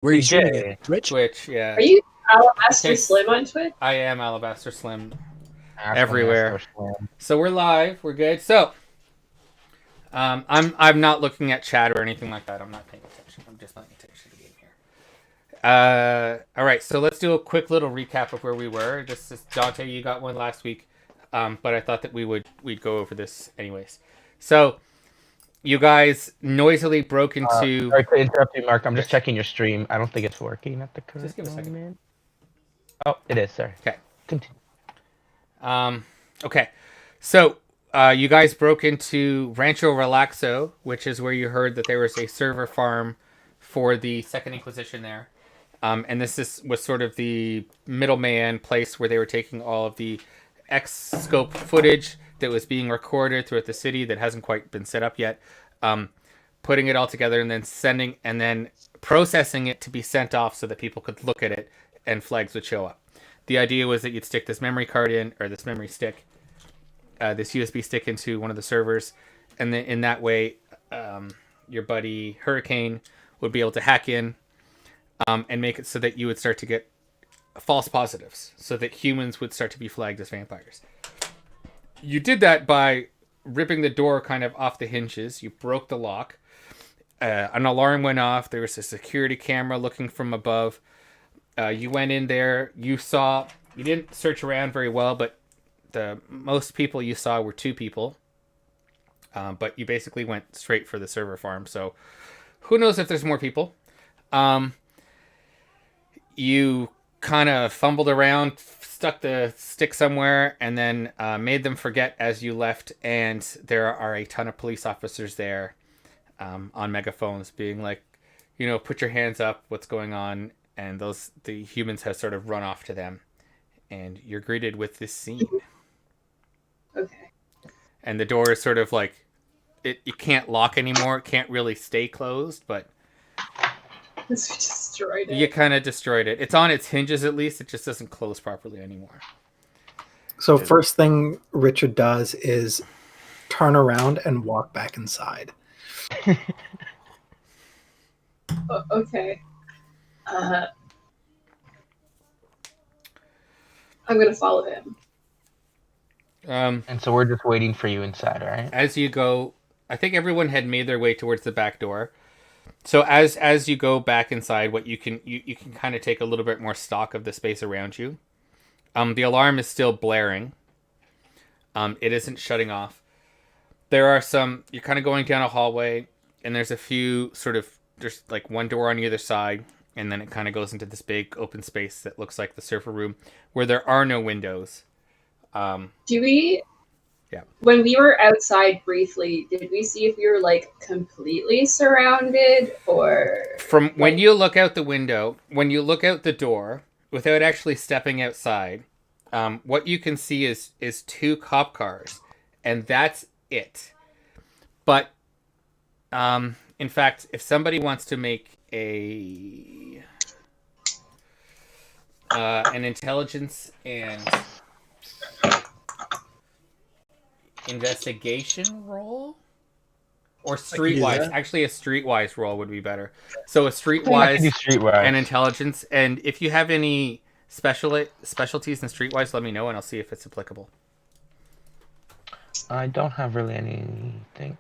Where are you streaming it? Twitch? Twitch, yeah. Are you Alabaster Okay. Slim on Twitch? I am Alabaster Slim Ask everywhere. Alabaster Slim. So we're live. We're good. So, I'm not looking at chat or anything like that. I'm not paying attention. I'm just paying attention to the game here. All right. So let's do a quick little recap of where we were. This is Dante. You got one last week, but I thought that we'd go over this anyways. So, you guys noisily broke into. Sorry to interrupt you, Mark. I'm just checking your stream. I don't think it's working at the current Just give a second. moment. Oh, it is. Sorry. Okay. Continue. Okay. So, you guys broke into Rancho Relaxo, which is where you heard that there was a server farm for the Second Inquisition there. And was sort of the middleman place where they were taking all of the X-scope footage that was being recorded throughout the city that hasn't quite been set up yet, putting it all together and then processing it to be sent off so that people could look at it and flags would show up. The idea was that you'd stick this memory card in, or this memory stick, this USB stick into one of the servers, and then in that way, your buddy Hurricane would be able to hack in and make it so that you would start to get false positives, so that humans would start to be flagged as vampires. You did that by ripping the door kind of off the hinges. You broke the lock. An alarm went off. There was a security camera looking from above. You went in there. You didn't search around very well, but the most people you saw were 2 people. But you basically went straight for the server farm. So who knows if there's more people. You kind of fumbled around, stuck the stick somewhere, and then made them forget as you left. And there are a ton of police officers there on megaphones being like, put your hands up, what's going on? And the humans have sort of run off to them. And you're greeted with this scene. Okay. And the door is sort of like, you can't lock anymore. It can't really stay closed, but Destroyed it. you kind of destroyed it. It's on its hinges at least. It just doesn't close properly anymore. So first thing Richard does is turn around and walk back inside. Okay. I'm gonna follow him. And so we're just waiting for you inside, right? As you go, I think everyone had made their way towards the back door. So as you go back inside, what you can kind of take a little bit more stock of the space around you. The alarm is still blaring. It isn't shutting off. You're kind of going down a hallway, and there's a few there's like one door on either side, and then it kind of goes into this big open space that looks like the server room, where there are no windows. Do we? Yeah. When we were outside briefly, did we see if we were like completely surrounded, or From when you look out the window, when you look out the door, without actually stepping outside, what you can see is 2 cop cars, and that's it. But, in fact, if somebody wants to make an intelligence and investigation roll, or streetwise, actually a streetwise roll would be better. So a streetwise and intelligence, and if you have any specialties in streetwise, let me know and I'll see if it's applicable. I don't have really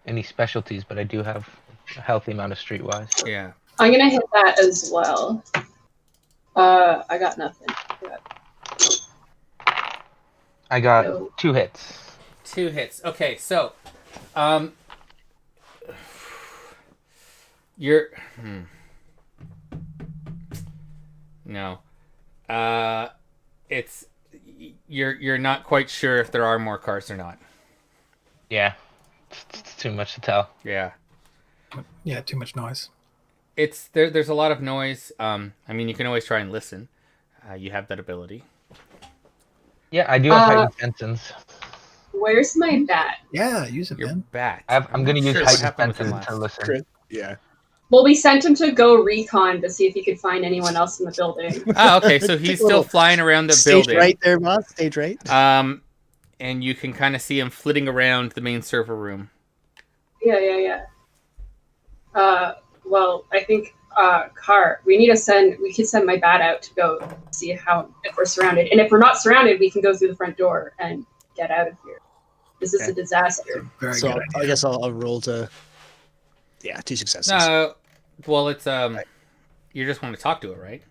any specialties, but I do have a healthy amount of streetwise. Yeah. I'm gonna hit that as well. I got nothing. I got 2 hits. 2 hits. Okay, so, you're no, you're not quite sure if there are more cars or not. Yeah, it's too much to tell. Yeah. Yeah, too much noise. There's a lot of noise. I mean, you can always try and listen. You have that ability. Yeah, I do have heightened senses. Where's my bat? Yeah, use it, Your man. bat. I'm going to use Sure, what heightened happened with senses him to last? listen. Yeah. Well, we sent him to go recon to see if he could find anyone else in the building. Oh, okay. So he's still flying around the Stage building. right there, boss. Stage right. And you can kind of see him flitting around the main server room. Yeah. Well, I think Car, we could send my bat out to go see if we're surrounded. And if we're not surrounded, we can go through the front door and get out of here. This is a disaster. Very So good. I guess I'll roll to. Yeah, 2 successes. No, well, it's you just want to talk to it, right?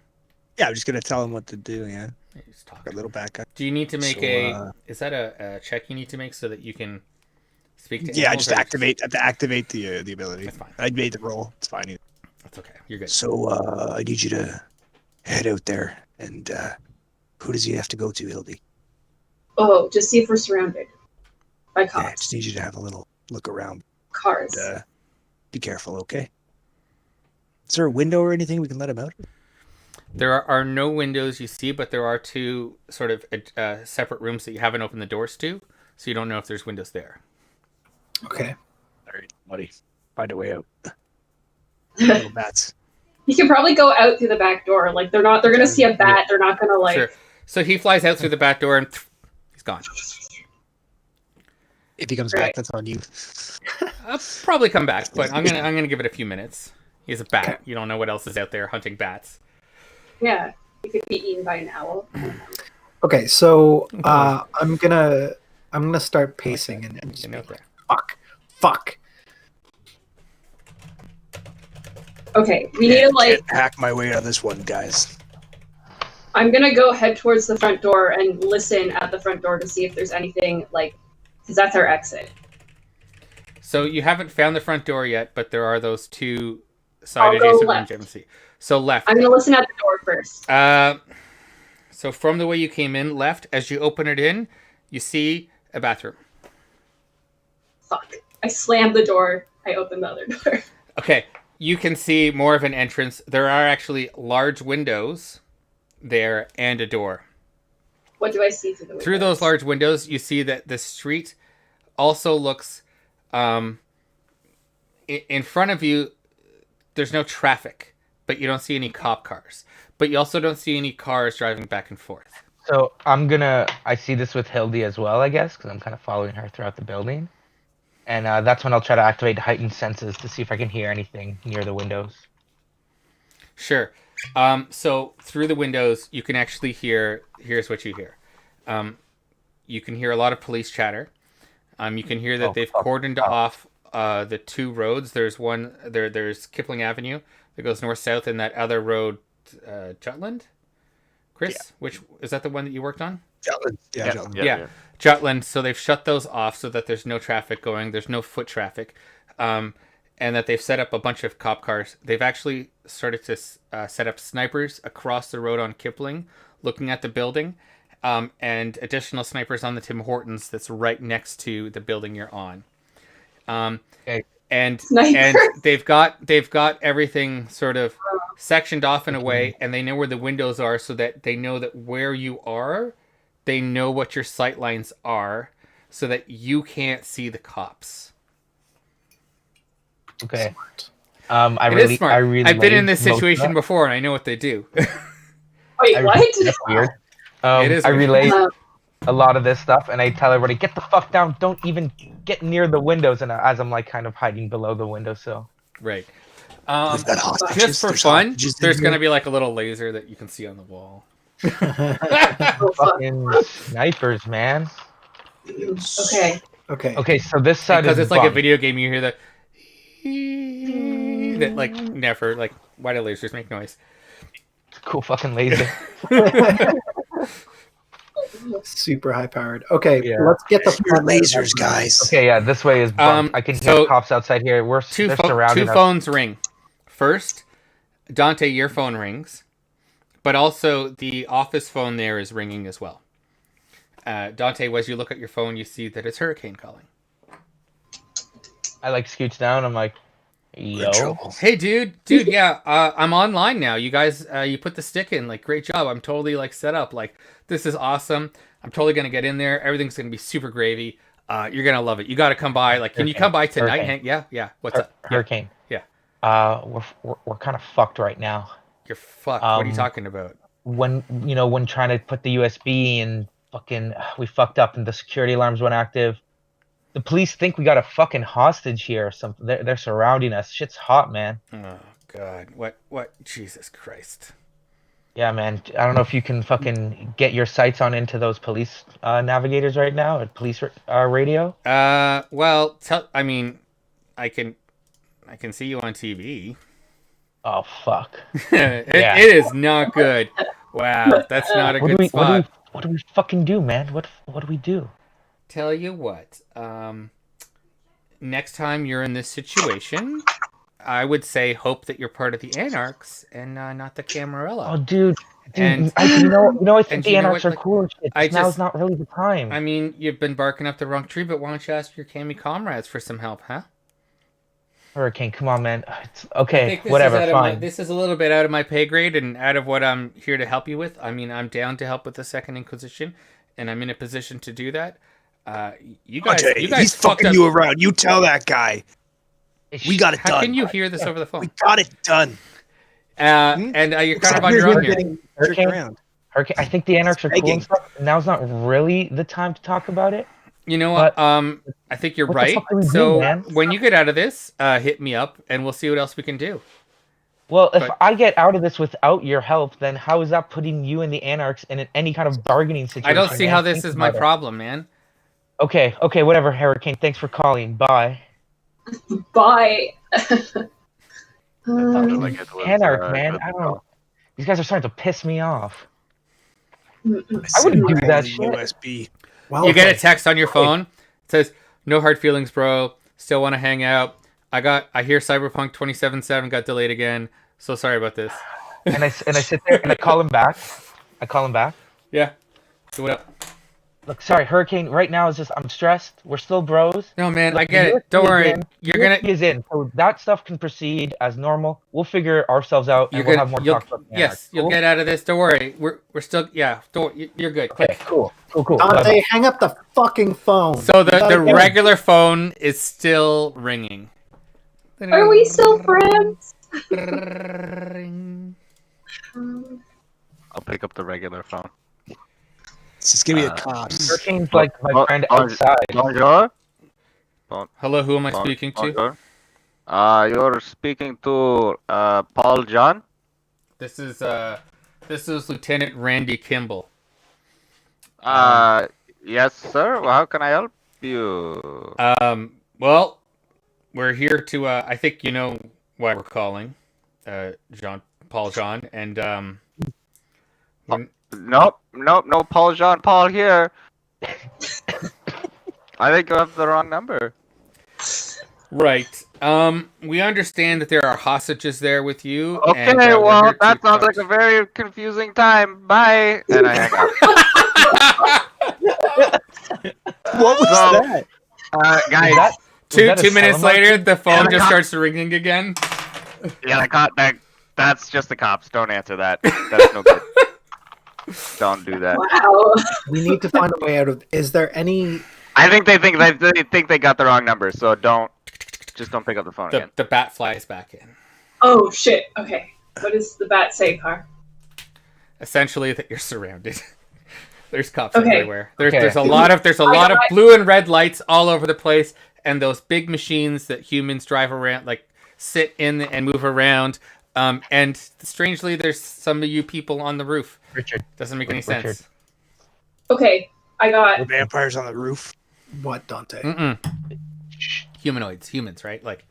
Yeah, I'm just gonna tell him what to do. Yeah, You just talk a to little backup. Do you need to make So, is that a check you need to make so that you can speak to Yeah, animals, just or- activate the ability. That's fine. I made the roll. It's fine. That's okay. You're good. So I need you to head out there, and who does he have to go to, Hildy? Oh, just see if we're surrounded by Yeah, I cops, just need you to have a little look around. cars. And, be careful, okay? Is there a window or anything we can let him out? There are no windows you see, but there are 2 sort of separate rooms that you haven't opened the doors to, so you don't know if there's windows there. Okay. All right, buddy, find a way out. Little bats. He can probably go out through the back door. Like they're gonna see a bat. They're not gonna like. Sure. So he flies out through the back door and he's gone. If he comes Right. back, that's on you. I'll probably come back, but I'm gonna give it a few minutes. He's a bat. Okay. You don't know what else is out there hunting bats. Yeah, he could be eaten by an owl. Okay, so I'm gonna start pacing and You know there. fuck. Okay, we need to like. Can't hack my way out of this one, guys. I'm gonna go head towards the front door and listen at the front door to see if there's anything like, because that's our exit. So you haven't found the front door yet, but there are those 2 side I'll go adjacent rooms left. you haven't seen. So left. I'm gonna listen at the door first. So from the way you came in, left, as you open it in, you see a bathroom. Fuck. I slammed the door. I opened the other door. Okay, you can see more of an entrance. There are actually large windows there and a door. What do I see through the window? Through those large windows, you see that the street also looks in front of you. There's no traffic, but you don't see any cop cars. But you also don't see any cars driving back and forth. So I see this with Hildy as well, I guess, because I'm kind of following her throughout the building. And that's when I'll try to activate heightened senses to see if I can hear anything near the windows. Sure. So through the windows, you can actually hear. Here's what you hear. You can hear a lot of police chatter. You can hear that they've cordoned off the 2 roads. There's one there. There's Kipling Avenue that goes north-south, and that other road, Jutland. Chris, which is that the one that you worked on? Jutland. Yeah, Jutland. Yeah. Jutland. So they've shut those off so that there's no traffic going. There's no foot traffic, and that they've set up a bunch of cop cars. They've actually started to set up snipers across the road on Kipling, looking at the building, and additional snipers on the Tim Hortons that's right next to the building you're on. Okay. And Sniper. they've got everything sort of sectioned off in a way, and they know where the windows are, so that they know that where you are, they know what your sight lines are, so that you can't see the cops. Okay. Smart. It is smart. I've been in this situation before, and I know what they do. Wait, what? That's weird. It is I weird. relate a lot of this stuff, and I tell everybody, get the fuck down. Don't even get near the windows. And as I'm like kind of hiding below the windowsill. Right. We've got hostages. Just for There's fun, hostages in there's here. going to be like a little laser that you can see on the wall. Oh, fuck. Fucking snipers, man. Okay. Okay. Okay, so this side Because is it's like a bugged. video game, you hear that like never, like, why do lasers make noise? Cool fucking laser. Super high powered. Okay, Yeah. let's get the Your front end lasers, of- guys. Okay, yeah, this way is bugged. I can hear so cops outside here. They're surrounding two us. phones ring. First, Dante, your phone rings, but also the office phone there is ringing as well. Dante, as you look at your phone, you see that it's Hurricane calling. I like scooch down. I'm like, We're yo. in trouble. Hey, dude, yeah, I'm online now. You guys, you put the stick in, like, great job. I'm totally like set up. Like, this is awesome. I'm totally gonna get in there. Everything's gonna be super gravy. You're gonna love it. You got to come by. Like, can you come by tonight? Hurricane. Hank? Yeah. What's up? Yeah. Hurricane. Yeah. We're kind of fucked right now. You're fucked. What are you Um, talking about? When trying to put the USB and fucking we fucked up and the security alarms went active. The police think we got a fucking hostage here or something. They're surrounding us. Shit's hot, man. Oh, God. What? Jesus Christ. Yeah, man. I don't know if you can fucking get your sights on into those police navigators right now at police radio. Well, I mean, I can see you on TV. Oh fuck. It Yeah. is not good. Wow, that's not a good spot. What do we fucking do, man? What do we do? Tell you what. Next time you're in this situation, I would say hope that you're part of the Anarchs and not the Camarilla. Oh, dude. And I think and the you know Anarchs what, are cool and shit. Now's not really the time. I mean, you've been barking up the wrong tree, but why don't you ask your Cami comrades for some help, huh? Hurricane, come on, man. Okay, whatever, fine. This is a little bit out of my pay grade and out of what I'm here to help you with. I mean, I'm down to help with the Second Inquisition, and I'm in a position to do that. You guys he's fucking you around. You tell that guy. We got it done. How can you hear this over the phone? We got it done. And you're kind of on your own here. Hurricane, I think the Anarchs are cool and stuff. Now's not really the time to talk about it. You know what? I think you're right. So when you get out of this, hit me up, and we'll see what else we can do. Well, if I get out of this without your help, then how is that putting you and the Anarchs in any kind of bargaining situation? I don't see how this is my problem, man. Okay, whatever, Hurricane. Thanks for calling. Bye. Bye. Anarch, man. I don't know. These guys are starting to piss me off. I wouldn't do that shit. USB. Well, You get a text on your phone. It says, "No hard feelings, bro. Still want to hang out. I hear Cyberpunk 2077 got delayed again. So sorry about this." and I sit there and I call him back. Yeah. So what up? Look, sorry, Hurricane. Right now is just I'm stressed. We're still bros. No, man, Look, I get it. Don't worry. Is in, so that stuff can proceed as normal. We'll figure ourselves out, and we'll have more talk about the Anarchs. You'll get out of this. Don't worry. We're still you're good. Okay, cool. Dante, hang up the fucking phone. So the regular phone is still ringing. Are we still friends? I'll pick up the regular phone. It's gonna be the cops. Hurricane's like my friend outside. Bonjour. Hello, who am I speaking to? You're speaking to Paul John. This is Lieutenant Randy Kimball. Yes, sir. Well, how can I help you? Well, we're here to I think you know why we're calling. Paul John, and Nope, no Paul John Paul here. I think you have the wrong number. Right. We understand that there are hostages there with you. Okay, and, well, that sounds like a very confusing time. Bye. And I hang up. What was that? Guys, two minutes later, the phone just starts ringing again. Yeah, that's just the cops. Don't answer that. That's no good. Don't do that. Wow. We need to find a way out of. Is there any? I think they think they got the wrong number. So don't pick up the phone again. The bat flies back in. Oh shit. Okay. What does the bat say, Car? Essentially, that you're surrounded. There's cops Okay. everywhere. There's a lot of blue and red lights all over the place, and those big machines that humans drive around, like sit in and move around. And strangely, there's some of you people on the roof. Richard. Doesn't make any sense. Okay, I got. Vampires on the roof. What, Dante? Humans, right? Like,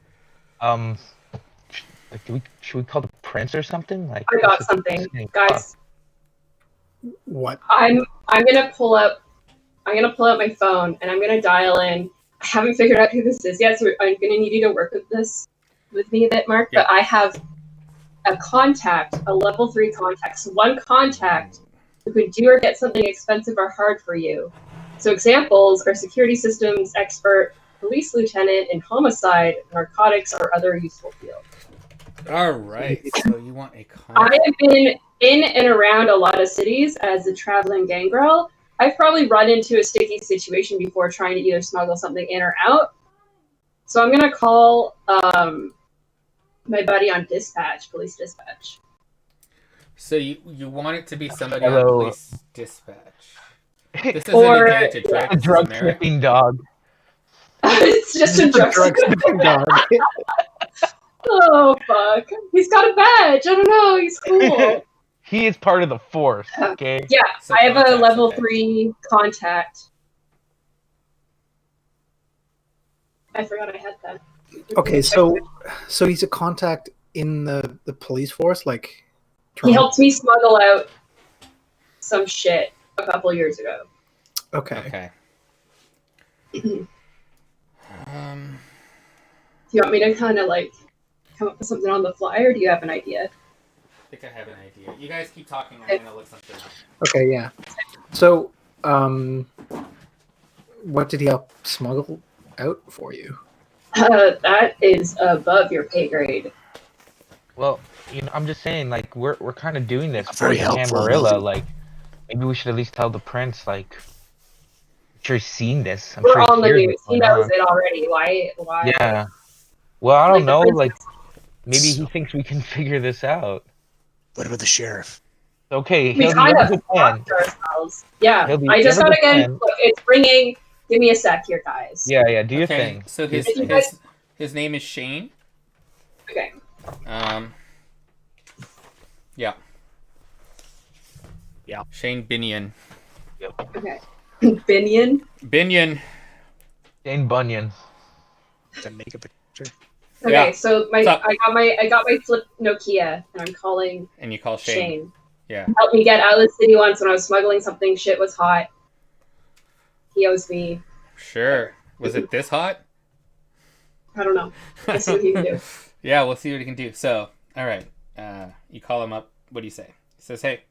should we call the prince or something? Like, I got something, guys. What? I'm gonna pull up my phone and I'm gonna dial in. I haven't figured out who this is yet, so I'm gonna need you to work with me a bit, Mark. Yeah. But I have a level 3 contact. So one contact who could do or get something expensive or hard for you. So examples are security systems expert, police lieutenant, and homicide, narcotics, or other useful fields. all right. So you want a I have been in and around a lot of cities as a traveling gangrel. I've probably run into a sticky situation before trying to either smuggle something in or out. So I'm gonna call my buddy on police dispatch. So you want it to be somebody Hello. on police dispatch. This is Or- an advantage, right? a This is drug America. sniffing dog. It's just a drug sniffing dog. Oh fuck! He's got a badge. I don't know. He's cool. He is part of the force. Okay. Yeah, So I have a contacts, level okay. 3 contact. I forgot I had that. Okay, so he's a contact in the police force, like. He helped me smuggle out some shit a couple years ago. Okay. Do you want me to kind of like come up with something on the fly, or do you have an idea? I think I have an idea. You guys keep talking. I'm gonna look something up. Okay, yeah. So, what did he help smuggle out for you? That is above your pay grade. Well, I'm just saying, like, we're kind of doing this for Very the helpful, Camarilla. Hildy. Like, maybe we should at least tell the prince. Like, I'm sure he's seen this. I'm We're sure on the hears news. what's He going knows on. it already. Why? Yeah. Well, I don't the know. prince- Like, maybe he thinks we can figure this out. What about the sheriff? Okay, we Hildy, kind you of have a good plan. fucked ourselves. Yeah, Hildy, I you just have a got good again. plan. Look, it's ringing. Give me a sec here, guys. Yeah, do your Okay. thing. So If you guys- his name is Shane. Okay. Yeah. Yeah. Shane Binion. Okay. Binion. Binion. Jane Bunyan. To make a picture. Okay, Yeah. so What's up? I got my flip Nokia, and I'm calling And you call Shane. Shane. Yeah. Helped me get out of the city once when I was smuggling something. Shit was hot. He owes me. Sure. Was it this hot? I don't know. Let's see what he can do. Yeah, we'll see what he can do. So, all right. You call him up. What do you say? He says, "Hey."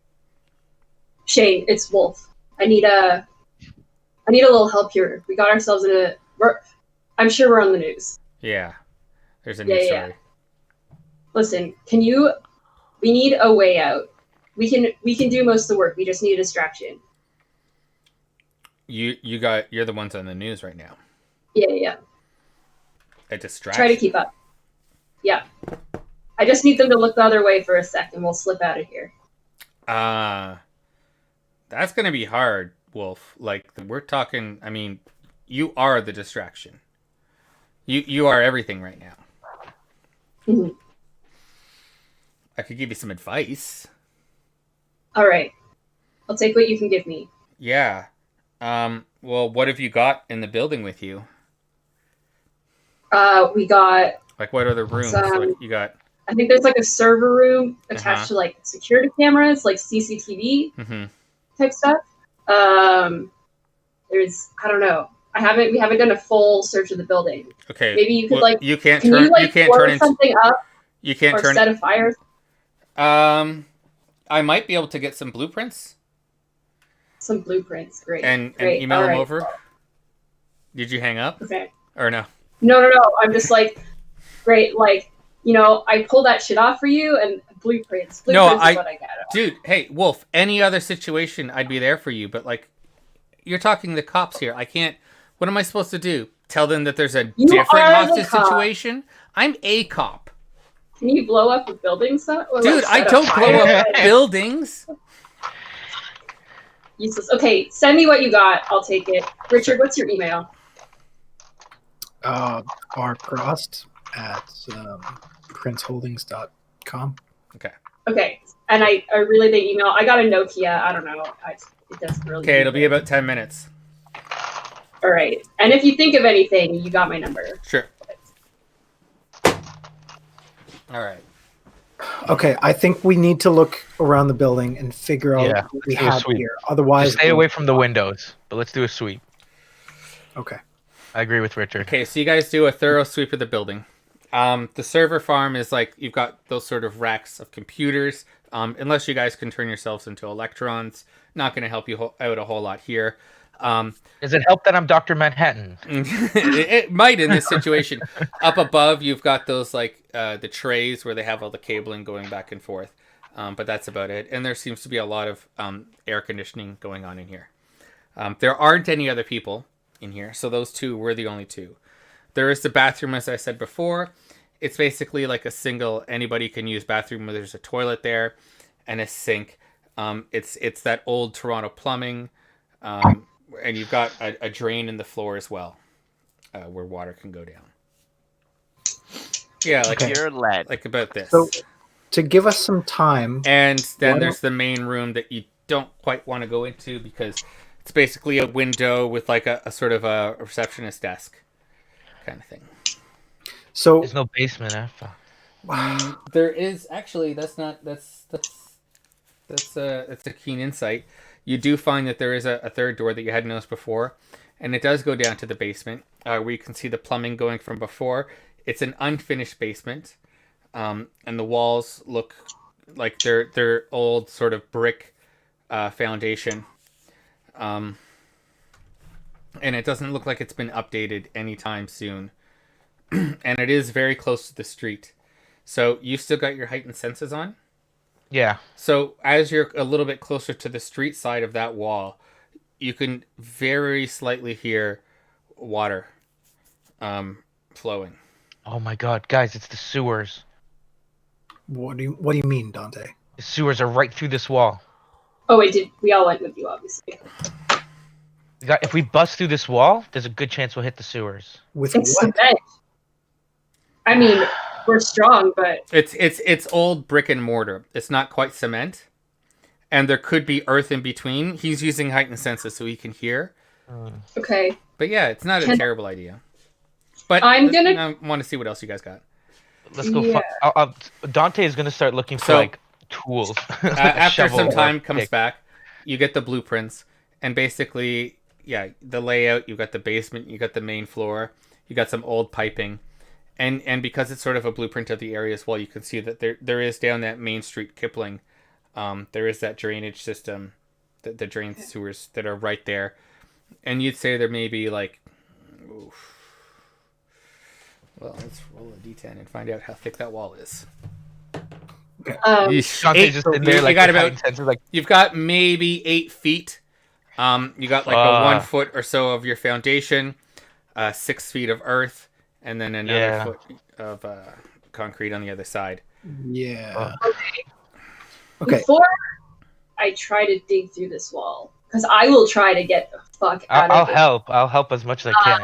Shane, it's Wolf. I need a little help here. We got ourselves in a. I'm sure we're on the news. Yeah. There's a new story. Listen, we need a way out. We can do most of the work. We just need a distraction. You're the ones on the news right now. Yeah. A distraction. Try to keep up. Yeah. I just need them to look the other way for a sec, and we'll slip out of here. That's gonna be hard, Wolf. Like, we're talking. I mean, you are the distraction. You are everything right now. Mhm. I could give you some advice. All right. I'll take what you can give me. Yeah. Well, what have you got in the building with you? We got. Like, what other rooms? Like, you got. I think there's like a server room attached to like security cameras, like CCTV type stuff. There's I don't know. We haven't done a full search of the building. Okay. Maybe you could you can't can turn. you like You can't pour turn into. something up You can't or turn. set a fire? I might be able to get some blueprints Some blueprints. Great. and Great. email All them right. over. Did you hang up Okay. or no? No. I'm just like, great. Like, I pull that shit off for you, and blueprints. No, Blueprints is what I got. Dude, hey, Wolf, any other situation, I'd be there for you. But, like, you're talking the cops here. I can't... What am I supposed to do? Tell them that there's a You different are the hostage cop. situation? I'm a cop. Can you blow up a building? Dude, I don't blow up buildings. Useless. Okay, send me what you got. I'll take it. Richard, what's your email? rcrossed at princeholdings.com. Okay, and I relay the email. I got a Nokia. I don't know. It doesn't really. Okay, it'll be about 10 minutes. All right, and if you think of anything, you got my number. Sure. All right. Okay, I think we need to look around the building and figure out Yeah, what we let's do a have sweep. here. Otherwise, Just stay away from the windows, but let's do a sweep. Okay. I agree with Richard. Okay, so you guys do a thorough sweep of the building. The server farm is like, you've got those sort of racks of computers. Unless you guys can turn yourselves into electrons, not going to help you out a whole lot here. Does it help that I'm Dr. Manhattan? It might in this situation. Up above, you've got those like the trays where they have all the cabling going back and forth. But that's about it. And there seems to be a lot of air conditioning going on in here. There aren't any other people in here, so those two were the only two. There is the bathroom, as I said before. It's basically like a single, anybody can use bathroom where there's a toilet there and a sink. It's that old Toronto plumbing. And you've got a drain in the floor as well, where water can go down. Yeah, like Okay. Pure lead. like about this. So to give us some time, And then Why there's the main room that you don't quite want to go into because it's basically a window with like a sort of a receptionist desk kind of thing. so There's no basement. Fuck. There is actually that's a keen insight. You do find that there is a third door that you hadn't noticed before, and it does go down to the basement where you can see the plumbing going from before. It's an unfinished basement, and the walls look like they're old sort of brick foundation, and it doesn't look like it's been updated anytime soon. And it is very close to the street, so you still got your heightened senses on. Yeah. So as you're a little bit closer to the street side of that wall, you can very slightly hear water flowing. Oh my god, guys, it's the sewers. what do you mean, Dante? The sewers are right through this wall. Oh, we all went with you, obviously. If we bust through this wall, there's a good chance we'll hit the sewers. With It's what? cement. I mean, we're strong, but It's old brick and mortar. It's not quite cement, and there could be earth in between. He's using heightened senses so he can hear. okay. But yeah, it's not a Can- terrible idea. But I'm gonna- I want to see what else you guys got. Let's go. Yeah. Dante is gonna start looking for So- like tools. After Shovel some or time comes pick. back, you get the blueprints, and basically, yeah, the layout. You got the basement. You got the main floor. You got some old piping, and because it's sort of a blueprint of the area as well, you can see that there is down that Main Street Kipling, there is that drainage system, the drain sewers that are right there, and you'd say there may be like, oof. Well, let's roll a d10 and find out how thick that wall is. Dante's Eight- just in there you like got with about- heightened senses, like You've got maybe 8 feet. You got like a 1 foot or so of your foundation, 6 feet of earth, and then another Yeah. foot of concrete on the other side. Yeah. Okay. Okay. Before I try to dig through this wall, because I will try to get the fuck out I'll of it. help. I'll help as much as I can.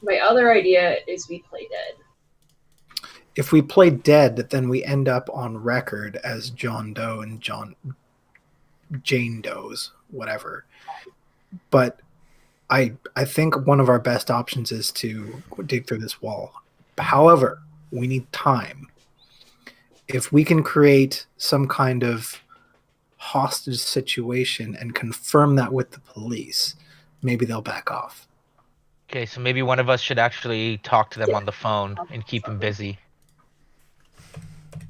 My other idea is we play dead. If we play dead, then we end up on record as John Doe and Jane Doe's, whatever. But I think one of our best options is to dig through this wall. However, we need time. If we can create some kind of hostage situation and confirm that with the police, maybe they'll back off. Okay, so maybe one of us should actually talk to them on the phone and keep them busy.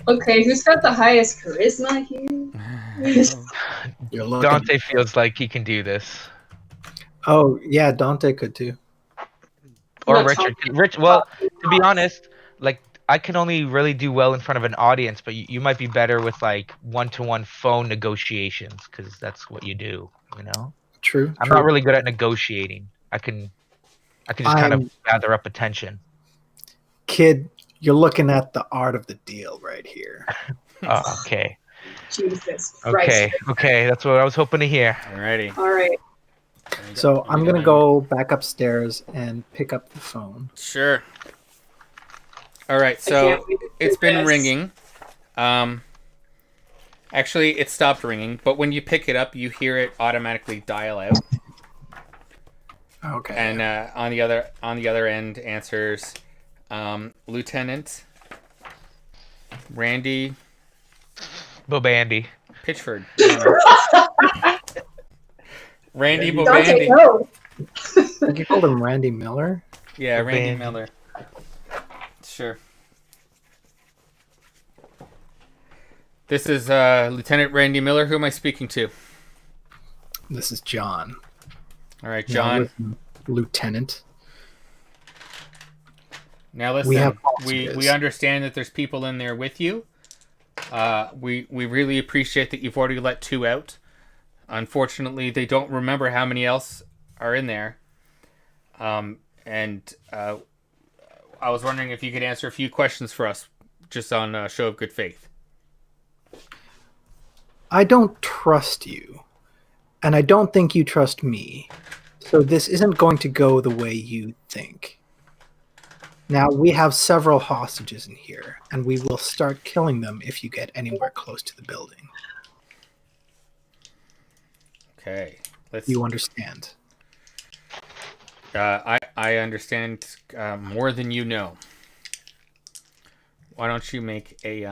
Okay, who's got the highest charisma here? You're looking. Dante feels like he can do this. Oh yeah, Dante could too. Or Not Richard. talking Rich. Well, about- to be honest, like I can only really do well in front of an audience, but you might be better with like one-to-one phone negotiations because that's what you do. You know, True. I'm true. not really good at negotiating. I can just kind I'm- of gather up attention. Kid, you're looking at the art of the deal right here. Oh, okay. Jesus Christ. Okay. That's what I was hoping to hear. Alrighty. All right. So I'm gonna go back upstairs and pick up the phone. Sure. All right, I so can't wait to it's do been this. ringing. Actually, it stopped ringing, but when you pick it up, you hear it automatically dial out, Okay. and on the other end answers Lieutenant Randy Bobandy. Pitchford. Randy Dante, Bobandy. no. I think you called him Randy Miller. Yeah, Randy Bobandy. Miller. Sure. This is Lieutenant Randy Miller. Who am I speaking to? This is John. All right, Now John. listen, Lieutenant. Now listen, We have we hostages. understand that there's people in there with you. We really appreciate that you've already let 2 out. Unfortunately, they don't remember how many else are in there. And I was wondering if you could answer a few questions for us, just on a show of good faith. I don't trust you, and I don't think you trust me. So this isn't going to go the way you think. Now, we have several hostages in here, and we will start killing them if you get anywhere close to the building. Okay. Let's. You understand? I understand more than you know. Why don't you make a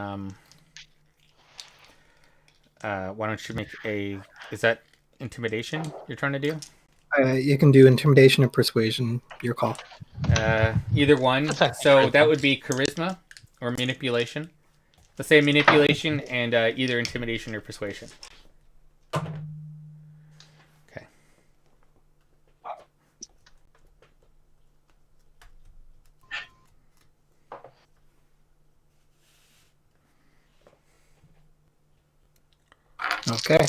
Is that intimidation you're trying to do? You can do intimidation or persuasion. Your call. Either one. That's So charisma. that would be charisma or manipulation. Let's say manipulation and either intimidation or persuasion. Okay. Okay.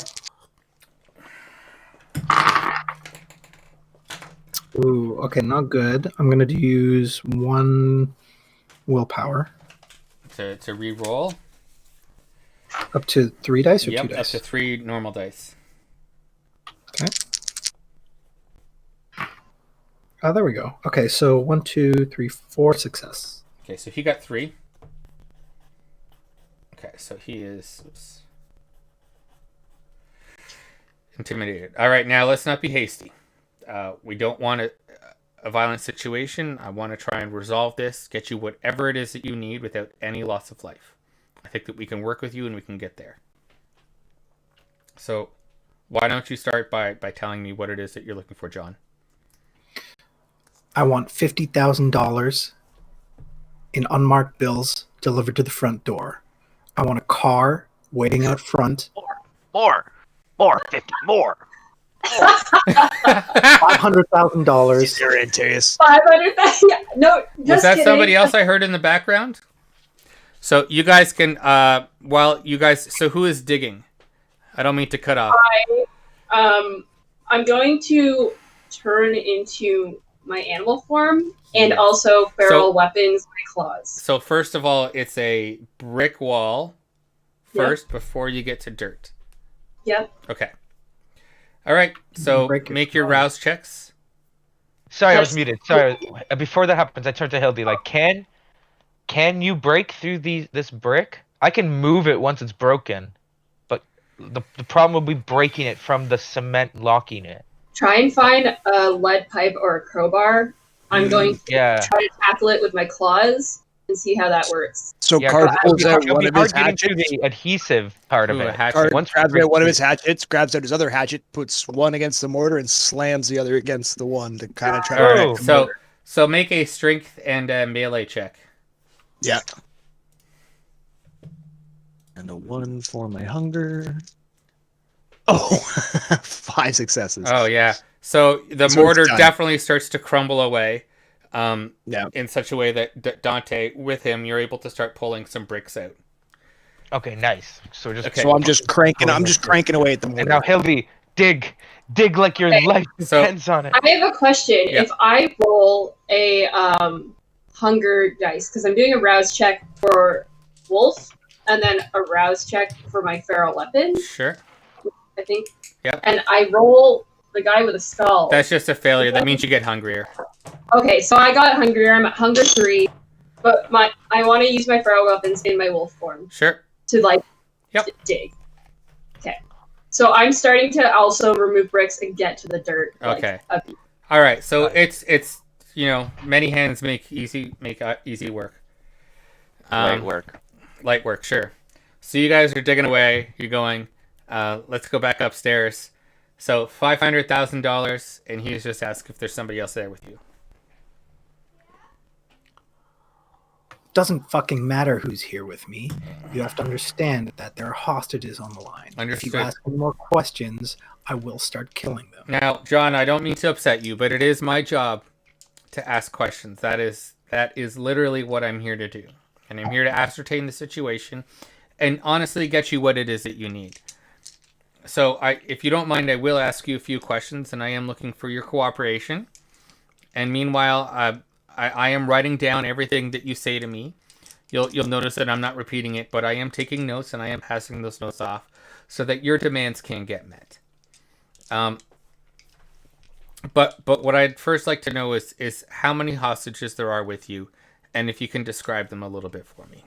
Ooh, okay, not good. I'm gonna use 1 willpower. To re-roll. Up to 3 dice or 2 Yep, dice? up to 3 normal dice. Okay. Oh, there we go. Okay, so 1, 2, 3, 4 success. Okay, so he got 3. Okay, so he is intimidated. All right, now let's not be hasty. We don't want a violent situation. I want to try and resolve this, get you whatever it is that you need without any loss of life. I think that we can work with you and we can get there. So why don't you start by telling me what it is that you're looking for, John? I want $50,000 in unmarked bills delivered to the front door. I want a car waiting out front. More, 50, more. $500,000. You're in, Terius. 500,000. Yeah, no, just Was that kidding. somebody else I heard in the background? So you guys can so who is digging? I don't mean to cut off. I'm going to turn into my animal form and also feral weapons, my claws. So first of all, it's a brick wall first before you get to dirt. Yep. Okay. All right. So make your rouse checks. Sorry, I was muted. Sorry. Before that happens, I turn to Hildy. Like, can you break through this brick? I can move it once it's broken, but the problem will be breaking it from the cement locking it. Try and find a lead pipe or a crowbar. I'm going to try to tackle it with my claws and see how that works. So Card pulls out one of his hatchets. The adhesive part of it. Card grabs out one of his hatchets, grabs out his other hatchet, puts one against the mortar, and slams the other against the one to kind of try to connect the mortar. So make a strength and a melee check. Yeah. And a 1 for my hunger. Oh, 5 successes. Oh, yeah. So the mortar definitely starts to crumble away in such a way that Dante, with him, you're able to start pulling some bricks out. Okay, nice. So I'm just cranking away at the mortar. And now, Hildy, dig like your life depends on it. I have a question. Yeah. If I roll a hunger dice, because I'm doing a rouse check for wolf, and then a rouse check for my feral weapon. Sure. I think. Yeah. And I roll the guy with a skull. That's just a failure. That means you get hungrier. Okay, so I got hungrier. I'm at hunger 3, but I want to use my feral weapons in my wolf form. Sure. To dig. Okay. So I'm starting to also remove bricks and get to the dirt. Okay. All right. So it's many hands make easy work. Light work. Sure. So you guys are digging away. You're going. Let's go back upstairs. So $500,000, and he's just asked if there's somebody else there with you. Doesn't fucking matter who's here with me. You have to understand that there are hostages on the line. Understood. If you ask me more questions, I will start killing them. Now, John, I don't mean to upset you, but it is my job to ask questions. That is literally what I'm here to do. And I'm here to ascertain the situation and honestly get you what it is that you need. So, if you don't mind, I will ask you a few questions, and I am looking for your cooperation. And meanwhile, I am writing down everything that you say to me. You'll notice that I'm not repeating it, but I am taking notes, and I am passing those notes off so that your demands can get met. But what I'd first like to know is how many hostages there are with you, and if you can describe them a little bit for me.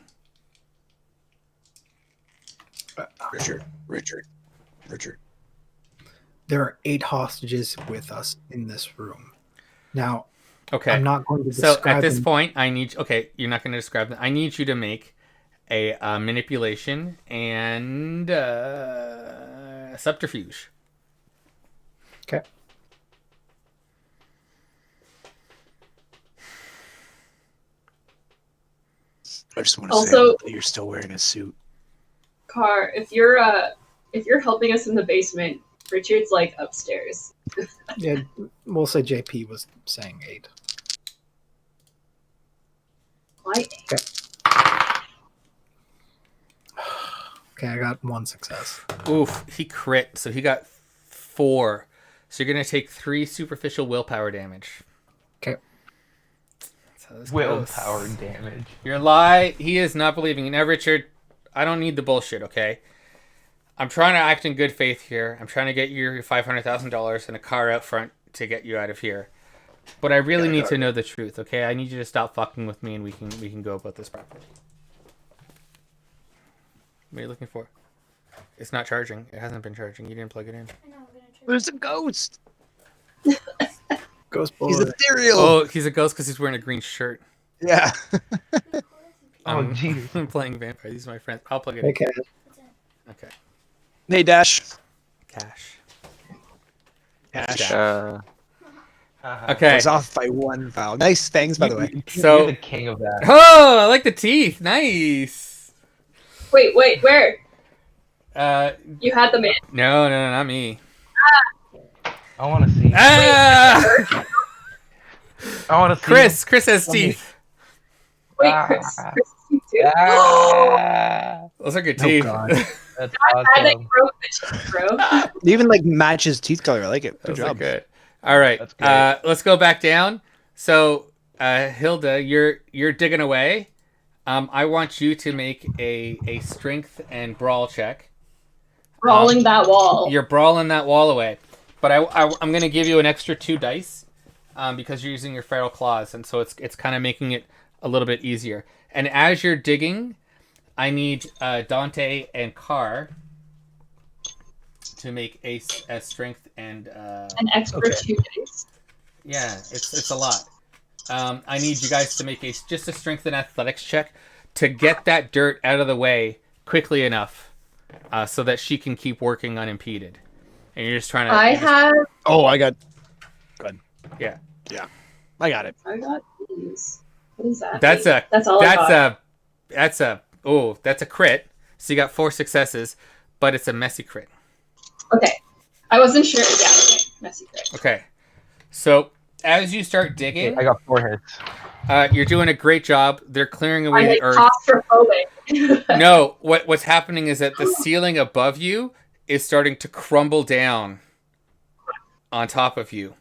Richard. There are 8 hostages with us in this room. Now, Okay. I'm not going to So describe at this them. point, you're not going to describe them. I need you to make a manipulation and subterfuge. Okay. I just want to Also- say that you're still wearing a suit. Car, if you're helping us in the basement, Richard's like upstairs. Yeah, we'll say JP was saying 8. Why? Okay, I got 1 success. Oof, he crit, so he got 4. So you're going to take 3 superficial willpower damage. Okay. That's how this Willpower goes. damage. Your lie, he is not believing you. Now, Richard, I don't need the bullshit, okay? I'm trying to act in good faith here. I'm trying to get you your $500,000 and a car out front to get you out of here. But I really need to know the truth, okay? I need you to stop fucking with me and we can go about this properly. What are you looking for? It's not charging. It hasn't been charging. You didn't plug it in. There's a ghost. Ghost boy. He's ethereal. Oh, he's a ghost because he's wearing a green shirt. Yeah. Oh, jeez. I'm playing Vampire. These are my friends. I'll plug it in. Okay. Okay. Hey, Dash. Cash. Dash. Okay. I was off by 1 foul. Nice fangs, by the way. So- You're the king of that. Oh, I like the teeth. Nice. Wait, where? Uh, You had them in. no, not me. I want to see. Ah! I want to see. Chris has teeth. Wait, Chris you too. Ah, Those are good Oh, teeth. God. that's Glad that awesome. you broke the teeth, bro. It even like matches teeth color. I like it. Good Those are job. good. All right. That's great. Let's go back down. So, Hilda, you're digging away. I want you to make a strength and brawl check. Brawling that wall. You're brawling that wall away, but I'm going to give you an extra 2 dice because you're using your feral claws, and so it's kind of making it a little bit easier. And as you're digging, I need Dante and Carr to make a strength and An extra Okay. 2 days. yeah, it's a lot. I need you guys to make just a strength and athletics check to get that dirt out of the way quickly enough so that she can keep working unimpeded. And you're just trying to. I have. Oh, I got. Yeah. I got it. I got these. What is that? That's a. That's all I got. That's a crit. So you got 4 successes, but it's a messy crit. Okay. I wasn't sure. Yeah. Okay. Messy crit. Okay. So as you start digging, I got 4 hits. you're doing a great job. They're clearing I'm away like the earth. claustrophobic. No, what's happening is that the ceiling above you is starting to crumble down on top of you,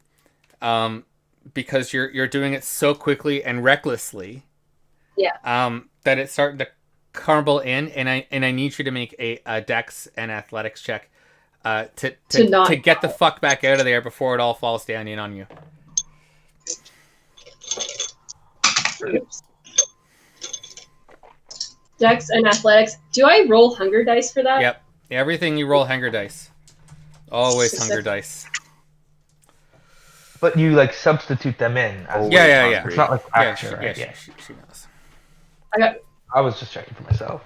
because you're doing it so quickly and recklessly. Yeah. That it's starting to crumble in, and I need you to make a dex and athletics check, to get the fuck back out of there before it all falls down in on you. Oops. Dex and athletics. Do I roll hunger dice for that? Yep. Everything you roll hunger dice. Always hunger dice. But you like substitute them in. As Yeah. It's not like Yeah, action, right? she Yeah. knows. I was just checking for myself.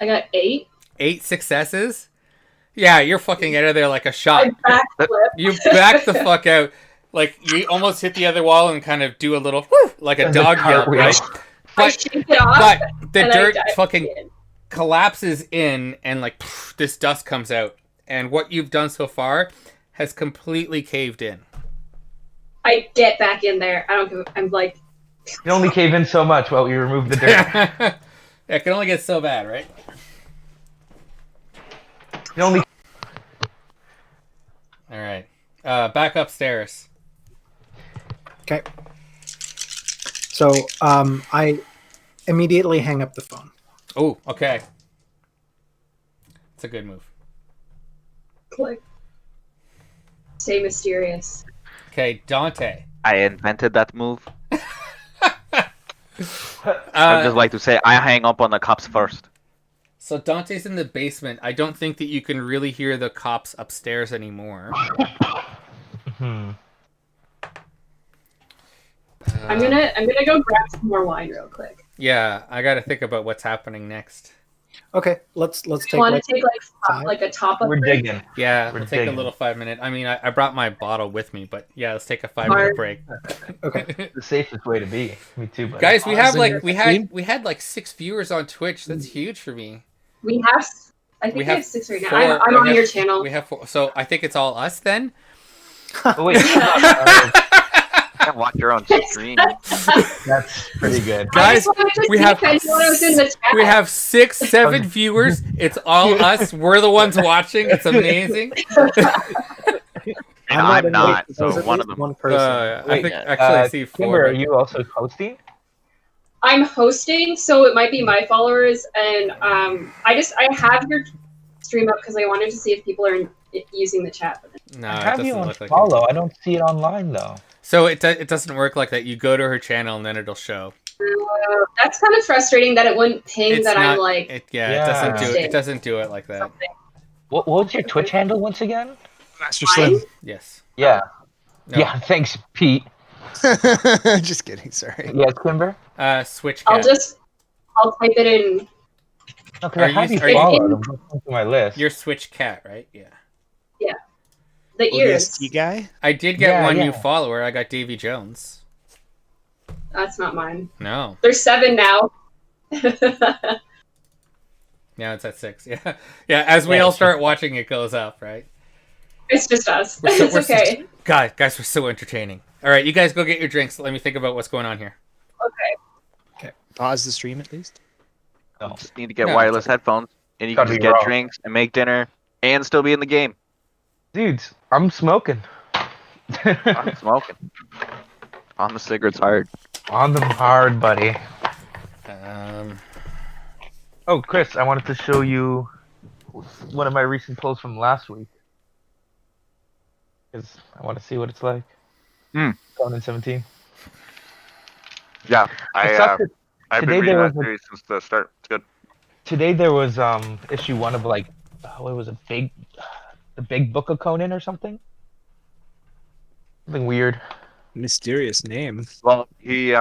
I got 8. 8 successes? Yeah, you're fucking out of there like a shot. I backflip. You back the fuck out. Like, you almost hit the other wall and kind of do a little, whoo, like a And the dog yelp, cartwheel. right? I But, shake it off. but the and I dirt dive fucking in. collapses in and, like, this dust comes out. And what you've done so far has completely caved in. I get back in there. I don't give. I'm like, You only cave in so much while we remove the dirt. It can only get so bad, right? You only. All right. Back upstairs. Okay. So I immediately hang up the phone. Oh, okay. It's a good move. click. Stay mysterious. Okay, Dante. I invented that move. I'd Uh, just like to say I hang up on the cops first. so Dante's in the basement. I don't think that you can really hear the cops upstairs anymore. Hmm. I'm gonna go grab some more wine real quick. Yeah, I got to think about what's happening next. Okay, let's take Want like to take like a top up We're break? digging. Yeah, We're we'll take a digging. little 5 minute. I mean, I brought my bottle with me, but yeah, let's take a 5 minute Mark. break. okay. The safest way to be. Me too, buddy. Guys, we have Pausing like your we stream? had like 6 viewers on Twitch. That's huge for me. We have. I think We we have have 6 right now. 4. I'm We on have- your channel. We have 4. So I think it's all us then. Oh, wait, You can't watch your own stream. that's pretty good. Guys, I just wanted to we see have if anyone was in the chat. We have 6, 7 viewers. It's all us. We're the ones watching. It's amazing. And I'm in not, late. so There's at one least of them. one person. I think actually I see 4. Kimber, are you also hosting? I'm hosting, so it might be my followers, and I have your stream up because I wanted to see if people are using the chat. No, I it have you doesn't on look like it. follow. I don't see it online though. So it doesn't work like that. You go to her channel and then it'll show. That's kind of frustrating that it wouldn't ping It's that not, I'm like it Yeah. doesn't do it like that. something. What was your Twitch handle once again? Master Mine? Slim. Yes. Yeah. No. Yeah. Thanks, Pete. Just kidding. Sorry. Yes, Kimber. Switch I'll cat. I'll type it in. No, because Are I have you- you are you- followed. I'm looking through my list. You're Switch cat, right? Yeah. The ears. ODST guy. I did get Yeah, one yeah. new follower. I got Davy Jones. That's not mine. No. There's 7 now. Now it's at 6. Yeah. Yeah. As we Yeah, all it's start watching, it goes up, right? It's just us. We're so- It's we're so- okay. God, guys, we're so entertaining. All right, you guys go get your drinks. Let me think about what's going on here. Okay. Pause the stream at least. No. Just need to get No, wireless headphones, and you can Gotta just be get raw. drinks and make dinner, and still be in the game. Dudes, I'm smoking. I'm smoking. On the cigarettes hard. On them hard, buddy. Um, Oh, Chris, I wanted to show you one of my recent posts from last week. Because I want to see what it's like. Hmm. 2017. Yeah, It sucks that I've today been reading there that was a- series since the start. It's good. Today there was issue 1 of like, what was it, the Big Book of Conan or something? Something weird. Mysterious name. Well, he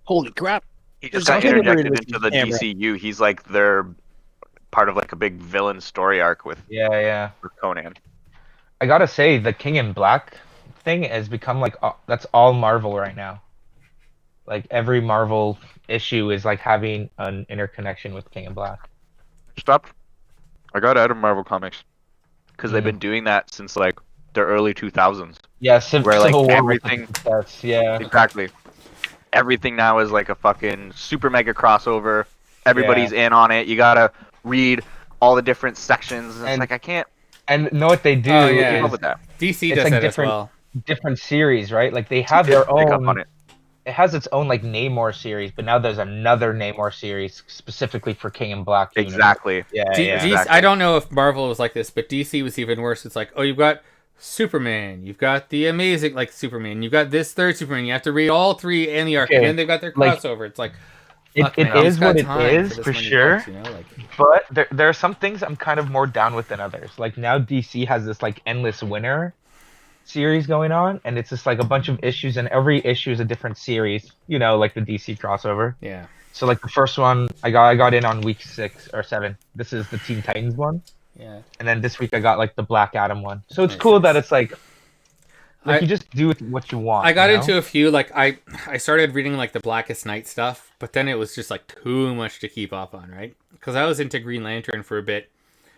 Holy crap. just There's got a camera interjected in this into the camera. DCU. He's like they're part of like a big villain story arc with Yeah. Conan. I gotta say, the King in Black thing has become like, that's all Marvel right now. Like every Marvel issue is like having an interconnection with King in Black. Stop. I got out of Marvel Comics because they've Mhm. been doing that since like the early 2000s. Yeah, Where, like, Civil War was everything- a success, yeah. Exactly. Everything now is like a fucking super mega crossover. Everybody's in on it. You gotta read all the different sections. And it's And- like I can't And know what they do Oh, yeah. keep is up with that. DC It's does like that as different- well. different series, right? Like they have Yeah, their pick up own. on it. It has its own like Namor series, but now there's another Namor series specifically for King in Black. universe. Exactly. Yeah, D- yeah. DC I don't know if Marvel was like this, but DC was even worse. It's like, oh, you've got Superman, you've got the Amazing, like Superman, you've got this third Superman. You have to read all 3 and the arc, Okay, and then they've got their like, crossover. It's like, It, fuck, it man, who's is got what it time is this for many sure. books, you know? Like, But there are some things I'm kind of more down with than others. Like now DC has this like endless winter series going on, and it's just like a bunch of issues, and every issue is a different series. You know, like the DC crossover. yeah. So like the first one, I got in on week 6 or 7. This is the Teen Titans one, Yeah. and then this week I got like the Black Adam one. So it's Nice, cool nice. that it's like I- you just do what you want. I got you know? into a few, like, I started reading, like, the Blackest Night stuff, but then it was just, like, too much to keep up on, right? Because I was into Green Lantern for a bit,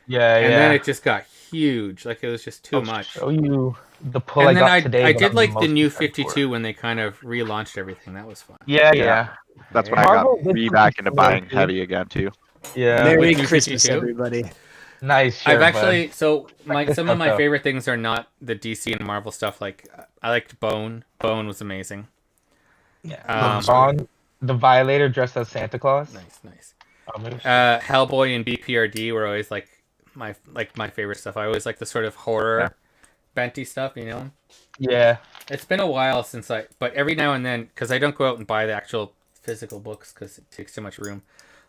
Yeah, and yeah. then it just got huge. Like, it was just too much. Show you the pull And I then got I today. I but did I'm like the most new excited for. 52 when they kind of relaunched everything. That was fun. Yeah, Yeah. yeah, That's when I Marvel got did re something back into similar, buying too. heavy again too. yeah. Merry New Christmas, 52? everybody. Nice. Sure, I've actually bud. so this some of out, my though. favorite things are not the DC and Marvel stuff. Like I liked Bone. Bone was amazing. Yeah. Bond, the Violator dressed as Santa Claus. Nice. It was- Hellboy and BPRD were always like my favorite stuff. I always like the sort of horror Benty stuff, you know. Yeah. It's been a while since but every now and then, because I don't go out and buy the actual physical books because it takes too much room.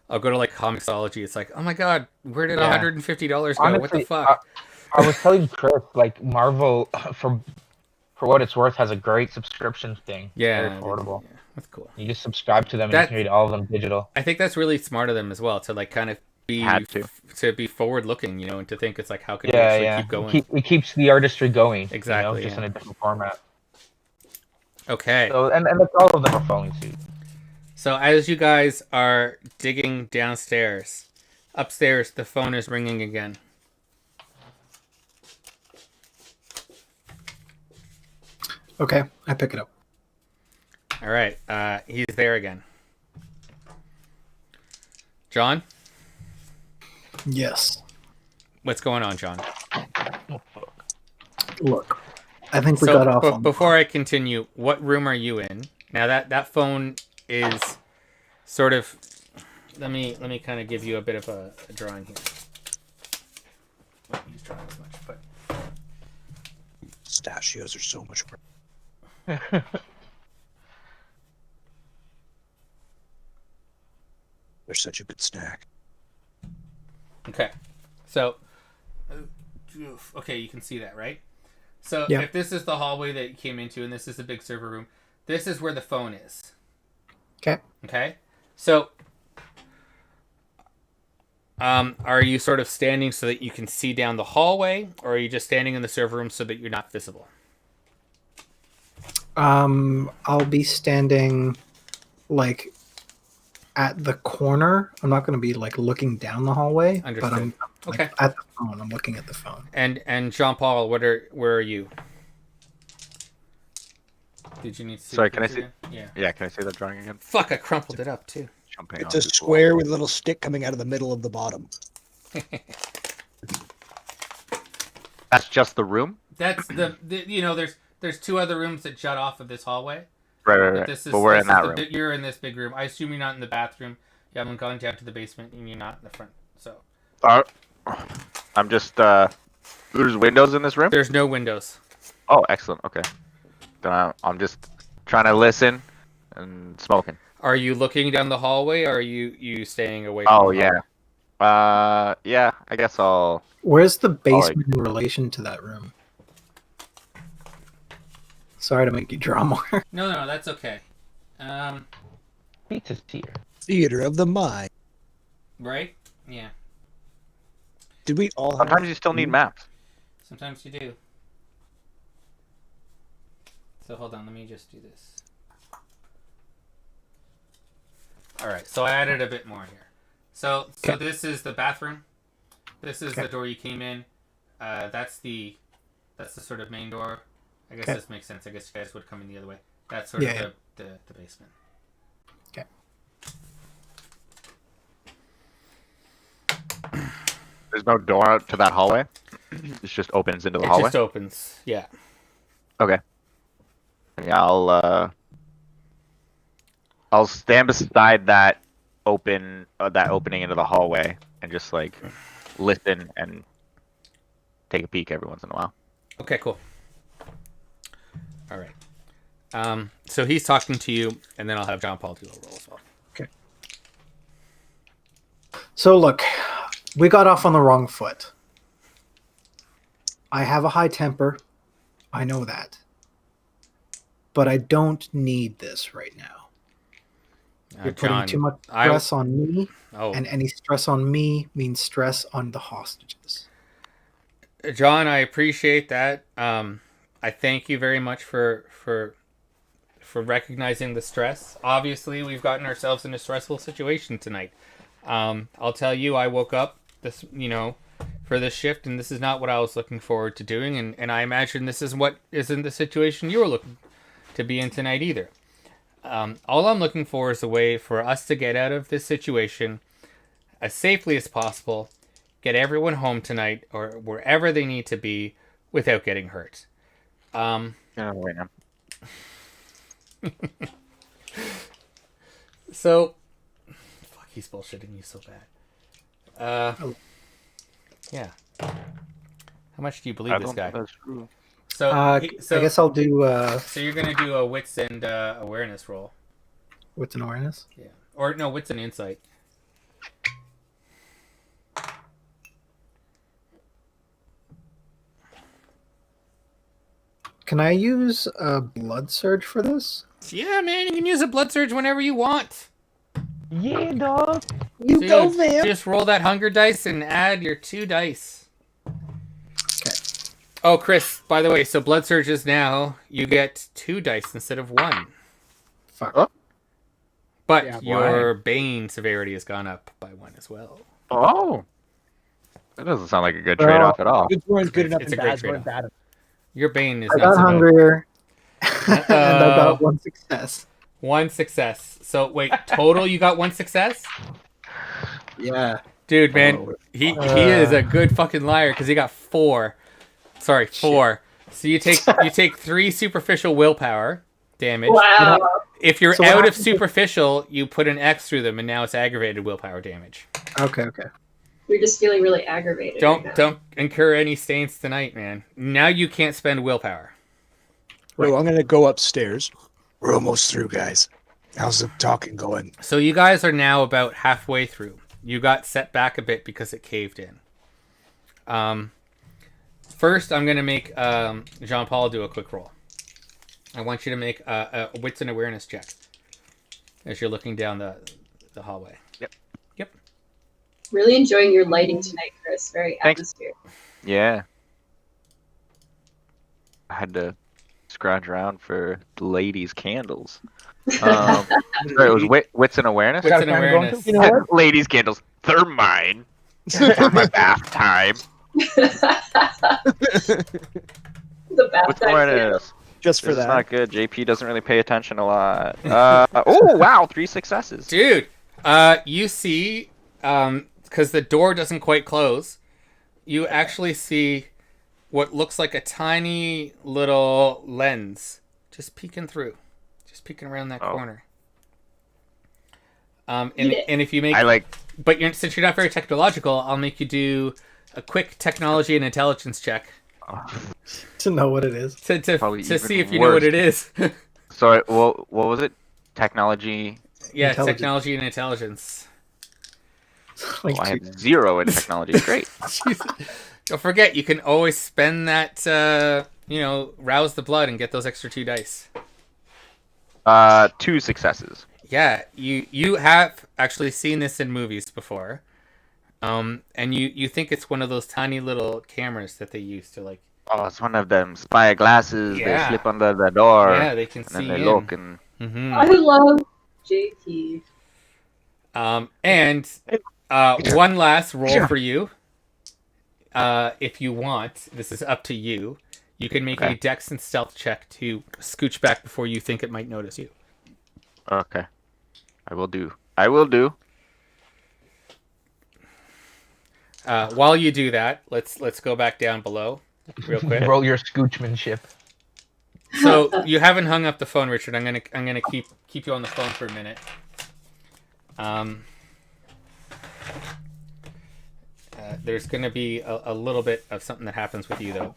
I'll go to like Comixology. It's like, oh my god, where did $150 go? Honestly, What the fuck? I was telling Chris, like Marvel, for what it's worth, has a great subscription thing. Yeah, Very affordable. yeah, that's cool. You just subscribe to them and you can read all of them digital. I think that's really smart of them as well to like kind of be to be forward looking, you know, and to think it's like how can we actually keep going. It keeps the artistry going. Exactly. Just in a different format. Okay. So and all of them are following suit. So as you guys are digging downstairs, upstairs the phone is ringing again. Okay, I pick it up. All right, he's there again. John? Yes. What's going on, John? Look, I think we got off on... Before I continue, what room are you in? Now that phone is sort of... Let me kind of give you a bit of a drawing here. I won't use drawing as much, but... Pistachios are so much work. They're such a good snack. Okay, so okay, you can see that, right? So yeah. If this is the hallway that you came into, and this is the big server room, this is where the phone is. Okay. Okay. So, are you sort of standing so that you can see down the hallway, or are you just standing in the server room so that you're not visible? I'll be standing like at the corner. I'm not going to be like looking down the hallway. Understood. But I'm like, at the phone. I'm looking at the phone. And Jean-Paul, where are you? Did you need to see? Sorry, can I see? Again? Yeah. Yeah, can I see that drawing again? Fuck, I crumpled it up too. Jumping It's a square with a little stick coming out of the middle of the bottom. That's just the room? That's the you know, there's two other rooms that jut off of this hallway. Right. But we're in that room. You're in this big room. I assume you're not in the bathroom. You haven't gone down to the basement, and you're not in the front. So. I'm just. There's windows in this room? There's no windows. Oh, excellent. Okay. Then I'm just trying to listen and smoking. Are you looking down the hallway, or are you staying away from the hallway? Yeah, I guess I'll... Where's the basement in relation to that room? Sorry to make you draw more. No, that's okay. Pizza's here. Theater of the mind. Right? Yeah. Did we all Sometimes you still need maps. Sometimes you do. So hold on, let me just do this. Alright, so I added a bit more here. So this is the bathroom. This is the door you came in. That's the sort of main door. I guess this makes sense. I guess you guys would come in the other way. That's sort of the basement. Okay. There's no door out to that hallway? It just opens into the hallway? It just opens, yeah. Okay. Yeah, I'll stand beside that opening into the hallway and just like listen and take a peek every once in a while. Okay, cool. All right. So he's talking to you, and then I'll have John Paul do a roll as well. Okay. So look, we got off on the wrong foot. I have a high temper. I know that. But I don't need this right now. You're putting too much stress on me, and any stress on me means stress on the hostages. John, I appreciate that. I thank you very much for recognizing the stress. Obviously, we've gotten ourselves in a stressful situation tonight. I'll tell you, I woke up for this shift, and this is not what I was looking forward to doing, and I imagine this isn't the situation you were looking to be in tonight either. All I'm looking for is a way for us to get out of this situation as safely as possible, get everyone home tonight or wherever they need to be without getting hurt. Yeah, wait now. So, fuck, he's bullshitting you so bad. Yeah. How much do you believe this guy? That's true. So, I guess I'll do so you're gonna do a wits and awareness roll. wits and awareness. Yeah. Or no, wits and insight. Can I use a blood surge for this? Yeah, man, you can use a blood surge whenever you want. Yeah, dog. You So go, man. Just roll that hunger dice and add your 2 dice. Okay. Oh, Chris, by the way, so blood surges now, you get 2 dice instead of 1. Fuck. Oh. But Yeah, your bane severity has gone up by 1 as well. Oh. That doesn't sound like a good trade-off at all. Goods weren't good enough It's a and great bads weren't trade-off. bad. Your bane is I not got so bad. hungrier, and I got 1 success. 1 success. So wait, total you got 1 success? Yeah. Dude, man, he is a good fucking liar because he got 4. Sorry, 4. So you take 3 superficial willpower damage. Wow. If you're So what out of happens if- superficial, you put an X through them, and now it's aggravated willpower damage. Okay. We're just feeling really aggravated. right now. Don't incur any stains tonight, man. Now you can't spend willpower. Well, I'm gonna go upstairs. We're almost through, guys. How's the talking going? So you guys are now about halfway through. You got set back a bit because it caved in. First, I'm gonna make Jean-Paul do a quick roll. I want you to make a wits and awareness check as you're looking down the hallway. Yep. Really enjoying your lighting tonight, Chris. Very Thanks. atmospheric. Yeah. I had to scrounge around for the ladies' candles. Sorry, it was wits and awareness? Wits and Got a fan awareness. You know what? Ladies' candles. They're mine. For my bath time. The bath Wits and time awareness. Just for This is that. not good. JP doesn't really pay attention a lot. Oh, wow. 3 successes. Dude, you see, because the door doesn't quite close, you actually see what looks like a tiny little lens just peeking through, just peeking around that corner. And if you make, but since you're not very technological, I'll make you do a quick technology and intelligence check To know what it is. to see if you know what it is. Sorry, what was it? Technology. Yeah, Intelligence. technology and intelligence. Like I two- have 0 in technology. Great. Don't forget, you can always spend that, rouse the blood and get those extra 2 dice. 2 successes. Yeah, you have actually seen this in movies before. And you think it's one of those tiny little cameras that they use to like. Oh, it's one of them spy glasses. Yeah. They slip under the door. Yeah, they can and see then they in. look and I love JP. And one last roll for you. If you want, this is up to you. You can make a dex and stealth check to scooch back before you think it might notice you. Okay. I will do. While you do that, let's go back down below real quick. Roll your scoochmanship. So you haven't hung up the phone, Richard. I'm gonna keep you on the phone for a minute. There's gonna be a little bit of something that happens with you though.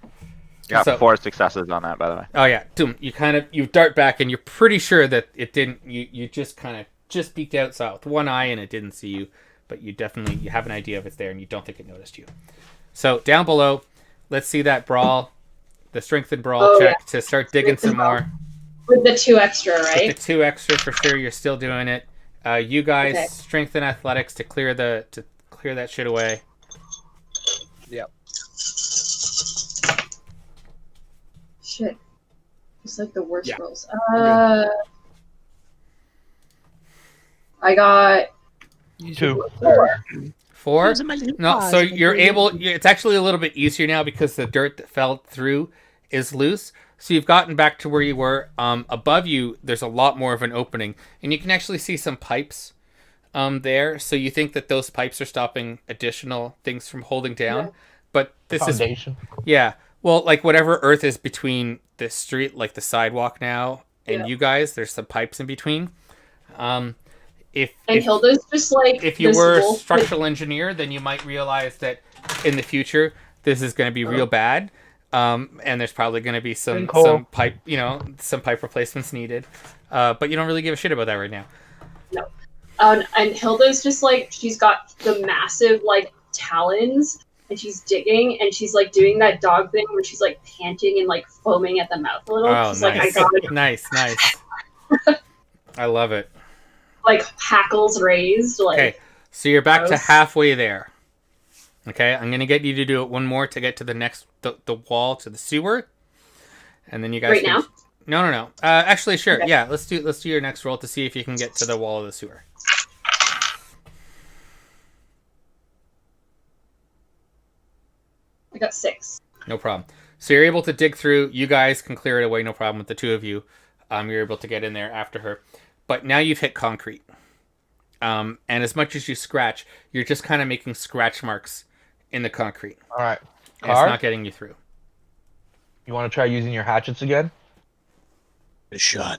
Got So- 4 successes on that, by the way. Oh yeah, Doom. You dart back and you're pretty sure that it didn't. You just kind of peeked outside with one eye and it didn't see you, but you have an idea of it's there and you don't think it noticed you. So down below, let's see that brawl, the strengthened brawl check to start digging some more. With the 2 extra, With right? the 2 extra for sure, you're still doing it. You guys Okay. strengthen athletics to clear that shit away. Yep. Shit. It's like the worst Yeah. rolls. I got 2. 4. Those are my little No, paws. so you're able. It's actually a little bit easier now because the dirt that fell through is loose. So you've gotten back to where you were. Above you, there's a lot more of an opening, and you can actually see some pipes there. So you think that those pipes are stopping additional things from holding down. Yeah. But this is Foundation. well, like whatever earth is between the street, like the sidewalk now, and Yeah. you guys, there's some pipes in between. If Hilda's just like if you this were a wolf- structural engineer, then you might realize that in the future this is going to be real bad. And there's probably going to be some pipe, some pipe replacements needed. But you don't really give a shit about that right now. No. And Hilda's just like, she's got the massive like talons, and she's digging, and she's like doing that dog thing where she's like panting and like foaming at the mouth a little. Oh, she's nice. like, I got it. Nice. I love it. Like hackles raised. Like, okay, so you're back to halfway there. Okay, I'm gonna get you to do it one more to get to the next the wall to the sewer, and then you guys. Right now? No. Actually, sure. Okay. Yeah, let's do your next roll to see if you can get to the wall of the sewer. I got 6. No problem. So you're able to dig through. You guys can clear it away, no problem with the two of you. You're able to get in there after her. But now you've hit concrete. And as much as you scratch, you're just kind of making scratch marks in the concrete. All right. And it's not getting you through. You want to try using your hatchets again? A shot.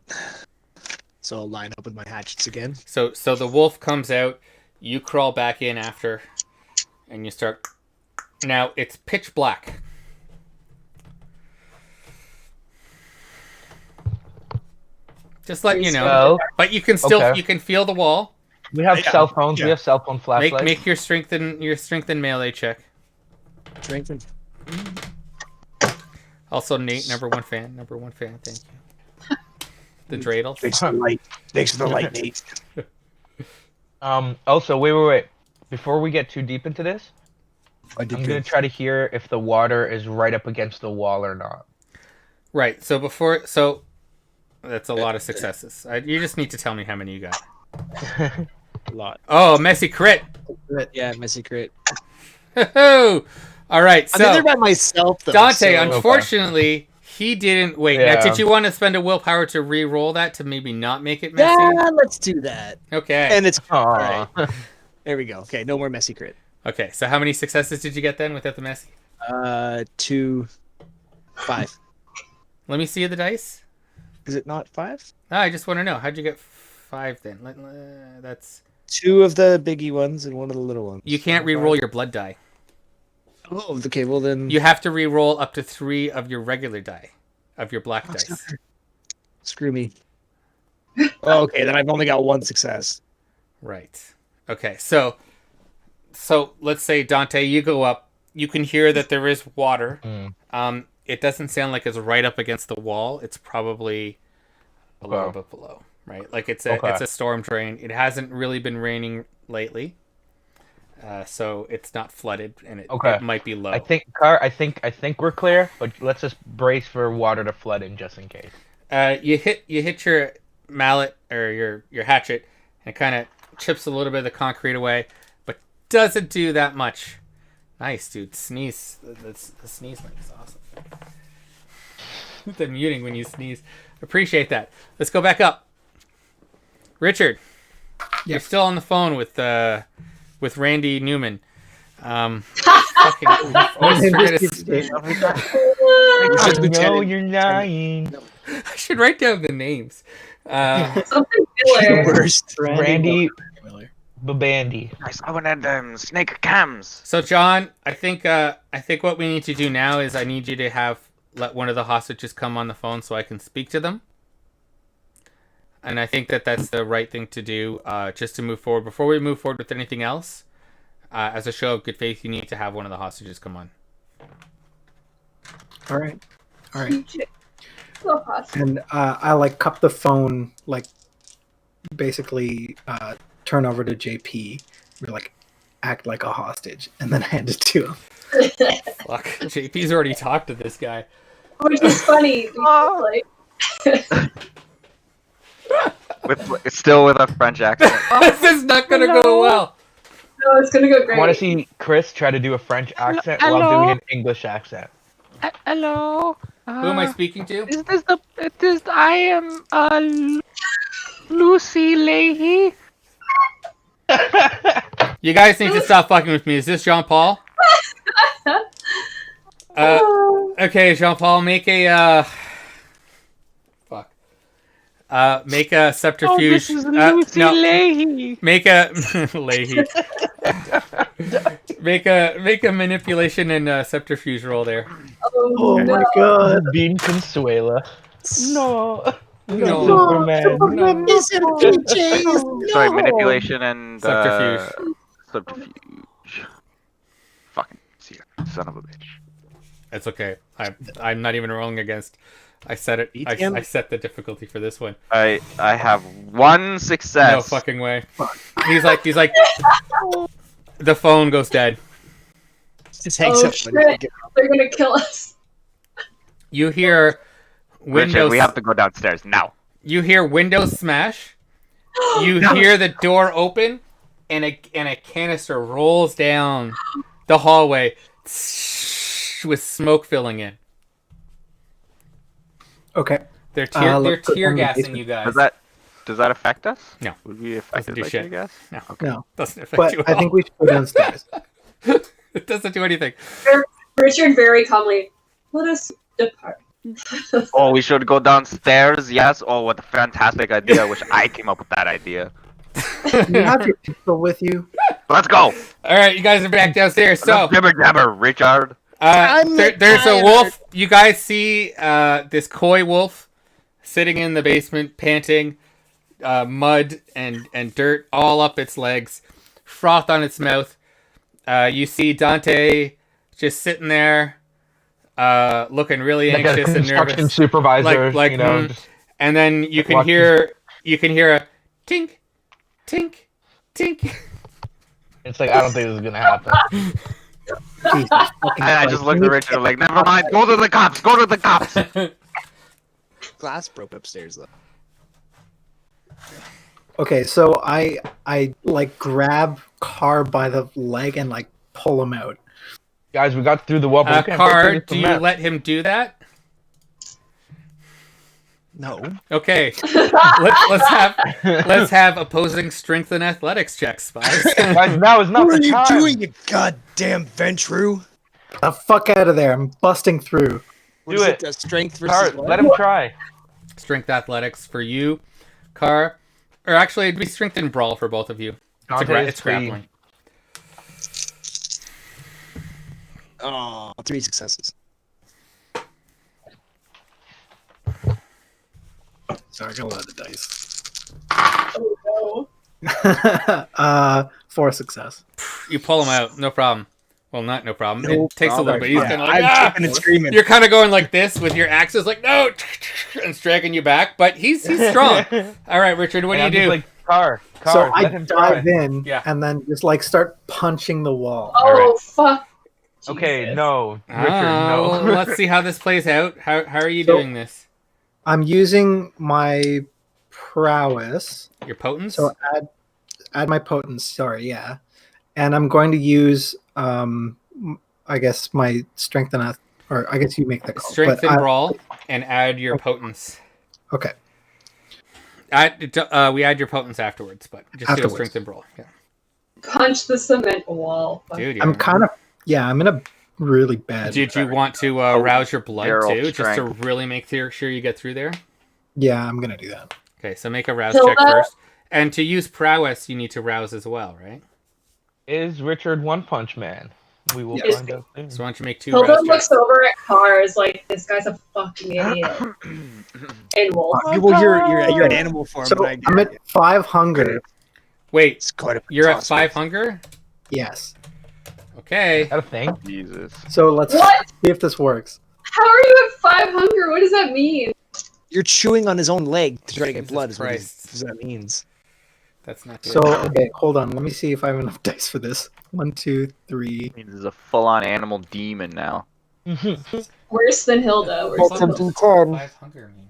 So I'll line up with my hatchets again. So the wolf comes out. You crawl back in after. And you start... Now, it's pitch black. Just letting you know. But you can still you can feel the wall. We have cell phones. Yeah. We have cell phone flashlights. Make your strength and melee check. Strengthen. Also, Nate, number one fan. Thank you. The dreidel. Thanks for the light. Thanks for the light, Nate. Also, wait. Before we get too deep into this, I'm good. gonna try to hear if the water is right up against the wall or not. Right. So that's a lot of successes. You just need to tell me how many you got. A lot. Oh, messy crit. Yeah, messy crit. All right. So I'm in there by myself, though. Dante, unfortunately, he didn't wait. Yeah. Now, did you want to spend a willpower to re-roll that to maybe not make it messy? Yeah, let's do that. Okay. And it's all Aw. right. There we go. Okay, no more messy crit. Okay. So how many successes did you get then without the messy? 2, 5. Let me see the dice. Is it not 5? Oh, I just want to know. How'd you get 5 then? That's 2 of the biggie ones and 1 of the little ones. You can't re-roll your blood die. Oh, okay. Well then, You have to re-roll up to 3 of your regular die, of your black dice. Screw me. Oh, okay, then I've only got 1 success. Right. Okay. So let's say Dante, you go up. You can hear that there is water. It doesn't sound like it's right up against the wall. It's probably a little bit below, right? Like it's a storm drain. It hasn't really been raining lately, so it's not flooded, and it might be low. I think we're clear, but let's just brace for water to flood in just in case. You hit your mallet or your hatchet, and it kind of chips a little bit of the concrete away, but doesn't do that much. Nice, dude. Sneeze. The sneeze mic is awesome. The muting when you sneeze. Appreciate that. Let's go back up. Richard, you're still on the phone with Randy Newman. Fucking always forget his name. No, you're lying. I should write down the names. Something Miller. Worst. Randy Babandy. Nice. I wanted snake cams. So John, I think what we need to do now is I need you to let one of the hostages come on the phone so I can speak to them. And I think that's the right thing to do, just to move forward. Before we move forward with anything else, as a show of good faith, you need to have one of the hostages come on. All right. And I cup the phone, basically turn over to JP. We're act like a hostage, and then hand it to him. Fuck, JP's already talked to this guy. Which is funny. Still with a French accent. This is not gonna go well. No, it's gonna go great. I want to see Chris try to do a French accent while doing an English accent. Hello. Who am I speaking to? I am Lucy Leahy. You guys need to stop fucking with me. Is this Jean Paul? Okay, Jean Paul, make a make a subterfuge. This is Lucy Leahy. Make a Leahy. Make a manipulation and subterfuge roll there. Oh no. my god. Bean Consuela. No. No. Superman. No. Is it PJs? Sorry, No. manipulation and Subterfuge. subterfuge. Fucking sire, son of a bitch. It's okay. I'm not even rolling against. I set it. ETM? I set the difficulty for this one. I have one success. No fucking way. He's like. The phone goes dead. Just hangs Oh up. shit! They're gonna kill us. You hear Richard, windows. we have to go downstairs now. You hear windows smash. You hear the door open, and a canister rolls down the hallway with smoke filling in. Okay. They're tear let's put them in the gassing basement. you guys. Does that affect us? No. Would we Doesn't affected do by shit. tear gas? No. No. Doesn't affect But you at I all. think we should go downstairs. It doesn't do anything. Richard very calmly, let us depart. Oh, we should go downstairs. Yes. Oh, what a fantastic idea! I wish I came up with that idea. You have your pistol with you. Let's go. All right, you guys are back downstairs. So, Jibber jabber, Richard. there's a wolf. You guys see this coy wolf sitting in the basement, panting, mud and dirt all up its legs, froth on its mouth. You see Dante just sitting there, looking really Like a anxious and construction nervous. supervisor, Like, you know. mm. Just, And then you can watch hear a tink, tink, tink. it's like I don't think this is gonna happen. Jesus fucking And I Christ. just looked at Richard like, never mind. Go to the cops. Go to the cops. Glass broke upstairs though. Okay, so I like grab Carr by the leg and like pull him out. Guys, we got through the wall. but we can't break Car, through do the you map. let him do that? No. Okay, let's have opposing strength and athletics checks, Spies. Guys, now is not What are the you time. doing, you goddamn Ventru? The fuck out of there! I'm busting through. What Do is it. Strength versus Cart, what? let him try. Strength athletics for you, Car, or actually it'd be strength and brawl for both of you. It's grappling. Oh, 3 successes. Sorry, I got a lot of dice. Oh no. 4 success. You pull him out, no problem. Well, not no problem. No It takes a little problem. bit. He's Yeah, kind of like, I'm kicking and screaming. You're kind of going like this with your axes, like no, and dragging you back. But he's strong. All right, Richard, what do you do? Like, Car, So I let him try. dive in Yeah. and then just like start punching the wall. Oh fuck. Okay, Jesus. no, Richard, well, no. let's see how this plays out. How are you So- doing this? I'm using my prowess. Your potence? So add my potence. Sorry, yeah, and I'm going to use I guess my strength and or I guess you make the call. Strength but and brawl, and add your potence. Okay. We add your potence afterwards, but just do Afterwards. strength and brawl. Yeah. Punch the cement wall. Fuck. Dude, I'm kind of I'm in a really bad. Did you want to rouse your blood Barrel too, just to strength. really make sure you get through there? Yeah, I'm gonna do that. Okay, so make a rouse Hilda? check first. And to use prowess, you need to rouse as well, right? Is Richard One Punch Man? We will Yes. find out soon. So why don't you make 2 Hilda rouse looks checks? over at Cars like this guy's a fucking idiot. And Wolf. Well, you're an animal form. So but I'm at 5 hunger. Wait, It's quite a you're at toss. 5 hunger? Yes. Okay. Is that a thing? Jesus. So let's What? see if this works. How are you at 5 hunger? What does that mean? You're chewing on his own leg to try to get Jesus blood. Is what Christ. that means. That's not good. So okay, hold on. Let me see if I have enough dice for this. 1, 2, 3. I mean, this is a full-on animal demon now. Worse than Hilda. Worse What than does Hilda. 5 hunger mean?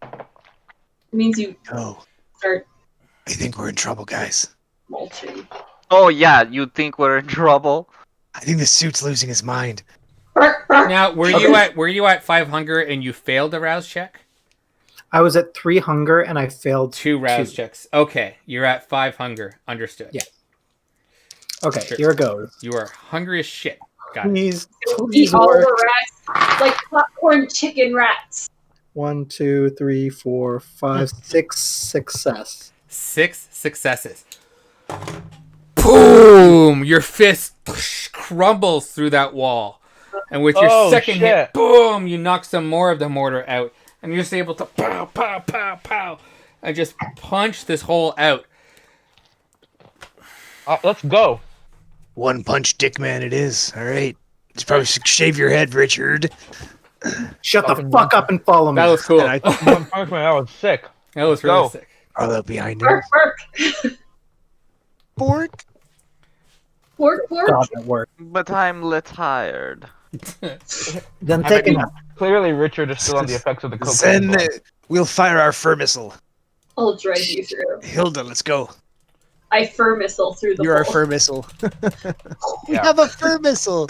It means you No, start I think we're in trouble, guys. molting. Oh yeah, you think we're in trouble? I think the suit's losing his mind. Bark, bark. Now, were you at 5 hunger and you failed the rouse check? I was at 3 hunger and I failed 2 rouse 2. checks. Okay, you're at 5 hunger. Understood. Yeah. Okay, Sure. here it goes. You are hungry as shit. Got it. Please, Eat please all work. the rats like popcorn chicken rats. 1, 2, 3, 4, 5, 6 success. 6 successes. Boom! boom! Your fist crumbles through that wall. And with your second hit, boom! You knock some more of the mortar out. And you're just able to pow, pow, pow, pow. And just punch this hole out. Let's go. One punch, dick man. It is. All right. You probably should shave your head, Richard. Shut the fuck up and follow me. That was cool. And One punch man, that was sick. That was really sick. Are they behind him? Bark, bark. Bork. Pork, pork. God, that worked. But I'm tired. Then take a nap. Clearly, Richard is still on the effects of the cocaine. Then we'll fire our fur missile. I'll drive you through. Hilda, let's go. I fur missile through the You're our hole. fur missile. We Yeah. have a fur missile.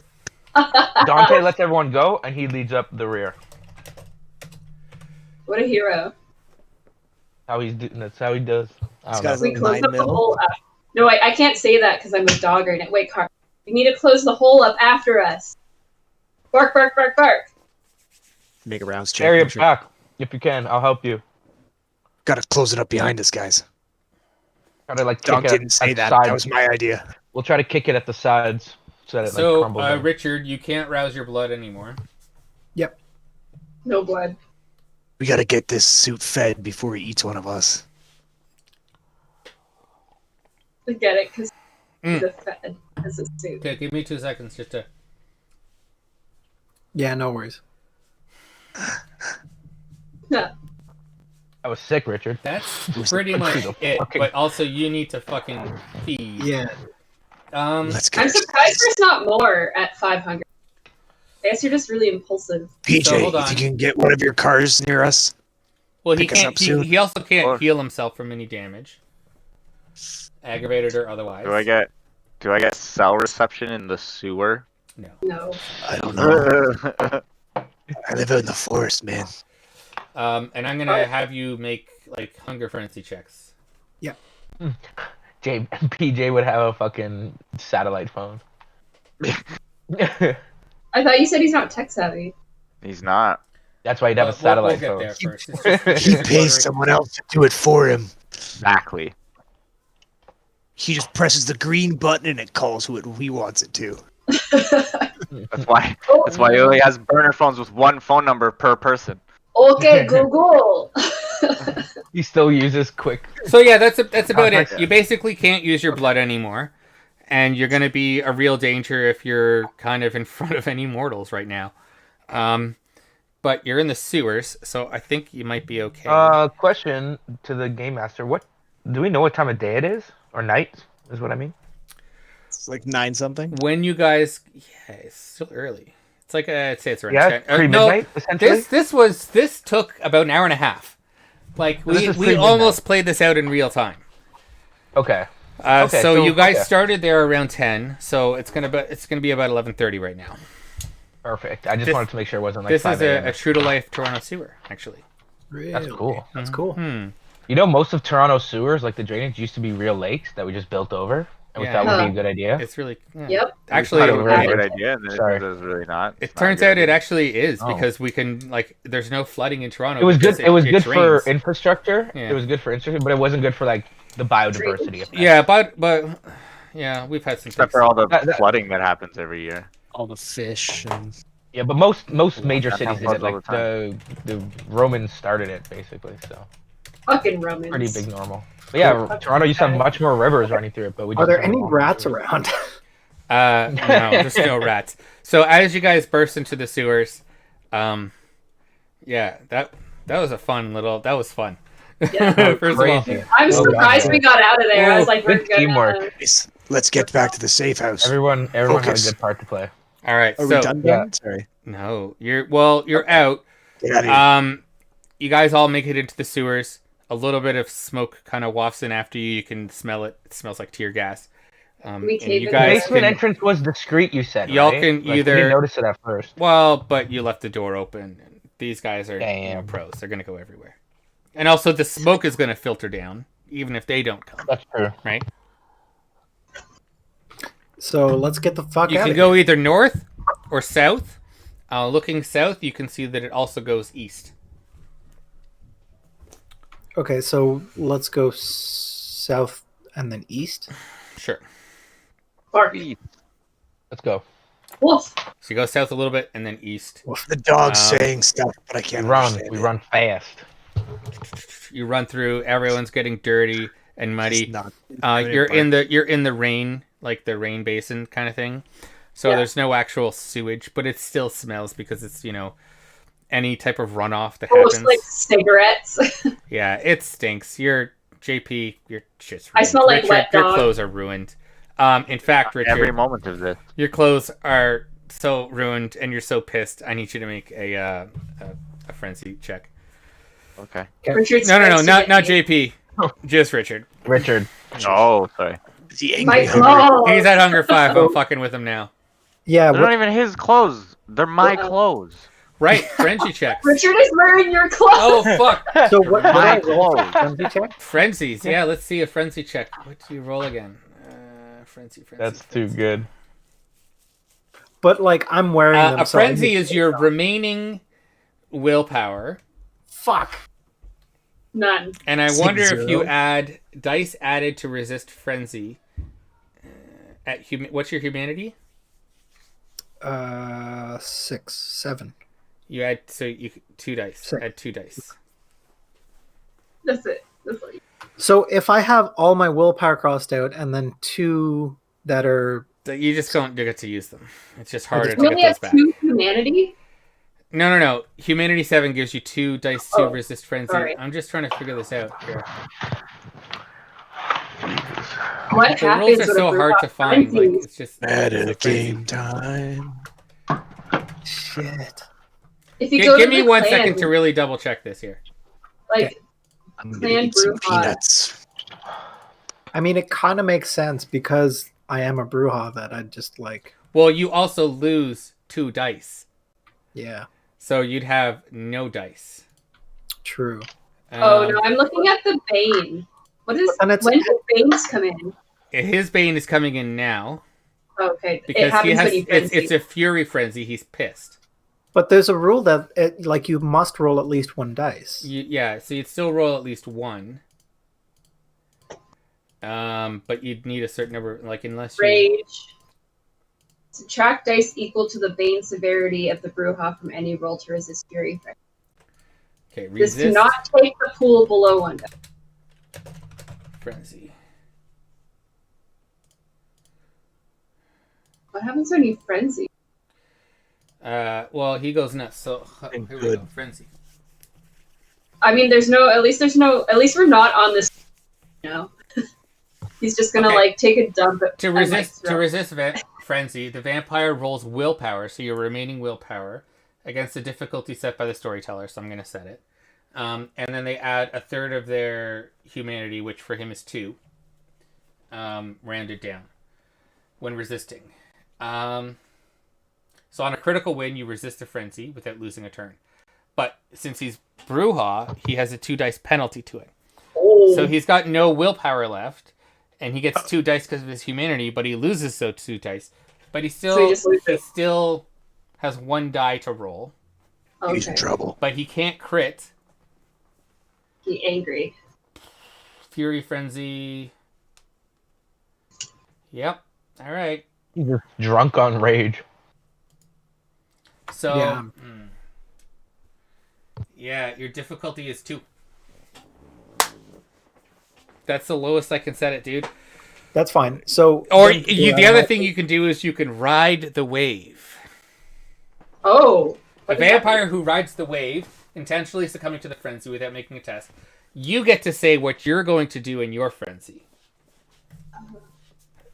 Dante lets everyone go, and he leads up the rear. What a hero. That's how he does. I He's don't got know. his We little close 9 up the mil. hole up. No, I can't say that because I'm a dog right now. Wait, Carl. You need to close the hole up after us. Bark, bark, bark, bark. Make a rounds check. Carry make it sure- back if you can. I'll help you. Gotta close it up behind us, guys. Try to Dog kick it didn't at say the that. sides. That was my idea. We'll try to kick it at the sides so that it So, crumbles. in. Richard, you can't rouse your blood anymore. No blood. We gotta get this suit fed before he eats one of us. I get it because Mm. the fed has a suit. Okay, give me 2 seconds just to... Yeah, no worries. That was sick, Richard. That's pretty much it. But also, you need to fucking feed. Yeah. Let's I'm get surprised there's not more at 500. I guess you're just really impulsive. PJ, So, hold if on. you can get one of your cars near us. Well, he Pick us can't. up soon. He also can't Or- heal himself from any damage, aggravated or otherwise. Do I get cell reception in the sewer? No. I don't know. I live out in the forest, man. And I'm gonna have you make like hunger frenzy checks. PJ would have a fucking satellite phone. I thought you said he's not tech savvy. He's not. That's why he'd have a We'll satellite get phone. there first. It's just- He pays someone else to do it for him. Exactly. He just presses the green button and it calls who he wants it to. That's why. That's why he only has burner phones with one phone number per person. Okay, Google. He still uses quick. So yeah, that's about it. Contact. You basically can't use your blood anymore, and you're gonna be a real danger if you're kind of in front of any mortals right now. But you're in the sewers, so I think you might be okay. Question to the game master: What do we know? What time of day it is, or night? Is what I mean. It's like 9 something. When you guys, yeah, it's still early. It's like I'd say it's around Yeah, 10. pre-midnight, essentially. This took about an hour and a half. Like This we is we pre-midnight. almost played this out in real time. Okay. So so- you guys okay. started there around 10, so it's gonna be about 11:30 right now. Perfect. I just This- wanted to make sure it wasn't like This 5 is a.m. a true to life Toronto sewer, actually. Really? That's cool. That's cool. You know, most of Toronto sewers, like the drainage, used to be real lakes that we just built over, and we Yeah. thought would be Huh. a good idea. It's really yeah. Yep. Actually, thought it It was was really a it, good idea, and then Sorry. it was really not. it turns out it actually is Oh. because we can like there's no flooding in Toronto. It was good. because It was good for drains. infrastructure. Yeah. It was good for infrastructure, but it wasn't good for like the biodiversity of that. Yeah, but yeah, we've had some Except things. for all the That- flooding that happens every year. All the fish and Yeah, but most major That cities did happens it. all Like the the Romans started it basically, so Fucking Romans. pretty big normal. But yeah, Toronto used to have much more rivers running through it. But we Are just there have any long rats rivers. around? No, there's no rats. So as you guys burst into the sewers, yeah, that was a fun little. That was fun. Yeah. First of all, Crazy. I'm Oh, surprised God. we got out of there. I was like, we're Good gonna... teamwork. let's get back to the safe house. Everyone had Focus. a good part to play. all right. Are So we done? yeah. Sorry. no, you're out. Get out of here. You guys all make it into the sewers. A little bit of smoke kind of wafts in after you. You can smell it. It smells like tear gas. We And cave you in The guys basement can, entrance was discreet. You said Y'all right? can Like, we either- didn't notice it at first. well, but you left the door open. These guys are Damn. pros. They're gonna go everywhere. And also, the smoke is gonna filter down, even if they don't come. That's true. Right? So let's get the fuck You out can of go here. either north or south. Looking south, you can see that it also goes east. Okay, so let's go south and then east. Sure. Bark. Let's go. Wolf. So you go south a little bit and then east. The dog's saying stuff, but I We can't run. understand We it. run fast. You run through. Everyone's getting dirty and It's muddy. not- You're in the rain, like the rain basin kind of thing. So Yeah. there's no actual sewage, but it still smells because it's any type of runoff that Oh, it's happens. like cigarettes. Yeah, it stinks. Your JP, your shit's ruined. I smell like Richard, wet your dog. clothes are ruined. In fact, Richard, Every moment of this. your clothes are so ruined and you're so pissed. I need you to make a frenzy check. Okay. Richard's No, supposed to not get me. JP. Just Richard. Richard. Oh, sorry. Is he My angry? clothes. He's at hunger 5. I'm fucking with him now. Yeah, They're not even his clothes. They're my Wow. clothes. Right, frenzy checks. Richard is wearing your clothes. Oh fuck. so what do I My roll? clothes. Frenzy check? Frenzies. Yeah, let's see a frenzy check. What do you roll again? Frenzy. That's too good. But like I'm wearing them. A so I frenzy need- is your remaining willpower. Fuck. None. And I wonder if you 0. add dice added to resist frenzy. What's your humanity? 6, 7. You add 2 dice. Six. Add 2 dice. That's it. That's all. So if I have all my willpower crossed out and then 2 that are So you just don't get to use them. It's just harder just- to You get only those have back. 2 humanity? No. Humanity 7 gives you 2 dice to Oh, resist frenzy. sorry. I'm just trying to figure this out here. What The happens rules are with a so group hard of to find. Like frenzies? it's just At it's a a frenzy. game time. shit. If you go Give to me the 1 clan, second to really double check this here. like I'm gonna Clan eat some Bruja. peanuts. I mean, it kind of makes sense because I am a Bruja that I just like. Well, you also lose 2 dice, Yeah, so you'd have no dice. true. oh Um, no, I'm looking at the Bane. What is And it's- when do Banes come in? His bane is coming in now Oh, okay. It because happens he has. when you frenzy. It's a fury frenzy. He's pissed. But there's a rule that like you must roll at least 1 dice. Yeah, so you'd still roll at least 1. But you'd need a certain number, like unless you. Rage. Subtract dice equal to the Bane severity of the Bruja from any roll to resist fury. Okay, This resist cannot take the pool below 1 die. frenzy. What happens when you frenzy? Well, he goes nuts. So here we Good. go. Frenzy. I mean, at least we're not on this. He's just gonna Okay. like take a dump at To at my resist throat. frenzy, the vampire rolls willpower, so your remaining willpower, against the difficulty set by the storyteller. So I'm going to set it, and then they add a third of their humanity, which for him is 2, rounded down when resisting. So on a critical win, you resist the frenzy without losing a turn. But since he's Bruja, he has a 2 dice penalty to it. Oh. So he's got no willpower left, and he gets 2 dice because of his humanity, but he loses 2 dice. But he So he just loses. still has 1 die to roll, He's in Okay. trouble. but he can't crit. He angry. Fury Frenzy. Yep. All right. He's just drunk on rage. So, Yeah. yeah, your difficulty is 2. That's the lowest I can set it, dude. That's fine. So Or then, the other thing you can do is you can ride the wave. Oh. A What does that vampire who rides the wave, intentionally succumbing to the frenzy without making a test, you get to say what you're going to do in your frenzy.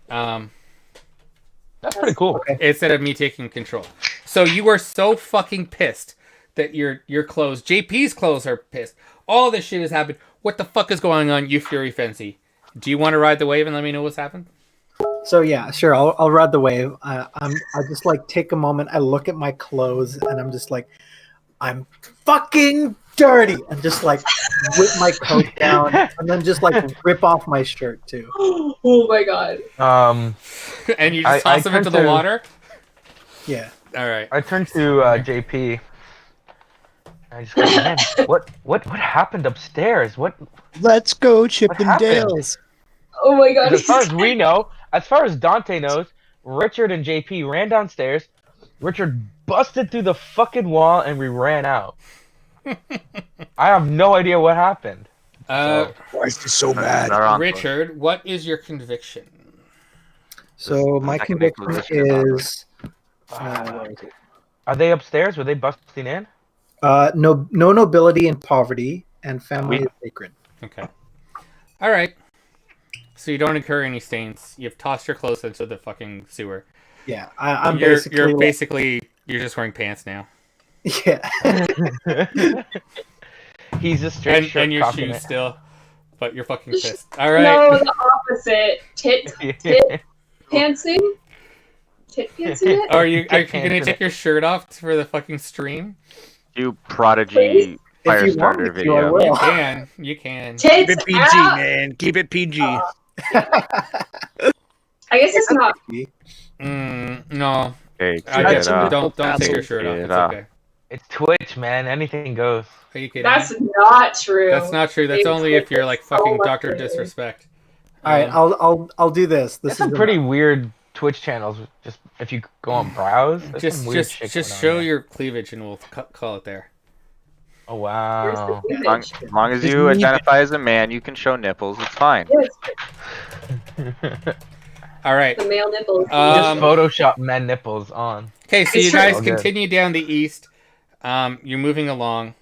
That's pretty cool. Okay. Instead of me taking control. So you are so fucking pissed that your clothes, JP's clothes are pissed. All this shit has happened. What the fuck is going on, you Fury Frenzy? Do you want to ride the wave and let me know what's happened? So yeah, sure. I'll ride the wave. I just like take a moment. I look at my clothes and I'm just like, I'm fucking dirty, and just like whip my coat down and then just like rip off my shirt too. Oh my god. And you just I toss them tend into the to- water? Yeah. All right. I turned to JP. I just go, man, what happened upstairs? What? Let's go, Chip What and happened? Dale's. Oh my god. As far as we know, as far as Dante knows, Richard and JP ran downstairs. Richard busted through the fucking wall, and we ran out. I have no idea what happened. Why is he so mad? Richard, what is your conviction? So my conviction is. Where is it? Are they upstairs? Were they busting in? No nobility and poverty, and family is sacred. Okay. All right. So you don't incur any stains. You've tossed your clothes into the fucking sewer. Yeah, I'm you're basically you're just wearing pants now. Yeah. He's a straight and your cocking shoes it. still, but you're fucking pissed. All right. No, the opposite. Tit pantsing. Tit pantsing it. Are you gonna take your shirt off for the fucking stream? Do Prodigy If you want Firestarter me to, I video. will. You can. Keep Tits it PG, out. man. Keep it PG. I guess it's not. No. Okay, I check it out. don't take your shirt off. Check It's it out. okay. It's Twitch, man. Anything goes. Are you kidding? That's not true. That's not true. That's It's only if you're like so fucking much Dr. better. Disrespect. All right, I'll do this. There's some pretty weird Twitch channels. Just if you go on browse, there's some weird shit just going on show there. your cleavage and we'll call it there. Oh Where's wow. the As cleavage? long as Just you leave it. identify as a man, you can show nipples. It's fine. Yes, All right. the male nipples. Just Photoshop men nipples on. Okay, so It's you true. guys All good. continue down the east. You're moving along,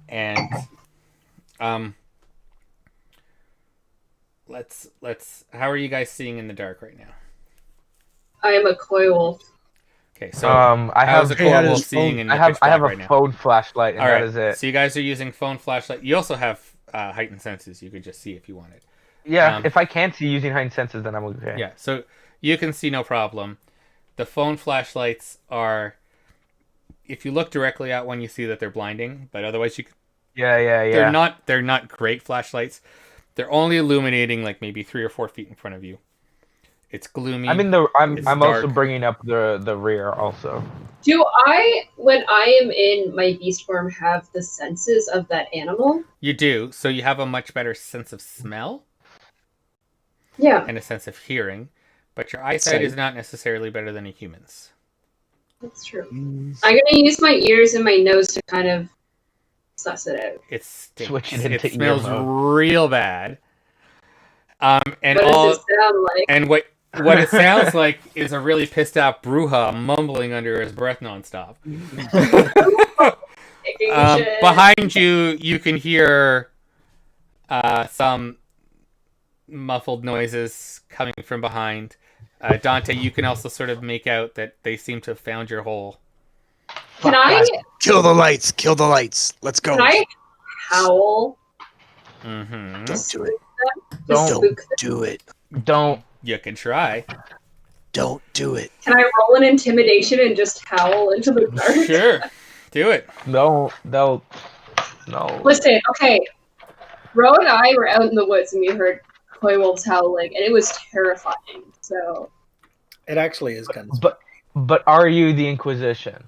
and let's. How are you guys seeing in the dark right now? I am a koi wolf. Okay, so I how's have a Hey, how cold wolf does seeing phone- in the I have pitch black a right now? phone flashlight, and All that right, is it. so you guys are using phone flashlight. You also have heightened senses. You could just see if you wanted. Yeah, if I can't see using heightened senses, then I'm okay. Yeah, so you can see no problem. The phone flashlights are, if you look directly at one, you see that they're blinding, but otherwise you can, Yeah. they're not great flashlights. They're only illuminating like maybe 3 or 4 feet in front of you. It's gloomy. I'm It's also dark. bringing up the rear also. Do I, when I am in my beast form, have the senses of that animal? You do, so you have a much better sense of smell Yeah, and a sense of hearing, but your eyesight is not necessarily better than a human's. that's true. Mm. I'm gonna use my ears and my nose to kind of suss it out. It stinks. Switch it It into ear smells mode. real bad. And What all does it sound like? and what it sounds like is a really pissed out Bruja mumbling under his breath nonstop. Kicking shit. Behind you, you can hear some muffled noises coming from behind. Dante, you can also sort of make out that they seem to have found your hole. Can I Kill the lights. Kill the lights. Let's go. can I howl? Mm-hmm. Don't do it. to Don't spook them? Do it. Don't. You can try. Don't do it. Can I roll an intimidation and just howl into the dark? Sure. Do it. No. No. Listen, okay. Ro and I were out in the woods and we heard koi wolves howling, and it was terrifying. So It actually is kind of. But are you the Inquisition?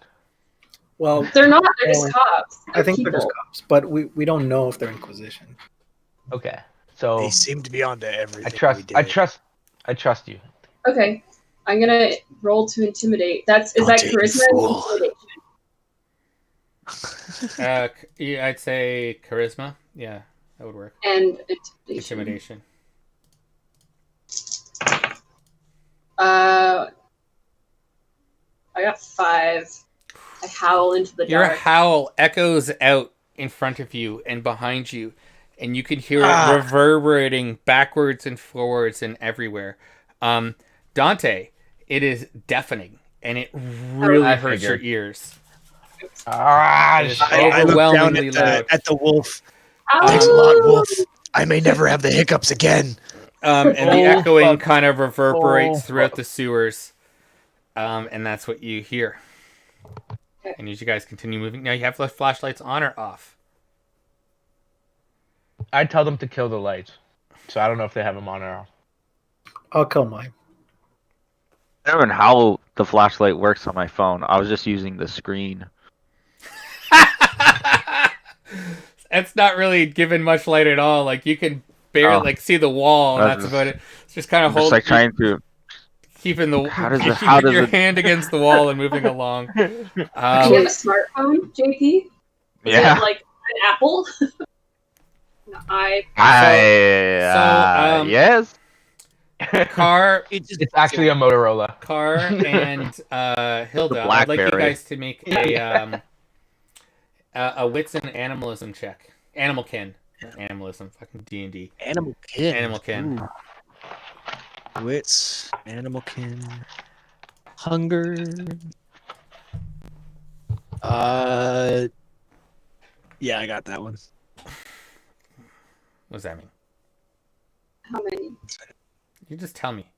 Well, they're not. They're just cops. I think people. they're just cops, but we don't know if they're Inquisition. Okay. So They seem to be onto everything. I trust you. Okay, I'm gonna roll to intimidate. Is that Dante, you charisma and fool. intimidation? I'd say charisma. Yeah, that would work. And intimidation. Intimidation. I got 5. I howl into the Your dark. howl echoes out in front of you and behind you, and you can hear it reverberating backwards and forwards and everywhere. Dante, it is deafening, and it really I hurts your figured. ears. It is I look down overwhelmingly loud. at the wolf. Ow! Thanks a lot, wolf. I may never have the hiccups again. And the Oh, echoing fuck. kind of reverberates Oh, throughout fuck. the sewers, and that's what you hear. And as you guys continue moving, now you have the flashlights on or off. I tell them to kill the lights. So I don't know if they have them on or off. I'll kill mine. I don't know how the flashlight works on my phone. I was just using the screen. It's not really giving much light at all. Like you can barely Oh. see the wall. And That's that's just- about it. It's just kind of I'm just like trying to. keeping the How does it- keeping how does your it- hand against the wall and moving along. Do you have a smartphone, JP? Is Yeah. it like an Apple? No, Yes. Car, It's actually a Motorola. Car, and Hilda. I'd like you BlackBerry. guys to make a wits and animalism check. Animal kin, not animalism. Fucking D&D. Animal kin. Animal kin. Ooh. Wits. Animal kin. Hunger. Yeah, I got that one. What does that mean? how many? You just tell me.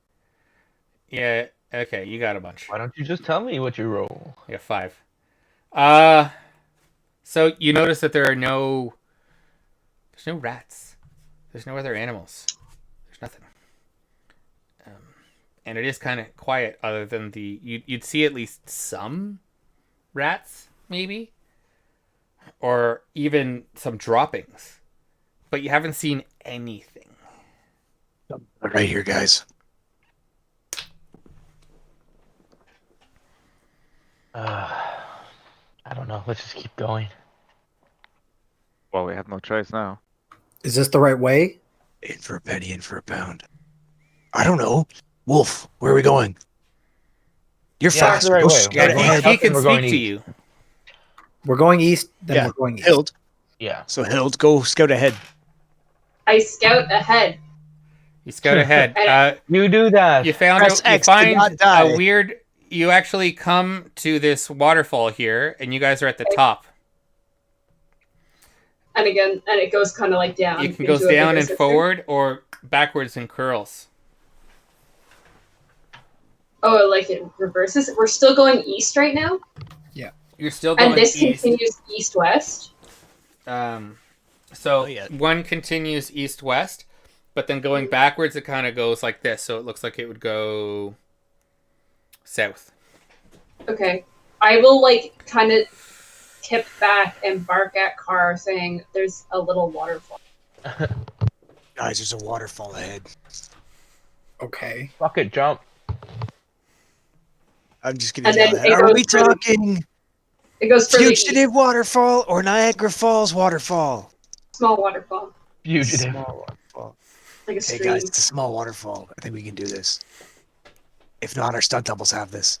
Yeah. Okay. You got a bunch. Why don't you just tell me what you roll? Yeah, 5. So you notice that there's no rats. There's no other animals. There's nothing. And it is kind of quiet other than you'd see at least some rats, maybe. Or even some droppings. But you haven't seen anything. Right here, guys. I don't know. Let's just keep going. Well, we have no choice now. Is this the right way? In for a penny, in for a pound. I don't know. Wolf, where are we going? You're Yeah, fast. that's the right Go way. scared We're going ahead. He can We're speak going to east. you. We're going east, then Yeah, we're going east. Hild. Yeah. So Hild, go scout ahead. I scout ahead. You scout ahead. You do that. You found Press out. You X to find not die. a weird. You actually come to this waterfall here, and you guys are at the top. And again, and it goes kind of like down. You can go into a down bigger and cistern. forward, or backwards and curls. Oh, like it reverses. We're still going east right now, You're still going and this east. continues east-west. So yeah. one continues east-west, but then going backwards, it kind of goes like this. So it looks like it would go south. Okay, I will like kind of tip back and bark at Carr, saying, "There's a little waterfall." Guys, there's a waterfall ahead. Okay. Fuck it, jump. I'm just gonna And yell then that. it Are goes we for- talking It goes for the east. Fugitive Waterfall or Niagara Falls Waterfall? Small waterfall, Fugitive. Small waterfall. like a Hey stream. guys, it's a small waterfall. I think we can do this. If not, our stunt doubles have this.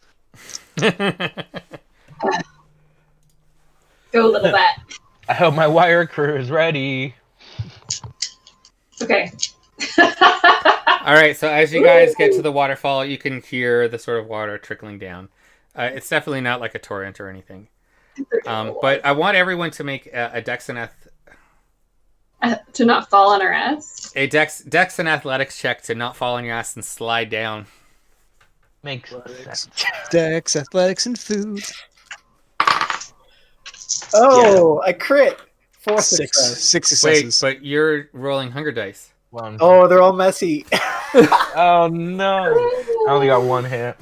Go, little bat. I hope my wire crew is ready. Okay. All right, so as you guys get to the waterfall, you can hear the sort of water trickling down. It's definitely not like a torrent or anything. But I want everyone to make a dex and To not fall on our ass. dex and athletics check to not fall on your ass and slide down. Makes sense. Dex, athletics, and food. Oh, I crit. 4 success. Six Wait, successes. but you're rolling hunger dice. One. Oh, they're all messy. Oh no! I only got one hit.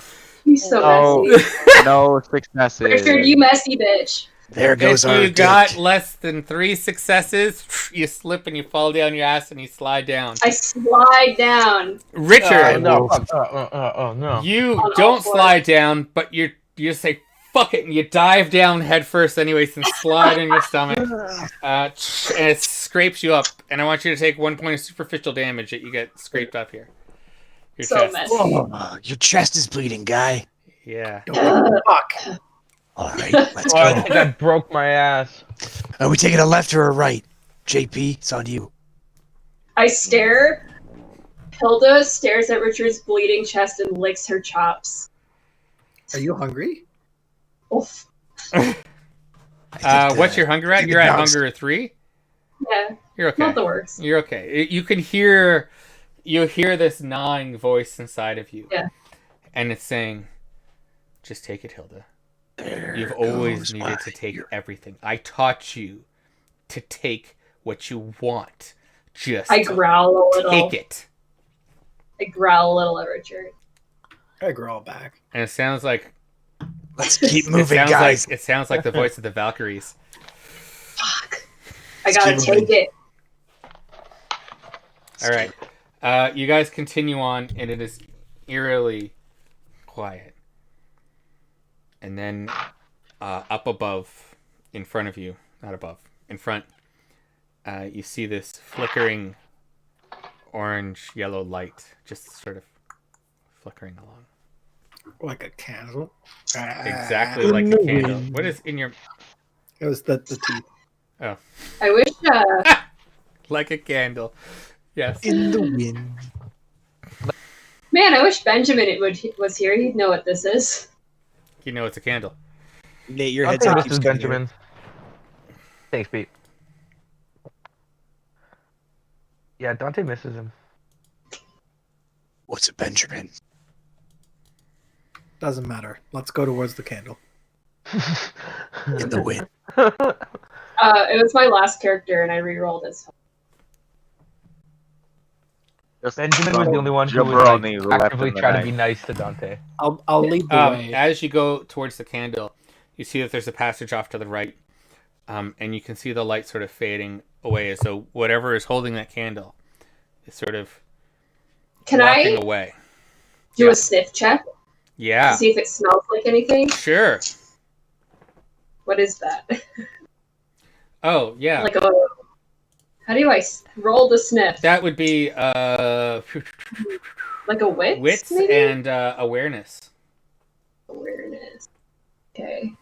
He's so Oh. messy. No successes. Richard, you messy bitch. There goes If our you got dick. less than 3 successes, you slip and you fall down your ass and you slide down. I slide down. Richard, Oh no! Fuck. Oh no! you On all don't fours. slide down, but you just say fuck it and you dive down head first anyways and slide in your stomach. And it scrapes you up. And I want you to take 1 point of superficial damage that you get scraped up here. Your So chest. messy. Oh, your chest is bleeding, guy. Yeah. Fuck. All right, let's Oh, I go. think I broke my ass. Are we taking a left or a right? JP, it's on you. I stare. Hilda stares at Richard's bleeding chest and licks her chops. Are you hungry? Oof. What's your hunger at? take You're the at dogs. hunger 3? Yeah, You're okay. not the worst. You're okay. You can hear this gnawing voice inside of you. Yeah. And it's saying, just take it, Hilda. There You've always goes needed my to take ear. everything. I taught you to take what you want. Just I growl a little. take it. I growl a little at Richard. I growl back. And it sounds like Let's keep moving, it sounds guys. like it sounds like the voice of the Valkyries. Fuck. I gotta Let's keep take it. All right. You guys continue on, and it is eerily quiet. And then up above, in front of you, not above, in front, you see this flickering orange-yellow light just sort of flickering along. Like a candle. Exactly like a candle. What is in your... It was the teeth. Oh. I wish Like a candle. Yes. In the wind. man, I wish Benjamin was here. He'd know what this is. You know it's a candle. Nate, your I headset think keeps this is getting Benjamin. Thanks, Pete. Yeah, Dante misses him. What's a Benjamin? Doesn't matter. Let's go towards the candle. In the wind. It was my last character, and I re-rolled it. Benjamin was the only one who was like, actively trying to be nice to Dante. I'll lead the way. As you go towards the candle, you see that there's a passage off to the right, and you can see the light sort of fading away, as though whatever is holding that candle is sort of walking away. Do a sniff check? Yeah. To see if it smells like anything? Sure. What is that? Oh, yeah. Like a... How do I roll the sniff? That would be like a wits? Wits maybe? and awareness. Awareness. Okay.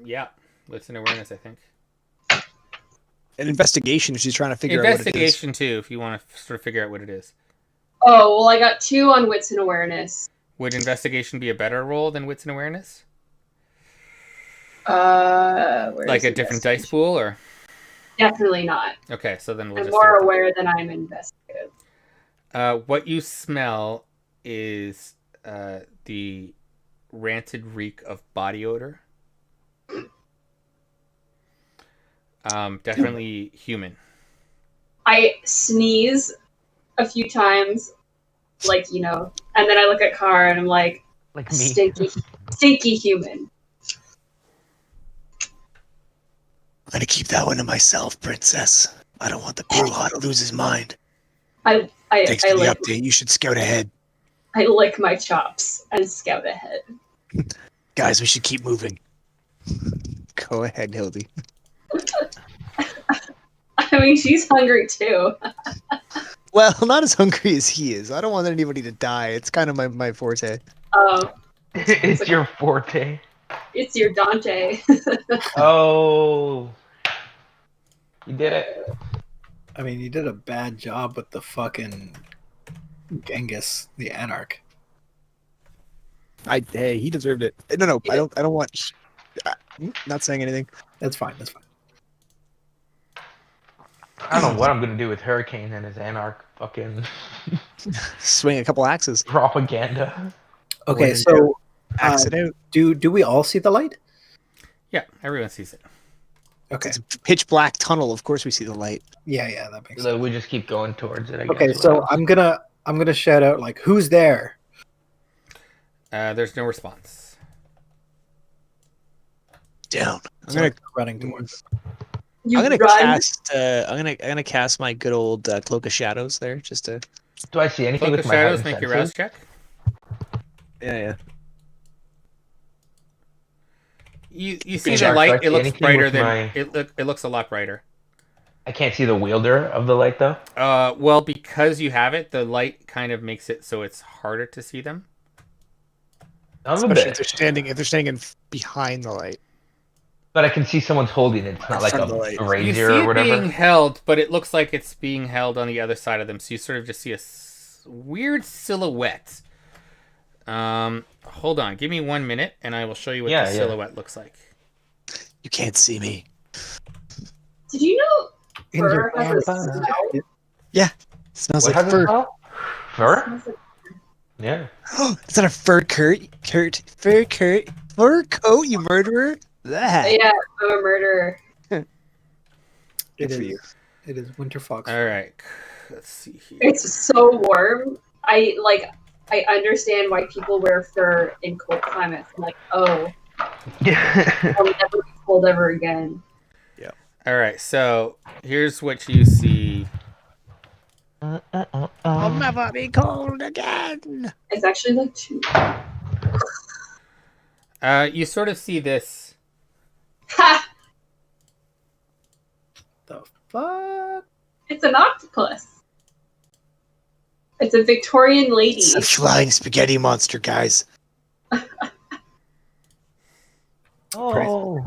Yeah. Wits and awareness, I think. An investigation if she's trying to figure out what it is. Investigation, too, if you want to sort of figure out what it is. Oh, well, I got 2 on wits and awareness. Would investigation be a better roll than wits and awareness? Like a different dice pool, or? Definitely not. Okay, so then we'll I'm just more aware than I'm investigative. What you smell is the rancid reek of body odor. Definitely human. I sneeze a few times, and then I look at Kara and I'm like me. Stinky human. I'm gonna keep that one to myself, princess. I don't want the Pirla to lose his mind. Thanks for the update. You should scout ahead. I lick my chops and scout ahead. Guys, we should keep moving. Go ahead, Hildy. I mean, she's hungry too. Well, not as hungry as he is. I don't want anybody to die. It's kind of my forte. Oh. It's your forte. It's your Dante. Oh. You did it. I mean, you did a bad job with the fucking Genghis, the Anarch. Hey, he deserved it. No, I don't want. Not saying anything. That's fine. That's fine. I don't know what I'm gonna do with Hurricane and his Anarch fucking swing a couple axes. Propaganda. Okay, so axe it out. Do we all see the light? Yeah, everyone sees it. Okay. It's a pitch black tunnel. Of course, we see the light. Yeah, that makes sense. So we just keep going towards it. I guess. Okay, so I'm gonna shout out like, "Who's there?" There's no response. Down. I'm So gonna running towards. I'm gonna cast my good old cloak of shadows there, just to. Do I see anything Cloak with of my shadows, heightened make your senses? rouse check. Yeah. You see the Dark, light. so I It see looks anything brighter with than my- it looks a lot brighter. I can't see the wielder of the light though. Well, because you have it, the light kind of makes it so it's harder to see them. Especially if they're standing behind the light. But I can see someone's holding it. It's not like front of the light. a You ranger see or it whatever. being held, but it looks like it's being held on the other side of them. So you sort of just see a weird silhouette. Hold on, give me 1 minute, and I will show you what the silhouette looks like. You can't see me. Did you know In fur your has a bandana. smell? Yeah. It smells What like has it fur. smell? Fur? Yeah. Is that a fur coat? Fur coat, you murderer? That. Yeah, I'm a murderer. It for is. you. It is winter fox. All right, let's see here. It's so warm. I understand why people wear fur in cold climates. I'm like, oh, Yeah. I'll never be cold ever again. All right, so here's what you see I'll never be cold again. It's actually like 2. You sort of see this. Ha! The fuck? It's an octopus. It's a Victorian lady. It's a flying spaghetti monster, guys. Oh.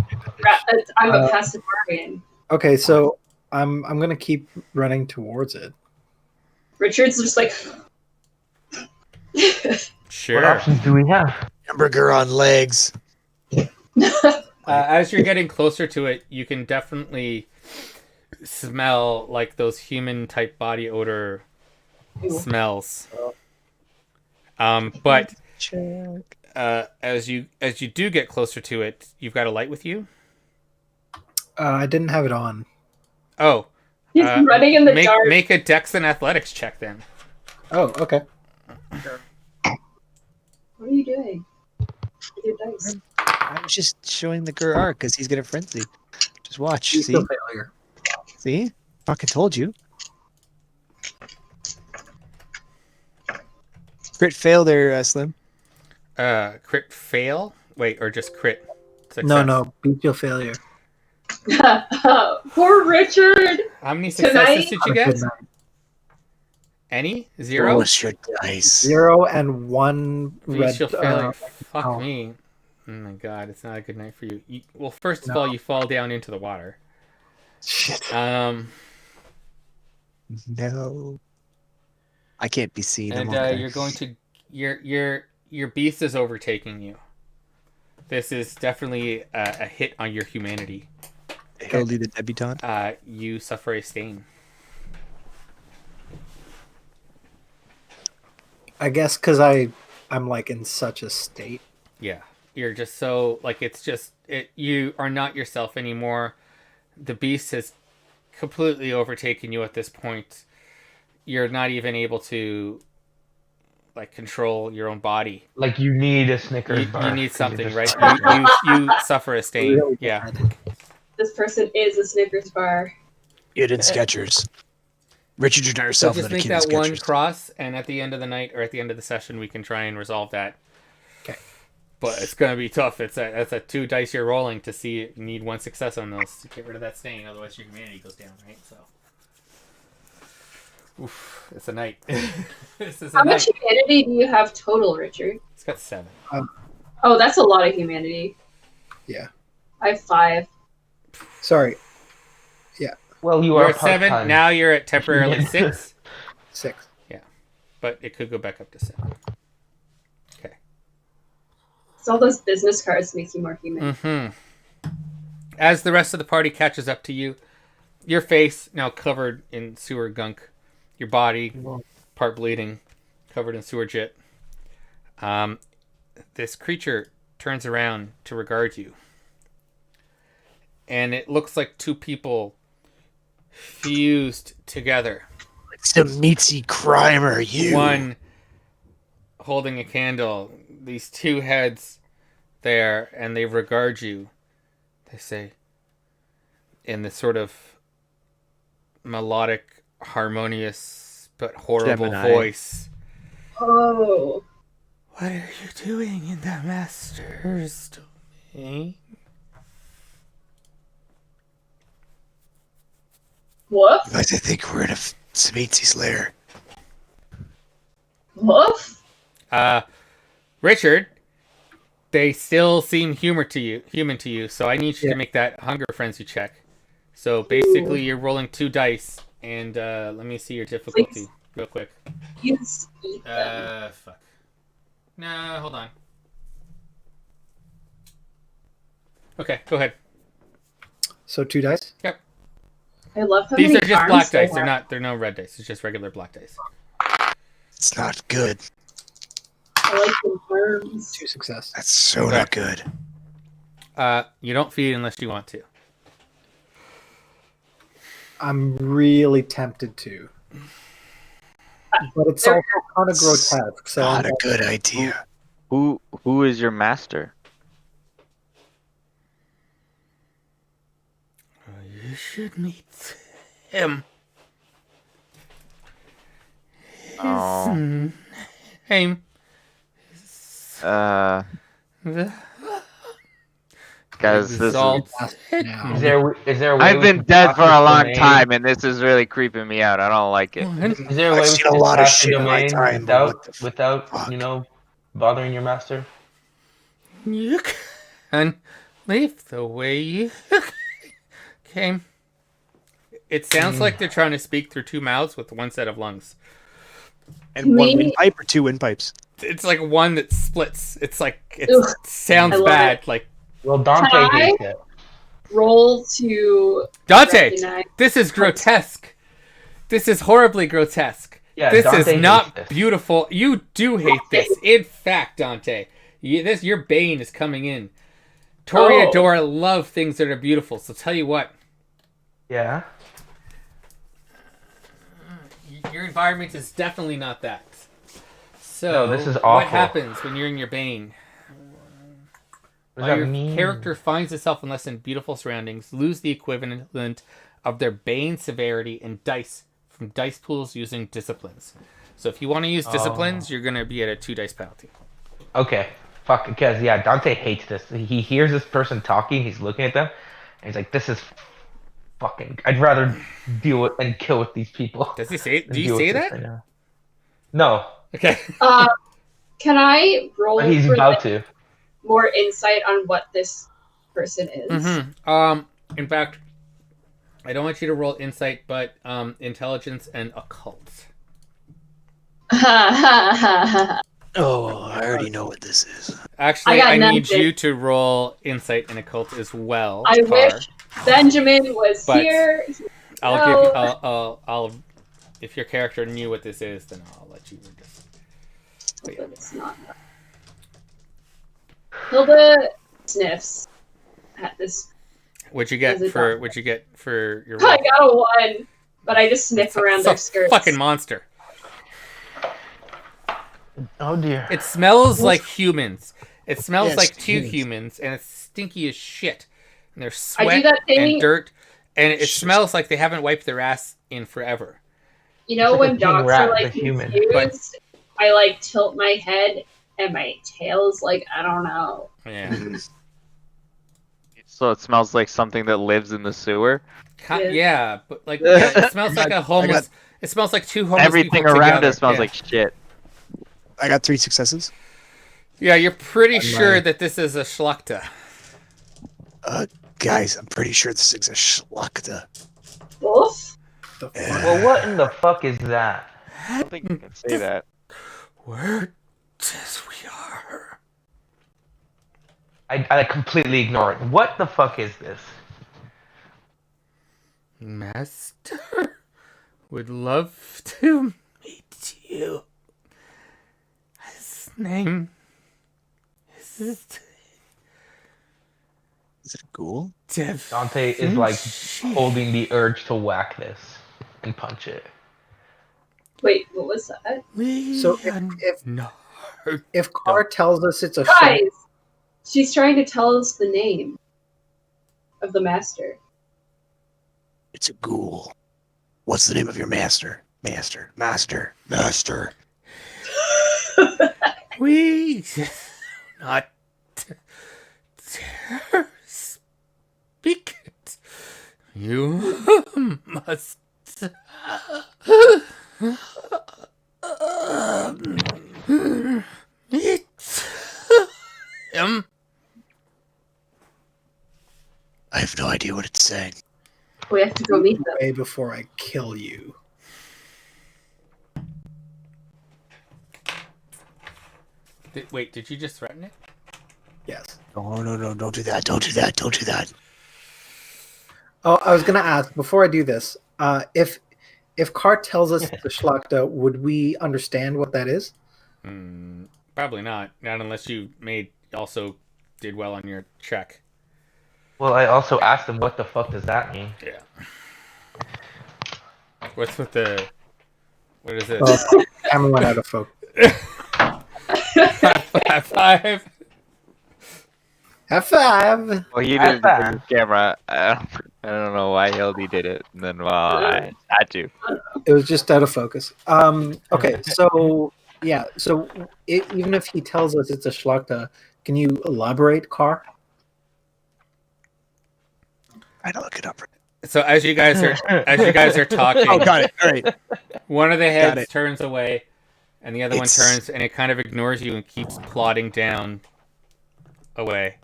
I'm a pastafarian. Okay, so I'm gonna keep running towards it. Richard's just like. Sure. What options do we have? Hamburger on legs. As you're getting closer to it, you can definitely smell like those human type body odor smells. But as you do get closer to it, you've got a light with you. I didn't have it on. Oh, He's running in the dark. Make a Dex and Athletics check then. Oh, okay. What are you doing? With your dice. I'm just showing the Gur arc because he's gonna frenzy. Just watch. He's See? still failure. See? Fucking told you. Crit fail there, Slim. Crit fail? Wait, or just crit? Success? No, beat your failure. Poor Richard. How many successes Tonight? did you get? Any? 0? What's your dice? 0 and 1 red. Facial failure. Fuck oh. me. Oh my god, it's not a good night for you. Well, first of all, you fall down into the water. Shit. No. I can't be seen. And you're going to your beast is overtaking you. This is definitely a hit on your humanity. Hildy the debutante. You suffer a stain. I guess because I'm like in such a state. Yeah, you're just so like you are not yourself anymore. The beast has completely overtaken you at this point. You're not even able to like control your own body. Like you need a Snickers bar. You need something, just- right? You suffer a stain. Really Yeah. bad. This person is a Snickers bar. Hidden Skechers. Richard, you're not So yourself. just in a make Hidden that one Skechers. cross, and at the end of the night or at the end of the session, we can try and resolve that. Okay. But it's gonna be tough. It's a 2 dice you're rolling to see. You need 1 success on those to get rid of that stain. Otherwise, your humanity goes down, right? So, oof, it's a night. This is a How night. much humanity do you have total, Richard? It's got 7. Oh, that's a lot of humanity. Yeah. I have 5. Sorry. Well, You're at 7. Now you're at temporarily 6. 6. But it could go back up to 7. Okay. So all those business cards make you more human. Mm-hmm. As the rest of the party catches up to you, your face now covered in sewer gunk, your body part bleeding, covered in sewer jit. This creature turns around to regard you, and it looks like 2 people fused together. Some meatsy crime are you? One holding a candle, these 2 heads there, and they regard you. They say, in this sort of melodic, harmonious, but horrible Gemini. voice. Oh. What are you doing in the Master's domain? Woof? Guys, I think we're in a Smeetsy's lair. Woof? Richard, they still seem human to you, so I need you to make that hunger frenzy check. So basically, you're rolling 2 dice, and let me see your difficulty Please. real quick. Please eat them. Fuck. No, hold on. Okay, go ahead. So 2 dice? Yep. I love how These many are just arms black they dice. have. They're no red dice. It's just regular black dice. It's not good. I like the arms. 2 success. That's so Okay. not good. You don't feed unless you want to. I'm really tempted to. But it's also kind of grotesque. So Not a good idea. Who is your master? You should meet him. Oh. Hey. Guys, this Exalt. Now. Is there a way I've we been can dead pass for a this long domain? time, and this is really creeping me out. I don't like it. Is there a way I've we seen can a just lot of pass the shit in my domain time, but what the without fuck? you know, bothering your master? You can leave the way you came. It sounds like they're trying to speak through two mouths with one set of lungs. And one windpipe or two windpipes? It's like one that splits. It's like it Ugh, sounds I love bad. it. Like Well, Dante Can I- hates it. Roll to Dante, recognize. this is grotesque. This is horribly grotesque. Yeah, this Dante is hates not this. beautiful. You do hate this. In fact, Dante, your bane is coming in. Toreador love things that are beautiful. So tell you what, Yeah. your environment is definitely not that. So No, this is what awful. happens when you're in your bane? What does While that your mean? character finds itself in less than beautiful surroundings, lose the equivalent of their bane severity in dice from dice pools using disciplines. So if you want to use disciplines, you're going to be at a 2 dice penalty. Okay. Fuck, because yeah, Dante hates this. He hears this person talking, he's looking at them, and he's like, "This is fucking. I'd rather deal with and kill with these people." Does he say? than Do you deal say with this that? right now." No, Okay. Can I roll but he's for about to. more insight on what this person is? In fact, I don't want you to roll insight, but intelligence and occult. Oh, I already know what this is. Actually, I I got need nothing. you to roll insight and occult as well. I Tar. wish Benjamin was But- here. I'll No. give you. I'll. If your character knew what this is, then I'll let you read this. But yeah. But it's not. Hilda sniffs at this. What'd you get Is it for? done? What'd you get for your? I roll? got a 1, but I just sniff around It's their a skirts. fucking monster. Oh dear. It smells like humans. It smells Yes, like two humans. humans, and it's stinky as shit. And there's I do sweat that thing- and dirt, and it Shit. smells like they haven't wiped their ass in forever. You know It's like when a king dogs rat, are like but human. confused, I like tilt my head and my tail's like I don't know. Yeah. So it smells like something that lives in the sewer. Yeah, but like it smells like a homeless. It smells like two homeless Everything people around together. it smells Yeah. like shit. I got 3 successes. Yeah, you're pretty On sure my- that this is a schluckta. Guys, I'm pretty sure this is a schluckta. Oof. The fuck? Well, what in the fuck is that? I don't think you can say that. Where does we are? I completely ignore it. What the fuck is this? Master would love to meet you. His name is Is it a ghoul? Dante is like holding the urge to whack this and punch it. Wait, what was that? So if Carr tells us it's a Guys, she's trying to tell us the name of the master. It's a ghoul. What's the name of your master? Master. We not dare speak it. You must meet him. I have no idea what it's saying. We have to go meet them. way before I kill you. Wait, did you just threaten it? Yes. No, don't do that. Don't do that. Oh, I was gonna ask before I do this. If Carr tells us the Schlachta, would we understand what that is? Probably not. Not unless you also did well on your check. Well, I also asked him, what the fuck does that mean? Yeah. What's with the? What is it? Oh, camera went out of focus. High five. F5. Well, he didn't bring his camera. I don't know why Hildy did it, and then I had to. It was just out of focus. Okay, so yeah, so even if he tells us it's a Schlachta, can you elaborate, Carr? I don't look it up. So as you guys are talking, Oh, got it. All right. one of the heads turns away, and the other one turns, and it kind of ignores you and keeps plodding down away.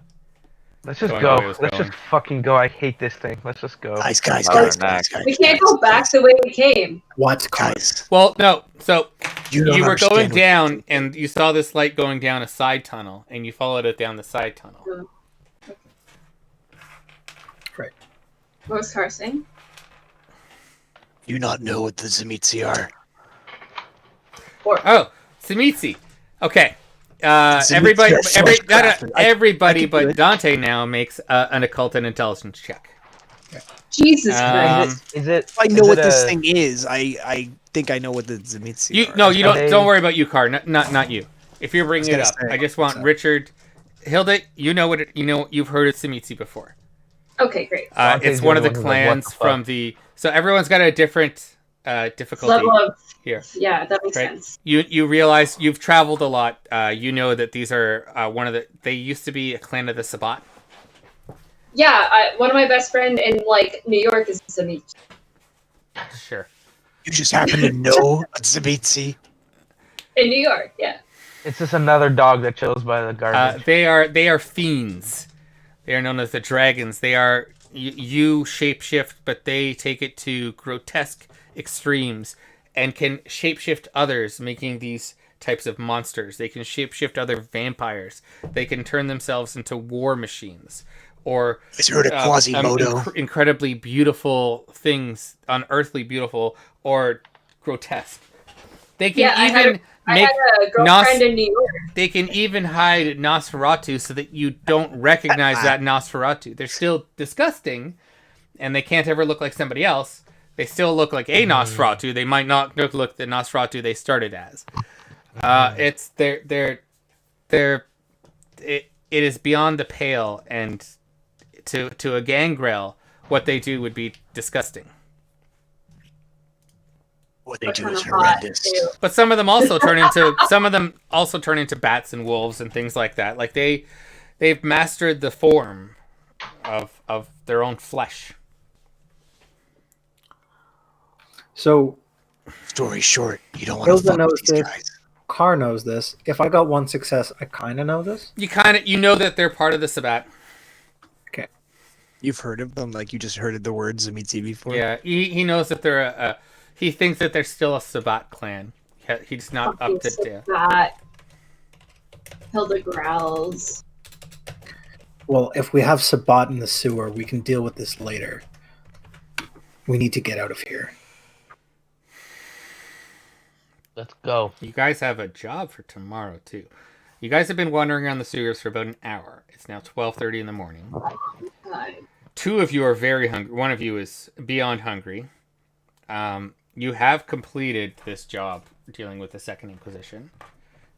Let's just go. Let's just fucking go. I hate this thing. Let's just go. Guys. We can't go back the way we came. What, guys? Well, no. So You were going down, and you saw this light going down a side tunnel, and you followed it down the side tunnel. Right. What was Carr saying? You not know what the Tzimisce are. Oh, Tzimisce. Okay. Everybody but Dante now makes an occult and intelligence check. Jesus Christ. Is it? I know what this thing is. I think I know what the Tzimisce are. No, you don't. Don't worry about you, Carr. Not you. If you're bringing it up, I just want Richard, Hilda. You know what? You've heard of Tzimisce before. Okay, great. It's one of the clans from the. So everyone's got a different difficulty level of here. Yeah, that makes sense. You realize you've traveled a lot. You know that these are one of the. They used to be a clan of the Sabbat. Yeah, one of my best friend in New York is Tzimisce. Sure. You just happen to know a Tzimisce? In New York, yeah. It's just another dog that chills by the garbage. They are fiends. They are known as the dragons. They are you shapeshift, but they take it to grotesque extremes and can shapeshift others, making these types of monsters. They can shapeshift other vampires. They can turn themselves into war machines or incredibly beautiful things, unearthly beautiful or grotesque. They can I had a girlfriend in New York. They can even hide Nosferatu so that you don't recognize that Nosferatu. They're still disgusting, and they can't ever look like somebody else. They still look like a Nosferatu. They might not look the Nosferatu they started as. It is beyond the pale, and to a gangrel, what they do would be disgusting. What they do is horrendous. But some of them also turn into bats and wolves and things like that. Like they've mastered the form of their own flesh. So, story short, you don't want to fuck with these guys. Carr knows this. If I got one success, I kind of know this. You know that they're part of the Sabbat. Okay. You've heard of them, like you just heard of the word Tzimisce before. Yeah, he knows that they're he thinks that they're still a Sabbat clan. He's not up to date. Hilda growls. Well, if we have Sabbat in the sewer, we can deal with this later. We need to get out of here. Let's go. You guys have a job for tomorrow, too. You guys have been wandering around the sewers for about an hour. It's now 12:30 in the morning. Two of you are very hungry. One of you is beyond hungry. You have completed this job dealing with the Second Inquisition.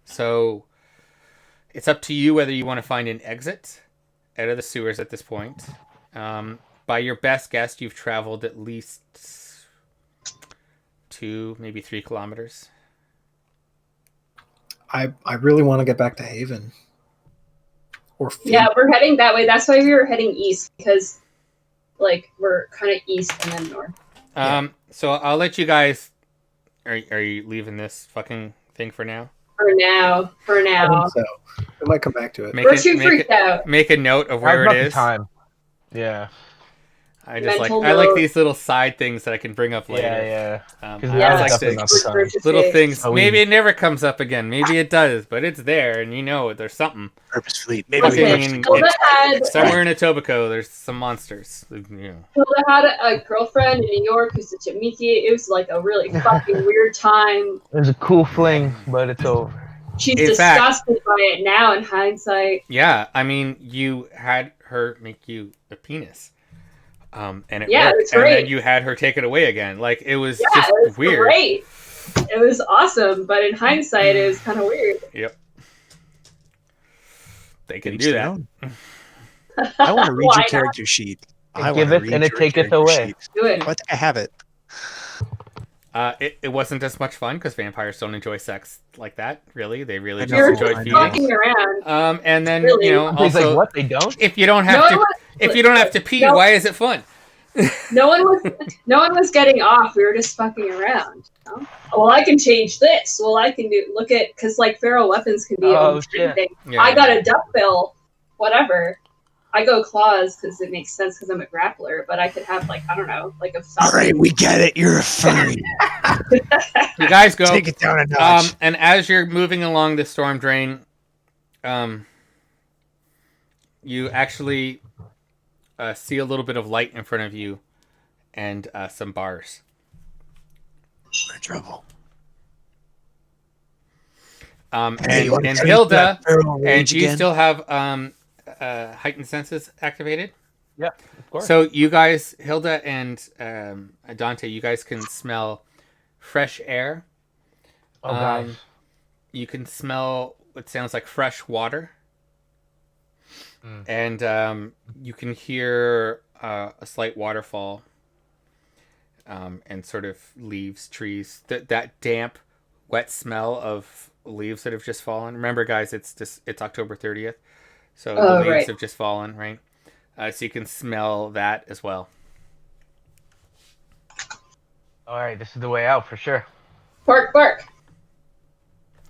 So it's up to you whether you want to find an exit out of the sewers at this point. By your best guess, you've traveled at least 2, maybe 3 kilometers. I really want to get back to Haven. Yeah, we're heading that way. That's why we were heading east, because we're kind of east and then north. So I'll let you guys. Are you leaving this fucking thing for now? For now. I think so. I might come back to it. We're too freaked out. Make a note of where it is. Time. Yeah. I like these little side things that I can bring up later. Yeah. I like little things. Maybe it never comes up again. Maybe it does, but it's there, and you know there's something. Purposefully. Maybe somewhere in Etobicoke, there's some monsters. Hilda had a girlfriend in New York who's a Tzimisce. It was a really fucking weird time. It was a cool fling, but it's over. She's disgusted by it now in hindsight. Yeah, I mean, you had her make you a penis. And it worked. It was great. And then you had her take it away again. It was just it was weird. Great. It was awesome, but in hindsight, it was kind of weird. Yep. They can do that. I want to read your character sheet. I Give want it to and read it taketh away. Do it. I think I have it. It wasn't as much fun because vampires don't enjoy sex like that. Really, they really I just know, enjoy I know. feeding. Walking around. And then Really? you know, He's like, also, what? They don't? if you don't have No, to, it was- if you don't have to pee, no. why is it fun? No one was getting off. We were just fucking around. You know? Well, I can change this. Well, I can look at because like feral weapons can be almost shit. anything. Yeah. I got a duckbill, whatever. I go claws because it makes sense because I'm a grappler. But I could have like I don't know, like a All falcon. right, we get it. You're a furry. You guys go. Take it down a notch. And as you're moving along the storm drain, you actually see a little bit of light in front of you, and some bars. We're in trouble. And you wanna turn Hilda, that feral and rage you again? still have heightened senses activated. Yeah, of course. So you guys, Hilda and Dante, you guys can smell fresh air. Oh, guys. You can smell what sounds like fresh water. Mm. And you can hear a slight waterfall and sort of leaves, trees. That damp, wet smell of leaves that have just fallen. Remember, guys, it's October 30th. So the leaves Right. have just fallen, right? So you can smell that as well. All right, this is the way out for sure. Bark, bark.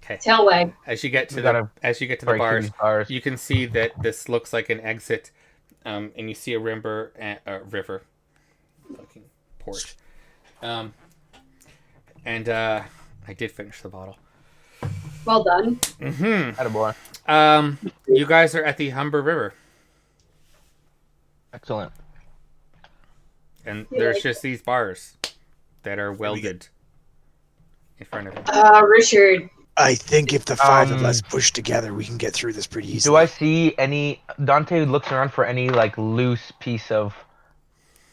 Okay. Tail wag. As you get to We the gotta the break through bars, these bars. you can see that this looks like an exit, and you see a river, fucking port, and I did finish the bottle. Well done. Mm-hmm. You guys are at the Humber River, Excellent. and Yeah. there's just these bars that are welded in front of you. Richard. I think if the five of us push together, we can get through this pretty easily. Do I see any? Dante looks around for any like loose piece of,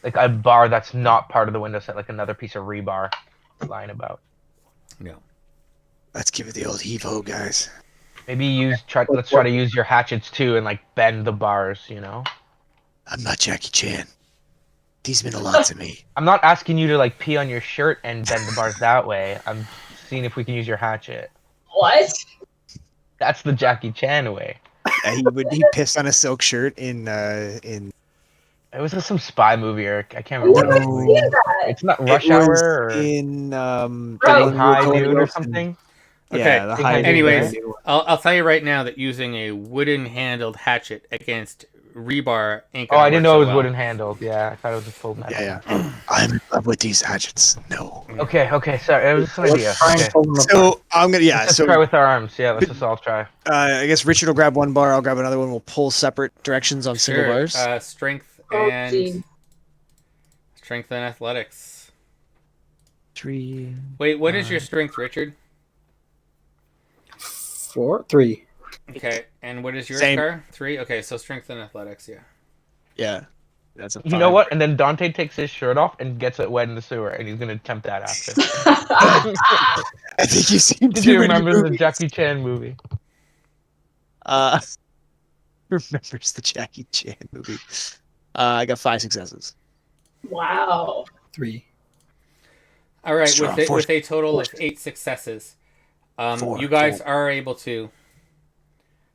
like a bar that's not part of the window set, like another piece of rebar lying about. No. Let's give it the old heave-ho, guys. Maybe let's try to use your hatchets too and like bend the bars. You know. I'm not Jackie Chan. These mean a lot to me. I'm not asking you to like pee on your shirt and bend the bars that way. I'm seeing if we can use your hatchet. What? That's the Jackie Chan way. He pissed on a silk shirt in It was some spy movie, or I can't remember. I've seen that. It's not Rush It was Hour or in Right. High Noon or something. Okay. the High Noon. Anyways, I'll tell you right now that using a wooden-handled hatchet against rebar ain't Oh, gonna I didn't work know so it was well. wooden handled. Yeah, I thought it was a full metal. Yeah. I'm in love with these hatchets. No. Okay, sorry, it was just an idea. Let's try and Okay. pull them apart. So I'm gonna Let's try with our arms. Yeah, let's just all try. I guess Richard will grab one bar. I'll grab another one. We'll pull separate directions on single Sure. bars. Strength Oh, and gee. athletics. 3. Wait, what is your strength, Richard? 4, 3. Okay, and what is yours, Same. Car? 3? Okay, so strength and athletics, yeah. Yeah. That's a You know what? And then Dante takes his shirt off and gets it wet in the sewer, and he's gonna attempt that after. I think you seem Did to you remember the Jackie Chan movie? Remembers the Jackie Chan movie. I got 5 successes. Wow. 3. All right, Strong. with a total of 8 successes, you guys are able to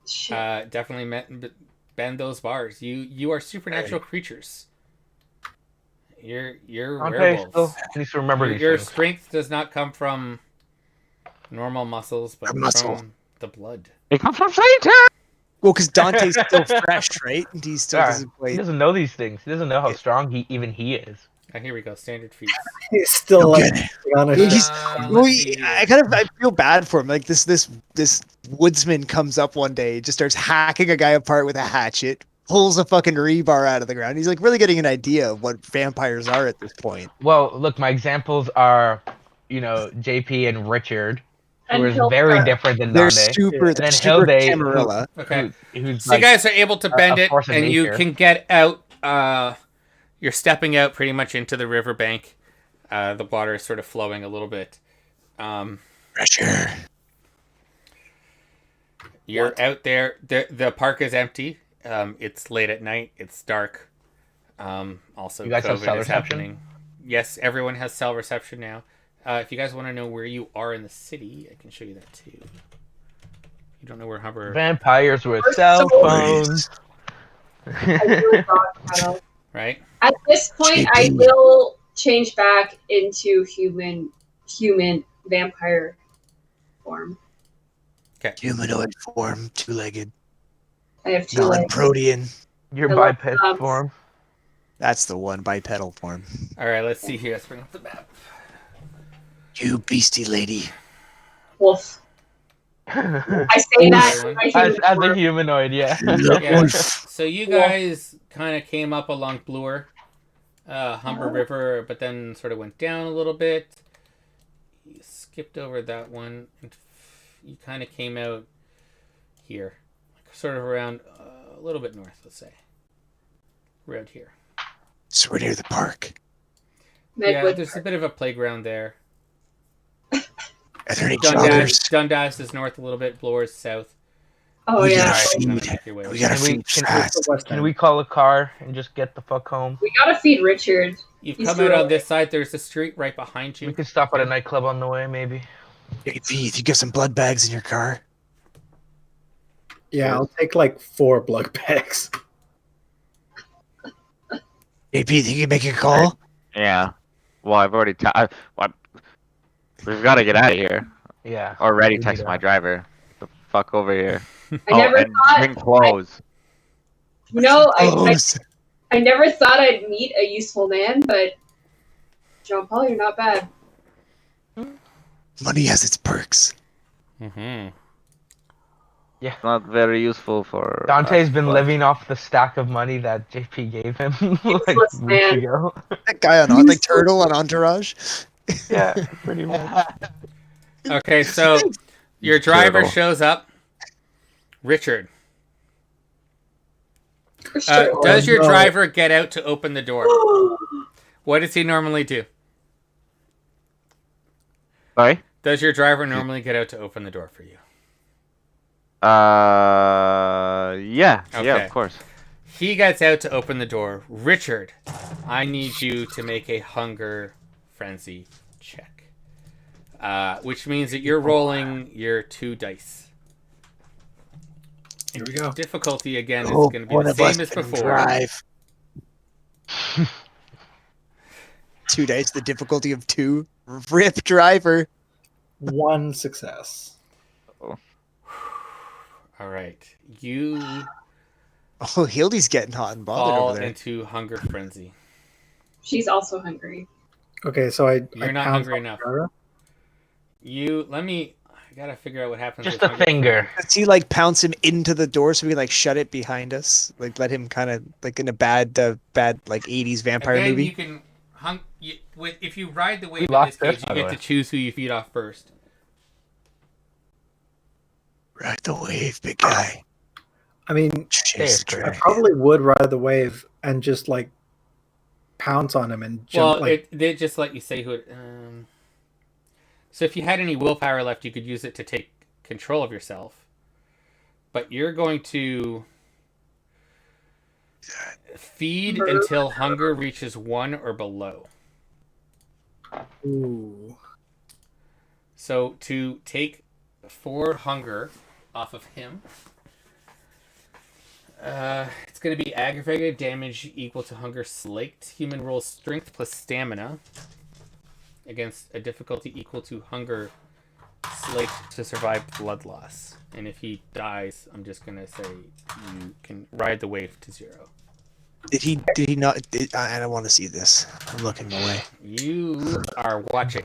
Shit. definitely bend those bars. You are supernatural creatures. You're Dante werewolves. still needs to remember these Your things. strength does not come from normal muscles, but A muscle. from the blood. It comes from Satan! Well, because Dante's still fresh, right? And he still Yeah, doesn't he play. doesn't know these things. He doesn't know how strong he is. Oh, here we go. Standard feats. He's still like Okay. on a He's- let's Well, see here. I feel bad for him. Like this woodsman comes up one day, just starts hacking a guy apart with a hatchet, pulls a fucking rebar out of the ground. He's like really getting an idea of what vampires are at this point. Well, look, my examples are, JP and Richard, who And is Hilda. very different than They're Dante. super. And They're then super Hilde, Camarilla. Okay. Who's So you guys are able to bend a it, force of and you nature. can get out. You're stepping out pretty much into the riverbank. The water is sort of flowing a little bit. Pressure. You're out there. The park is empty. It's late at night. It's dark. Also, You guys have COVID cell is reception? happening. Yes, everyone has cell reception now. If you guys want to know where you are in the city, I can show you that too. You don't know where Humber. Vampires with We're cell so- phones. I really backpedal. Right? At this point, I JP. will change back into human vampire form. Humanoid form, two-legged, I have 2 legs. non-protean. Your I love biped gloves. form. That's the one, bipedal form. All right, let's see here. Let's bring up the map. You beastie lady. Wolf. I say that in my as, human as a form. humanoid, yeah. Yeah. Wolf. So you guys kind of came up along Bloor, Humber River, but then sort of went down a little bit. You skipped over that one, and you kind of came out here, sort of around a little bit north, let's say, around here. So we're near the park. Yeah, Medwood. there's a bit of a playground there. Are there any Dundas, joggers? Dundas is north a little bit. Bloor is south. Oh We yeah. gotta Kinda feed. make your way We over. gotta Can we- feed can- fast. Can we call a car and just get the fuck home? We gotta feed Richard. You've He's come out doing on this side. There's a street right behind We you. could stop at a nightclub on the way, maybe. JP, you got some blood bags in your car? Yeah, I'll take like 4 blood bags. JP, think you can make a call? Yeah. Well, I've already. We've got to get out of here. Yeah. Already we text need my to- driver. The fuck over here. I never and thought. bring clothes. You know, Oh, I never thought I'd meet a useful man, but John Paul, you're not bad. money has its perks. Mm-hmm. It's not very useful for. Dante's us, been but- living off the stack of money that JP gave him like Useless weeks man. ago. That guy on like Turtle on Entourage. Yeah, pretty much. Okay, so your driver Turtle. shows up. Richard, For sure. does your no. driver get out to open the door? What does he normally do? Sorry. Does your driver normally get out to open the door for you? Yeah, Okay. of course. He gets out to open the door. Richard, I need you to make a hunger frenzy check. Which means that you're rolling your 2 dice. Here we go. Difficulty, again, is Oh, going to be one the of us same as can before. drive. 2 dice, the difficulty of 2. Rip driver. 1 success. All right. You Oh, Hildy's getting hot and bothered fall over there. into hunger frenzy. She's also hungry. Okay, so I. You're I not pounce hungry on the enough. driver. I gotta figure out what happens. Just with a hunger finger. Does he like pounce him into the door so we can like shut it behind us? Like let him kind of like in a bad like 80s vampire Again, movie? you can if you ride the wave in lost this this, cage, by you the get way. to choose who you feed off first. Ride the wave, big guy. I mean, Chase the Fair. I dragon. probably would ride the wave and just like pounce on him and jump. Well, like, they just let you say who it. So if you had any willpower left, you could use it to take control of yourself. But you're going to feed until hunger reaches 1 or below. ooh. So to take 4 hunger off of him, it's going to be aggravated damage equal to hunger slaked. Human rolls strength plus stamina against a difficulty equal to hunger slaked to survive blood loss. And if he dies, I'm just going to say you can ride the wave to 0. Did he not? I don't want to see this. I'm looking away. You are watching.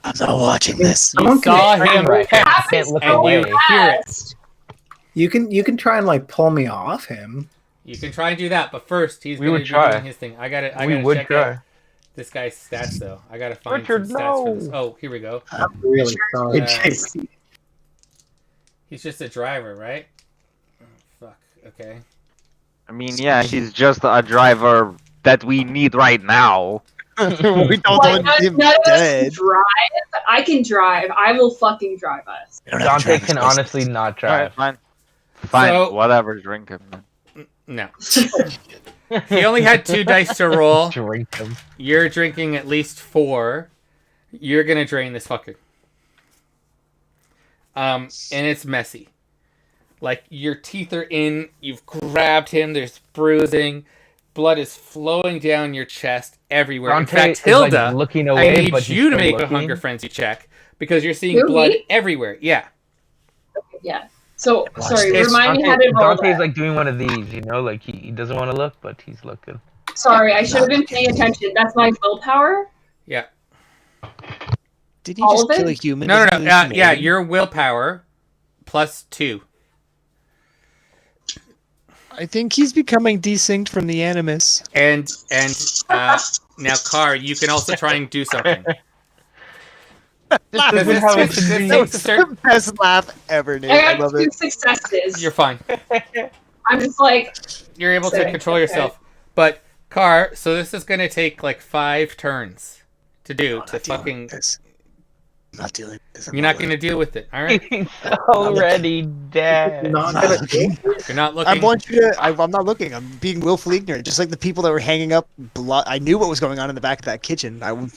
I'm not watching this. You Someone saw can- him Right. pass, Can't look and away. you hear it. Fast. You can try and like pull me off him. You can try and do that, but first he's We going would to be try. doing his thing. I We gotta would check try. out this guy's stats though. I gotta find Richard, some stats for this. no. Oh, here we go. I'm really sorry, Uh, JP. He's just a driver, right? Oh, fuck. Okay. I mean, yeah, he's just a driver that we need right now. we don't Like, want him none of us can dead. drive. I can drive. I will fucking drive us. We don't have a Dante driver's can license. honestly not Alright, drive. fine. So- Whatever, drink him. No. He only had 2 dice to roll. Drink them. You're drinking at least 4. You're gonna drain this fucker. And it's messy. Like, your teeth are in, you've grabbed him, there's bruising, blood is flowing down your chest everywhere. Dante In fact, is, Hilda, like, looking away, I need but he's you to still make a looking. hunger frenzy check, because you're seeing Who, blood me? everywhere. Yeah. Yeah. So, Watch sorry, this. remind me how to roll Dante's that. like doing one of these, you know, like he doesn't want to look, but he's looking. Sorry, I should have been paying attention. That's my willpower? Yeah. Did he All just of kill it? a human? No, Isn't it yeah, humanity? your willpower plus 2. I think he's becoming desync from the animus. And now, Car, you can also try and do something. This is how it should be. That was the best laugh ever, Nate. I I got love 2 it. successes. You're fine. I'm just like, You're able to Sick, control okay. yourself. But, Car, so this is going to take like 5 turns to do. To fucking. I'm not dealing with this. You're not going to deal with it, alright? He's already dead. Not gonna You're not looking. I want you to. I'm not looking. I'm being willfully ignorant, just like the people that were hanging up blood. I knew what was going on in the back of that kitchen. I would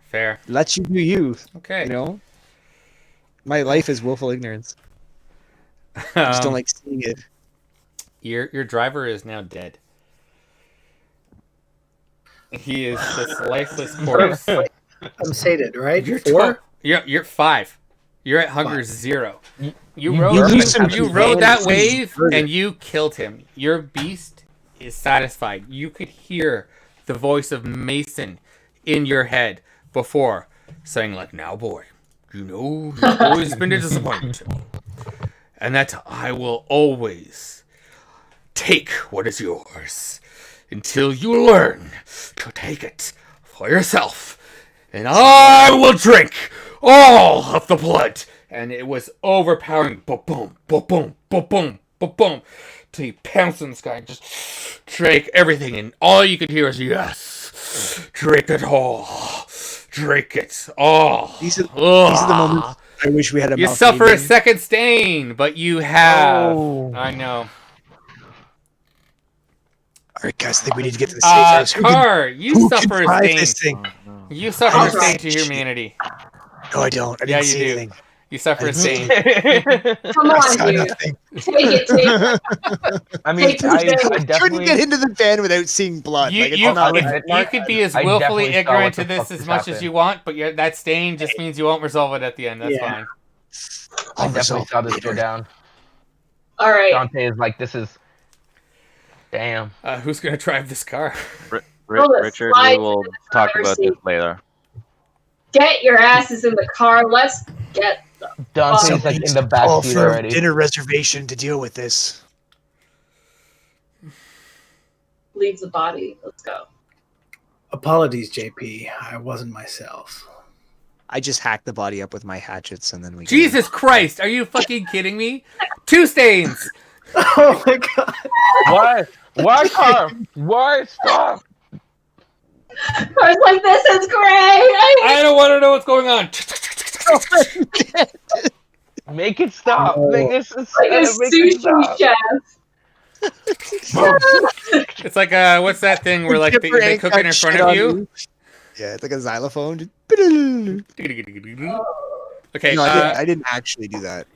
Fair. let you do you. Okay. You know, my life is willful ignorance. I just don't like seeing it. Your driver is now dead. He is this lifeless corpse. I'm sated, right? You're 4? You're 5. You're at hunger 0. You you rode lose some you people. rode that It's wave murder. and you killed him. Your beast is satisfied. You could hear the voice of Mason in your head before saying like, "Now, boy, you know you've always been a disappointment to me, and that I will always take what is yours until you learn to take it for yourself, and I will drink all of the blood." And it was overpowering. Boom, boom, boom, boom, boom, boom, boom. Till he pounced on this guy and just drank everything. And all you could hear was, "Yes, drink it all. Drink it all." These are the moments I wish we had a. You mouth suffer a meeting. second stain, but you have. Oh. I know. All right, guys. I think we need to get to the safe house. Who can- Car, you who can suffer a drive stain. this thing? You suffer a Oh, stain to shit. humanity. No, I don't. I Yeah, didn't you see do. anything. You suffer a I stain. come I saw on, dude. nothing. Take it. I mean, Take the I stain. Couldn't definitely. get into the van without seeing blood. You, like, it's you, not you, like, you could be as I willfully definitely saw ignorant what to the this fuck as just much as happened. you want, but that stain just means you won't resolve it at the end. That's Yeah. fine. I definitely saw this go down. All right. Dante is like, this is. Damn. Who's going to drive this car? Roll a Richard, slide we will to the talk driver's about this seat. later. Get your asses in the car. Let's get the. Dante's like in the back call seat for a already. dinner reservation to deal with this. Leave the body. Let's go. Apologies, JP. I wasn't myself. I just hacked the body up with my hatchets, and then we. Jesus Christ, are you fucking kidding me? 2 stains! Oh my god. Why? Why, car? Why? Stop. I was like, this is great. I don't want to know what's going on. Make it stop. Make this Like a make it sushi stop. chef. It's like, what's that thing where like they cook it in front of you? Yeah, it's like a xylophone. Okay, No, I didn't actually do that.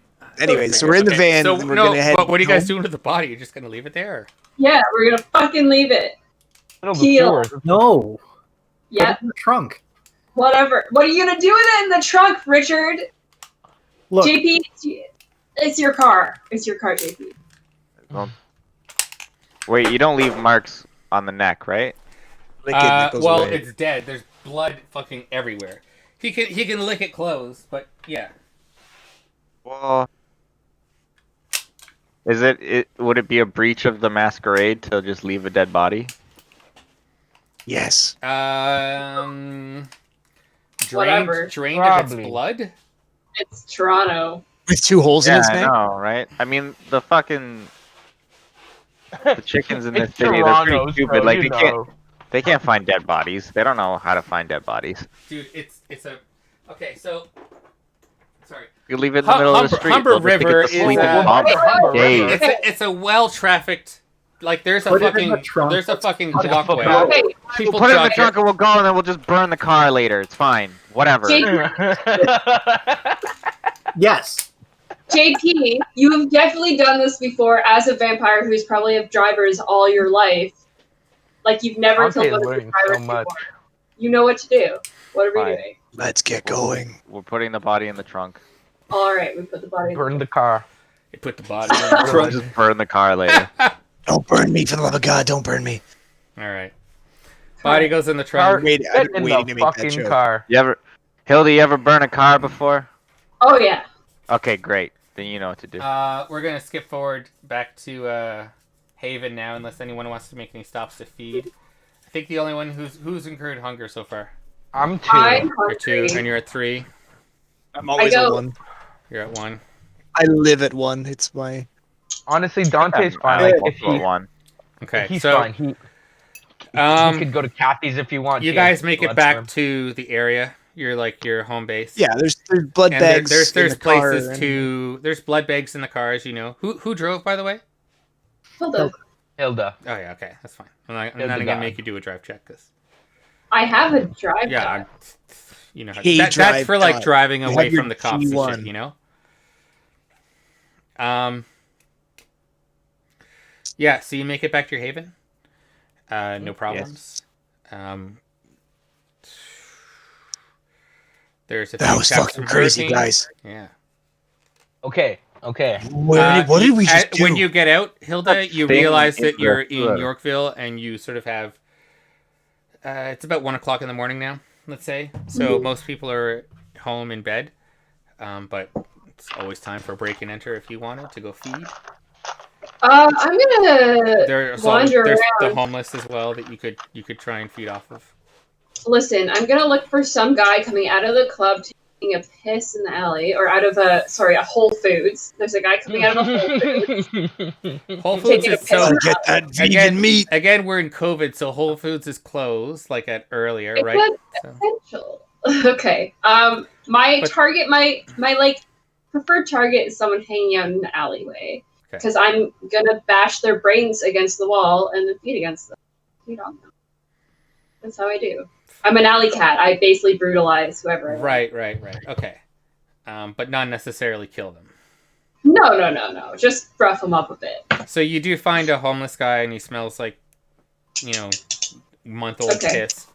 Anyway, so we're in the okay, van. So, and we're no, gonna head but what are you guys home. doing to the body? You're just gonna leave it there? Yeah, we're gonna fucking leave it. Little Heel. before. No. Yeah, Put it in the trunk. whatever. What are you gonna do with it in the trunk, Richard? Look, JP, it's your car. It's your car, JP. Wait, you don't leave marks on the neck, right? Lick it and it goes Well, away. it's dead. There's blood fucking everywhere. He can lick it closed, but yeah. Well, would it be a breach of the masquerade to just leave a dead body? Yes. Whatever. Drained of its Probably. blood. It's Toronto. With 2 holes in Yeah, its I neck. know, right? I mean, the chickens in this It's city, they're Toronto, pretty stupid. Like, you they can't find dead bodies. They don't know how to find dead bodies. Dude, it's a. Okay, so. Sorry. You leave it in the middle of the street. Humber they'll just think River it's a is sleeping a- bomb. Humber Days. River. It's a well-trafficked like there's a Put it in fucking the trunk. there's a fucking Put it in the walkway. trunk. Okay, People We'll put it in the jog trunk and we'll go, and then we'll just burn the car later. It's fine. Whatever. Yes. JP, you have definitely done this before as a vampire who's probably have drivers all your life. Like you've never Dante killed is one of the learning drivers so much. before. You know what to do. What are we Fine. doing? Let's get going. We're putting the body in the trunk. All right, we put the body. Burn the car. They put the body in the We'll trunk. just burn the car later. Don't burn me, for the love of God! Don't burn me. All right. Body goes in the Car, trunk. Wait, get I've been in waiting the to make that fucking joke. car. Hilda, you ever burn a car before? Oh yeah. Okay, great. Then you know what to do. We're gonna skip forward back to Haven now, unless anyone wants to make any stops to feed. I think the only one who's incurred hunger so far. I'm 2. I'm You're 2, hungry. and you're at 3. I'm always I at go- 1. You're at 1. I live at 1. It's my. Honestly, Dante's fine. I Like, like if he, one. Okay, he's so fine. He um, could go to Kathy's if you want. you She guys has make it blood back for him. to the area. You're like your home base. Yeah, there's blood And bags. there's in the car places and- to there's blood bags in the car, as you know. Who drove, by the way? Hold on. Hilda. Oh yeah, okay, that's fine. I'm Yeah, not the gonna guy. make you do a drive check, cause I have a drive. yeah, guide. you know Hey, that's drive for like guide. driving You away have your from the cops and shit, G1. you know. Yeah, so you make it back to your haven. No problems. There's a That few was caps fucking from crazy, Hurricane. guys. Yeah. Okay. What did we just do? When you get out, Hilda, you Thing realize that is you're the- in Yorkville, and you sort of have. It's about 1:00 in the morning now. Let's say so. Most people are home in bed, but it's always time for a break and enter if you wanted to go feed. I'm gonna There's wander the around. homeless as well that you could try and feed off of. Listen, I'm gonna look for some guy coming out of the club taking a piss in the alley, or out of a Whole Foods. There's a guy coming out of a Whole Foods. Whole Foods Taking a is piss. so Gotta get that vegan again. meat. Again, we're in COVID, so Whole Foods is closed like at earlier, It's right? So, essential. Okay. My But- target, my like preferred target is someone hanging out in the alleyway, Okay. because I'm gonna bash their brains against the wall and then feed against them. Feed on them. That's how I do. I'm an alley cat. I basically brutalize whoever. I want. right. Okay, but not necessarily kill them. No. Just rough them up a bit. So you do find a homeless guy, and he smells like, month-old Okay. piss.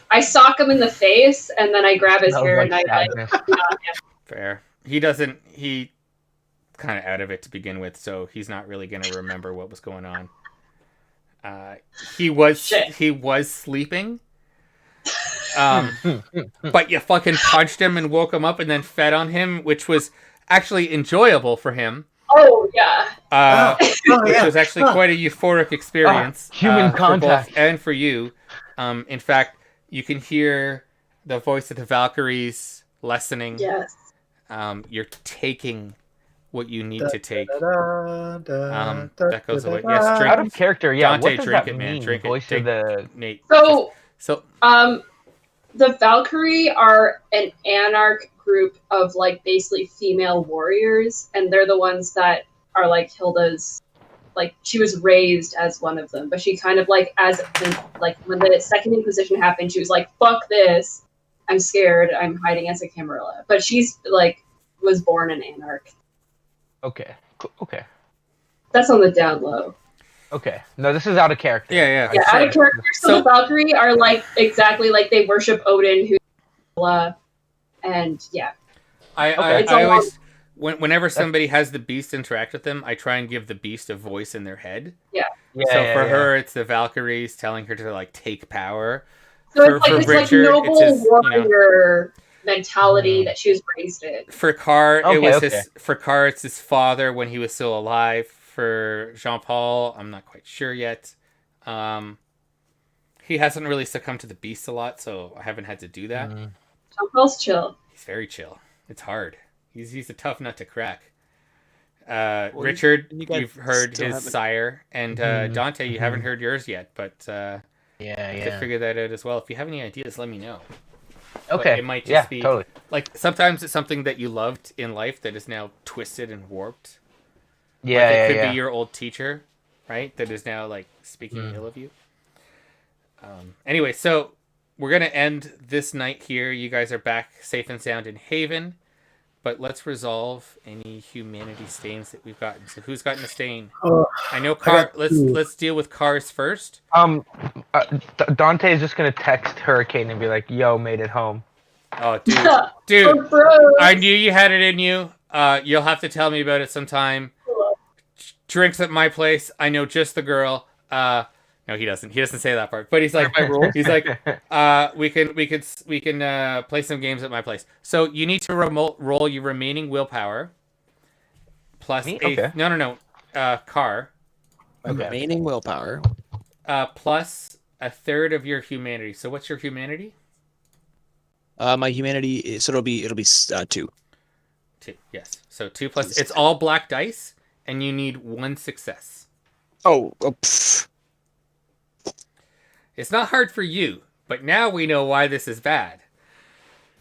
I sock him in the face and then I grab his Smells hair like and I sadness. Fair. He kind of out of it to begin with, so he's not really going to remember what was going on. He was sleeping. But you fucking punched him and woke him up and then fed on him, which was actually enjoyable for him. Oh yeah. Which was actually quite a euphoric experience. Human for contact. both and for you. In fact, you can hear the voice of the Valkyries lessening. Yes. You're taking what you need to take. That That goes away. Yes, drink. Out of character, yeah. Dante, what does drink that it, man. mean? Drink it. Voice Take- of the Nate. So So the Valkyrie are an anarch group of like basically female warriors, and they're the ones that are like Hilda's. Like she was raised as one of them, but she kind of like when the Second Inquisition happened, she was like, "Fuck this! I'm scared. I'm hiding as a Camarilla." But she's like was born an anarch. Okay. Okay. That's on the down low. Okay. No, this is out of character. yeah. Yeah, out of character. So So- the Valkyrie are like exactly like they worship Odin, and yeah. I It's a always whenever somebody has the beast interact with them, I try and give the beast a voice in their head. Yeah, So yeah, for yeah. her, it's the Valkyries telling her to like take power. So For- it's like for this Richard, like noble it's his, warrior mentality that she was raised in. For Carr, it Okay, was okay. it's his father when he was still alive. For Jean Paul, I'm not quite sure yet. He hasn't really succumbed to the beast a lot, so I haven't had to do that. Jean-Paul's chill. He's very chill. It's hard. He's a tough nut to crack. Richard, you guys you've heard still his haven't- sire, and Dante, you haven't heard yours yet, but I could figure that out as well. If you have any ideas, let me know. Okay. But it might just be totally. like sometimes it's something that you loved in life that is now twisted and warped. Yeah, Like, it yeah, could yeah. be your old teacher right? That is now like speaking ill of you. Anyway, so we're gonna end this night here. You guys are back safe and sound in Haven, but let's resolve any humanity stains that we've gotten. So who's gotten a stain? Oh, I know I Car. got Let's two. let's deal with Cars first. Dante is just gonna text Hurricane and be like, "Yo, made it home." Oh, dude, For bros. I knew you had it in you. You'll have to tell me about it sometime. Drinks at my place. I know just the girl. No, he doesn't. He doesn't say that part. But he's like, we can play some games at my place. So you need to roll your remaining willpower plus Me? Okay. no. Car Remaining willpower. plus a third of your humanity. So what's your humanity? My humanity is, so it'll be 2. 2. Yes. So 2 plus. It's all black dice, and you need 1 success. Pfft. It's not hard for you, but now we know why this is bad.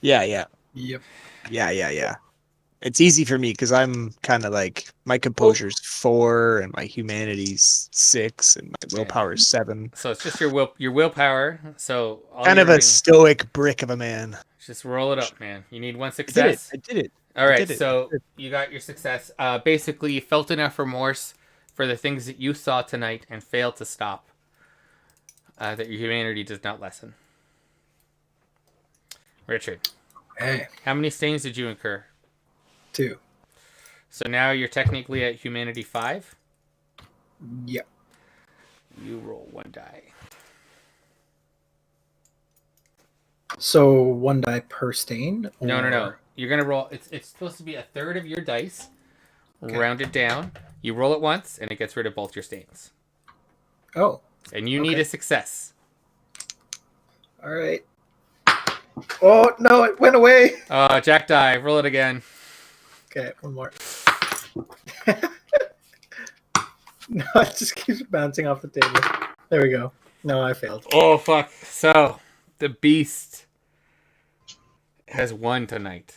Yeah. Yep. Yeah. It's easy for me because I'm kind of like, my composure's 4 and my humanity's 6 and my willpower's 7. So it's just your willpower. So all Kind of your a stoic brick of a man. just roll it up, man. You need 1 success. I did it. All right, did it. so you got your success. Basically, you felt enough remorse for the things that you saw tonight and failed to stop. That your humanity does not lessen. Richard, Hey, how many stains did you incur? 2. So now you're technically at humanity 5. Yep. You roll 1 die. So 1 die per stain? No. You're gonna roll. It's supposed to be a third of your dice, rounded down. You roll it once, and it gets rid of both your stains. Oh, And you need a success. all right. Oh, no, it went away. Jack die. Roll it again. Okay, 1 more. No, it just keeps bouncing off the table. There we go. No, I failed. Oh, fuck. So, the beast has won tonight.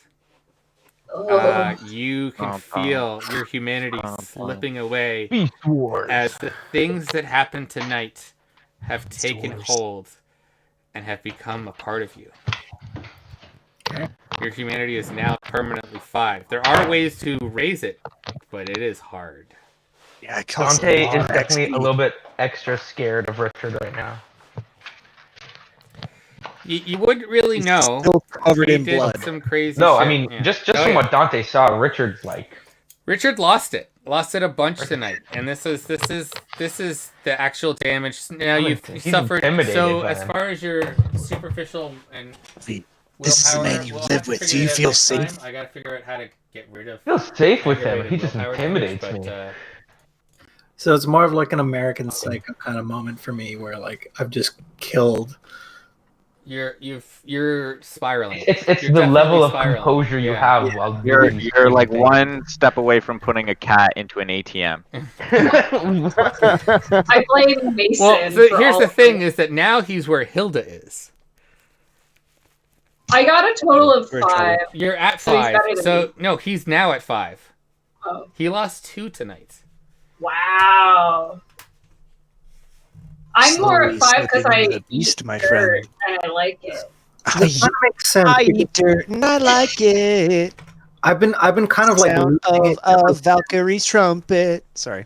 You can feel your humanity slipping away Beast Wars. as the things that happened tonight have taken hold and have become a part of you. Okay. Your humanity is now permanently 5. There are ways to raise it, but it is hard. Yeah, it costs Dante a lot is of definitely XP. a little bit extra scared of Richard right now. You wouldn't really know. Still covered He in did blood. some crazy No, shit. I mean Yeah. just Oh, from yeah. what Dante saw, Richard's like. Richard lost it a bunch tonight, and this is the actual damage. Now you've He's suffered. intimidated So by as him. far as your superficial and This is a willpower, man you we'll live have to with. figure Do you it out feel next safe? time. I gotta figure out how to get rid of. I feel safe with him. aggravated He just willpower intimidates damage, me. but, So it's more of like an American Psycho kind of moment for me where like I've just killed. you're spiraling. It's You're the level definitely of spiraling. composure you Yeah. have while You're doing these like crazy one step away from putting a cat into an ATM. things. I blame Mason. Well, for here's all the of thing: it. is that now he's where Hilda is. I got a total of Very true. 5. You're at So he's 5. better than So no, he's now at 5. Oh, He lost 2 tonight. wow. I'm more at Slowly 5 because slipping I into the beast, eat my dirt friend. and I like it. I That kind of makes sense. I because eat dirt and I like it. I've been kind of like Sound losing it of Valkyrie's trumpet. Sorry,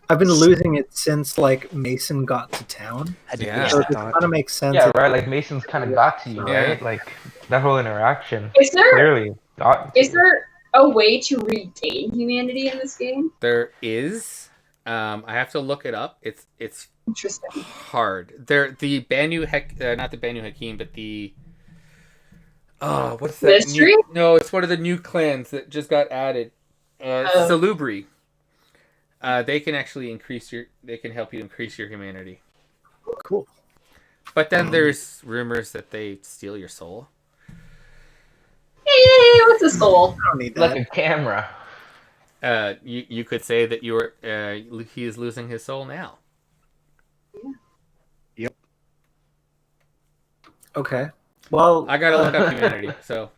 I've been losing it since like Mason got to town. I didn't Yeah. wish So that it on it. kind of makes sense. Yeah, right. Like Mason's kind of got to you, Yeah. right? Like that whole interaction Is there clearly got. is there a way to regain humanity in this game? There is. I have to look it up. It's Interesting. hard. The Banu not the Banu Hakim, but the what's that? Mystery? No, it's one of the new clans that just got added. Oh. Salubri. They can actually they can help you increase your humanity. Cool. But then there's rumors that they steal your soul. Hey, what's a soul? I don't need Like that. a camera. You could say that he is losing his soul now. Okay. Well, I gotta look up humanity. So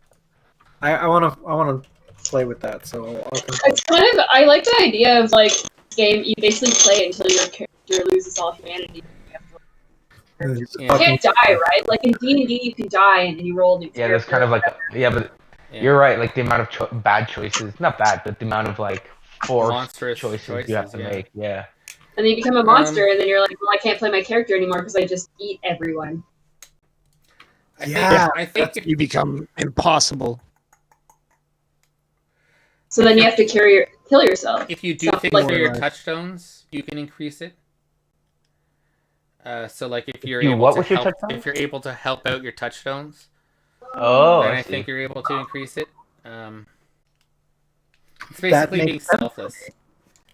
I wanna play with that. So I'll It's kind of I like the idea of like game, you basically play until your character loses all humanity. You Yeah. can't die, right? Like in D&D, you can die and then you roll a new Yeah, there's character. kind of like but Yeah. you're right. Like the amount of bad choices, not bad, but the amount of like forced Monstrous choices you have to yeah. make. Yeah. And then you become a monster, and then you're like, well, I can't play my character anymore because I just eat everyone. Yeah, I think You become impossible. So then you have to kill yourself. if you do Sounds things like- for your More like- touchstones, you can increase it. So like if you're You able what to with your help, touchstones? if you're able to help out your touchstones, Oh, then I I see. think you're able to increase it. It's That basically makes being sense. selfless.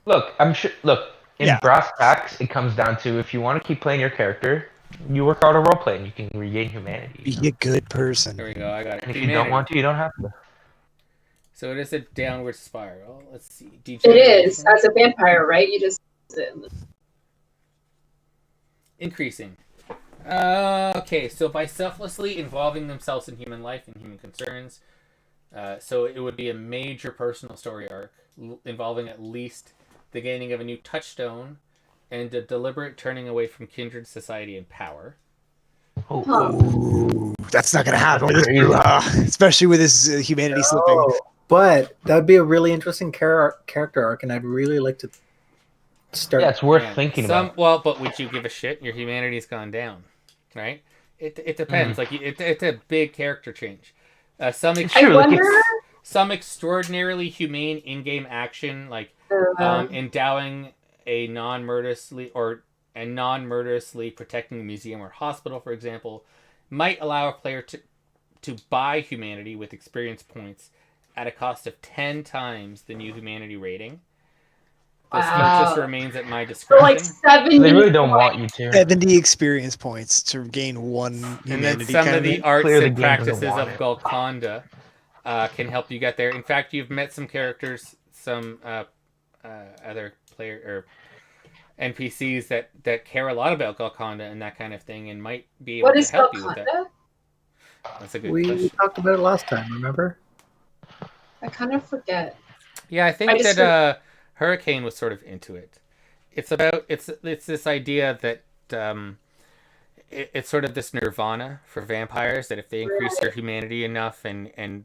Look, I'm sure. Look, in Yeah. brass tacks, it comes down to if you want to keep playing your character, you work out a role play and you can regain humanity. Be a good person. There we go. I got it. And if you don't want to, you don't have to. So it is a downward spiral. Let's see. It is. As a vampire, right? You just... Increasing. Okay, so by selflessly involving themselves in human life and human concerns, so it would be a major personal story arc involving at least the gaining of a new touchstone and a deliberate turning away from kindred, society, and power. Ooh, that's not gonna happen with this, Crazy. especially with this humanity slipping. Oh, but that would be a really interesting character arc, and I'd really like to start. Yeah, it's worth Yeah, thinking some, about. Well, but would you give a shit? Your humanity's gone down, right? It depends. Like it's a big character change. Some It's true, like, wonder- some extraordinarily humane in-game action, like endowing a non-murderously protecting a museum or hospital, for example, might allow a player to buy humanity with experience points at a cost of 10 times the new humanity rating. This just remains at my For discretion. like 70. They really don't want you to. 70 experience points to gain one And then humanity. some kind of the thing. arts Clear the and game doesn't practices want of it. Golconda can help you get there. In fact, you've met some characters, some other player or NPCs that care a lot about Golconda and that kind of thing, and might be able What to is help you with that. Golconda? That's a good We question. talked about it last time, remember? I kind of forget. Yeah, I think I just that Hurricane was sort of into it. It's this idea that it's sort of this nirvana for vampires, that if they increase their humanity enough and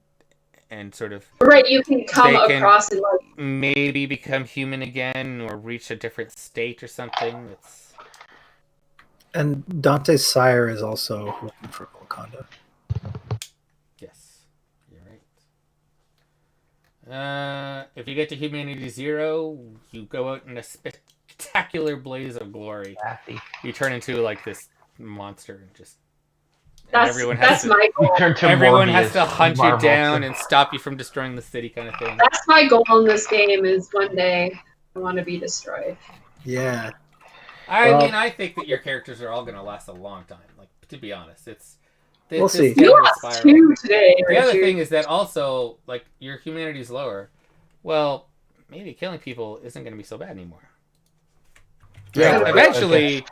sort of Right, you can come They can- across and like... maybe become human again or reach a different state or something. It's And Dante's sire is also looking for Golconda. yes, you're right. If you get to humanity 0, you go out in a spectacular blaze of glory. Kathy. You turn into like this monster and just That's, everyone has that's to my You goal. turn to everyone Morbius has to hunt you Marvel. down and stop you from destroying the city, kind of thing. That's my goal in this game, is one day I want to be destroyed. Yeah. I Well- mean, I think that your characters are all going to last a long time. Like, to be honest, it's We'll see. You downward lost spiral. 2 today, The other Richard. thing is that also, like, your humanity's lower. Well, maybe killing people isn't going to be so bad anymore. Yeah. Right? Eventually,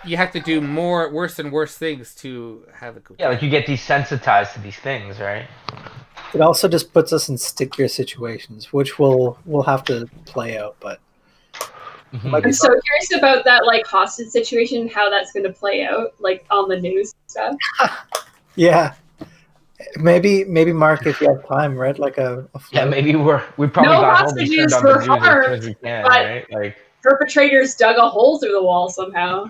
you have to do worse and worse things to have a good Yeah, like you get desensitized to these things, right? It also just puts us in stickier situations, which we'll have to play out. But Mhm. I'm so curious about that like hostage situation, how that's going to play out, like on the news stuff. yeah, maybe Mark, if you have time, read like a Yeah, float. maybe we probably No got home and hostages turned on the were news as soon harmed, as we can, but- right? Like, Perpetrators dug a hole through the wall somehow.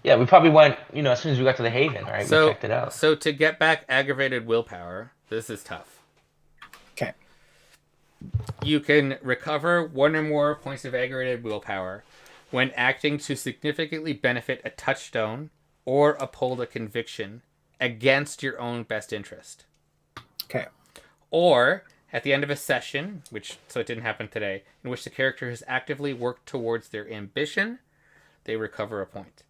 yeah, we probably went, as soon as we got to the Haven, right? We checked it out. So to get back aggravated willpower, this is tough. Okay. You can recover 1 or more points of aggravated willpower when acting to significantly benefit a touchstone or uphold a conviction against your own best interest. Okay. Or at the end of a session, so it didn't happen today, in which the character has actively worked towards their ambition, they recover a point.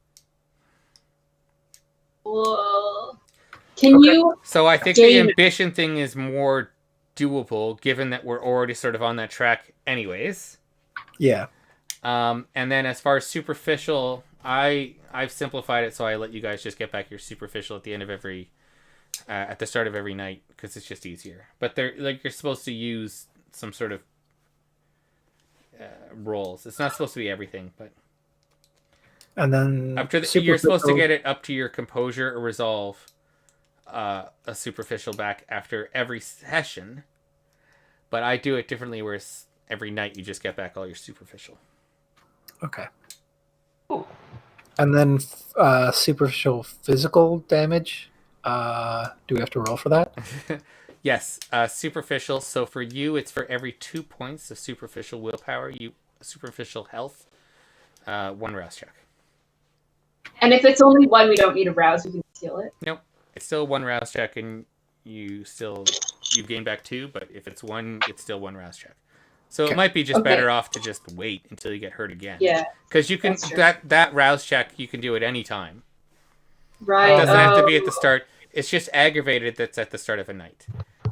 Well, can you? So I think Jane- the ambition thing is more doable, given that we're already sort of on that track anyways. Yeah. And then as far as superficial, I've simplified it so I let you guys just get back your superficial at the end of every at the start of every night, because it's just easier. But they're like, you're supposed to use some sort of rolls. It's not supposed to be everything, but And then you're supposed to get it up to your composure or resolve a superficial back after every session. But I do it differently, whereas every night you just get back all your superficial. Okay. And then superficial physical damage. Do we have to roll for that? Yes, superficial. So for you, it's for every 2 points of superficial willpower, superficial health, 1 rouse check. And if it's only 1, we don't need a rouse. We can steal it. Nope, it's still 1 rouse check, and you gain back 2. But if it's 1, it's still 1 rouse check. So it might be just better off to just wait until you get hurt again. Yeah, because you can that rouse check you can do at any time. Right. It doesn't have to be at the start. It's just aggravated that's at the start of a night,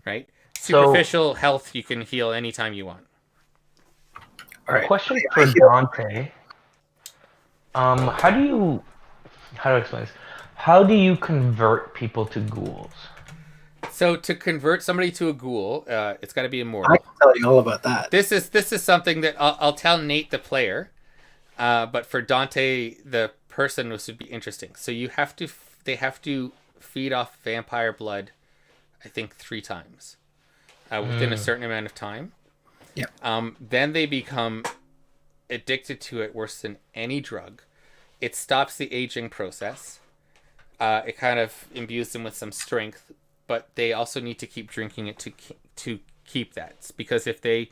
right? Superficial health you can heal anytime you want. All right. Question for Dante. How do I explain this? How do you convert people to ghouls? So to convert somebody to a ghoul, it's got to be immortal. I can tell you all about that. This is something that I'll tell Nate the player, but for Dante the person, this would be interesting. So they have to feed off vampire blood, I think 3 times, within a certain amount of time. Yeah. Then they become addicted to it worse than any drug. It stops the aging process. It kind of imbues them with some strength, but they also need to keep drinking it to keep that. Because if they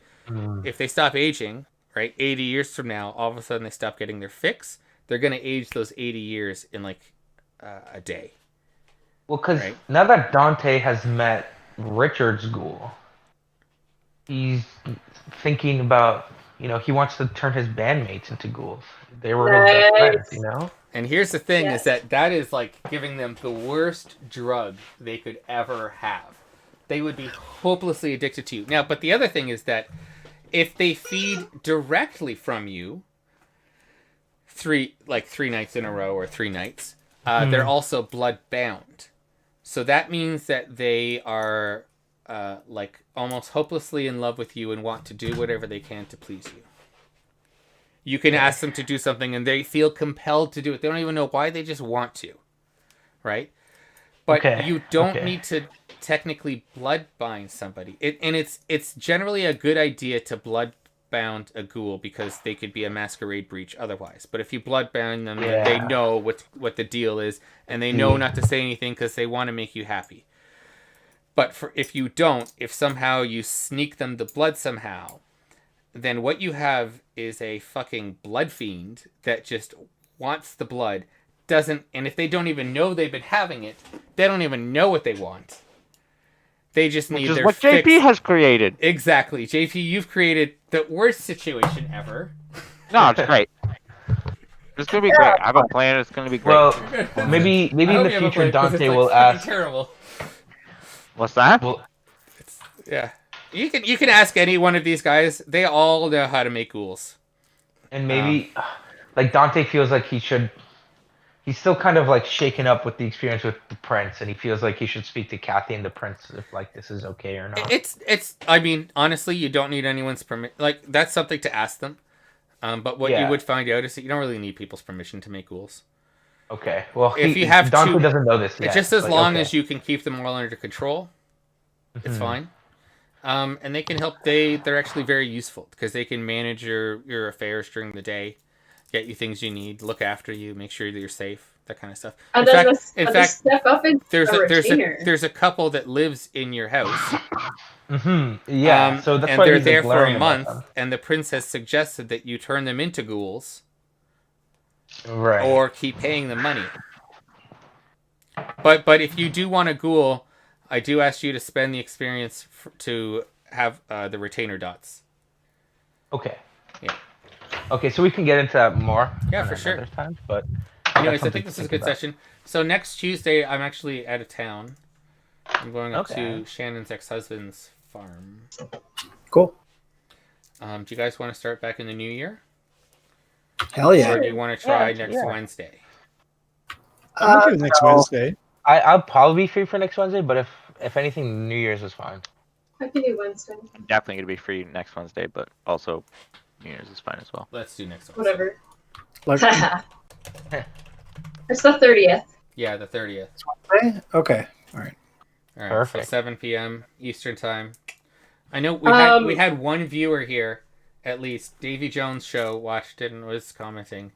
stop aging, right, 80 years from now, all of a sudden they stop getting their fix. They're going to age those 80 years in like a day. Well, because now that Dante has met Richard's ghoul, he's thinking about, he wants to turn his bandmates into ghouls. They were his best friends, And here's the thing, is that is like giving them the worst drug they could ever have. They would be hopelessly addicted to you. Now, but the other thing is that if they feed directly from you 3 nights in a row or 3 nights, they're also blood bound. So that means that they are like almost hopelessly in love with you and want to do whatever they can to please you. You can ask them to do something and they feel compelled to do it. They don't even know why, they just want to. Right? But you don't need to technically blood bind somebody. It's generally a good idea to blood bound a ghoul because they could be a masquerade breach otherwise. But if you blood bound them, then they know what the deal is, and they know not to say anything because they want to make you happy. But if you don't, if somehow you sneak them the blood somehow, then what you have is a fucking blood fiend that just wants the blood, and if they don't even know they've been having it, they don't even know what they want. They just need their what fix. JP has created. Exactly. JP, you've created the worst situation ever. No, it's great. It's gonna be great. I have a plan. It's gonna be great. Well, maybe in the future Dante will ask. Terrible. What's that? Well, yeah, you can ask any one of these guys. They all know how to make ghouls. And maybe, like Dante feels like he's still kind of like shaken up with the experience with the prince, and he feels like he should speak to Kathy and the prince if like this is okay or not. It's. I mean, honestly, you don't need anyone's permission. Like that's something to ask them. But what you would find out is that you don't really need people's permission to make ghouls. Okay. Well, if you have Dante doesn't know this yet. Just as long as you can keep them all under control, it's fine. And they can help. They're actually very useful because they can manage your affairs during the day, get you things you need, look after you, make sure that you're safe, that kind of stuff. And in fact, step up and there's a couple that lives in your house. Yeah, so that's why they're there for a month, and the prince has suggested that you turn them into ghouls, right? Or keep paying them money. But if you do want a ghoul, I do ask you to spend the experience to have the retainer dots. Okay. Yeah. Okay, so we can get into that more. Yeah, for sure. Time, but anyways, I think this is a good session. So next Tuesday, I'm actually out of town. I'm going up to Shannon's ex-husband's farm. Cool. Do you guys want to start back in the new year? Hell yeah. Or do you want to try next Wednesday? I'm okay with next Wednesday. I'll probably be free for next Wednesday, but if anything, New Year's is fine. I can do Wednesday. Definitely gonna be free next Wednesday, but also New Year's is fine as well. Let's do next one. Whatever. Like, It's the 30th. Yeah, the 30th. okay. All right. All right. Perfect. So 7 p.m. Eastern time. I know we had one viewer here, at least. Davy Jones show watched it and was commenting.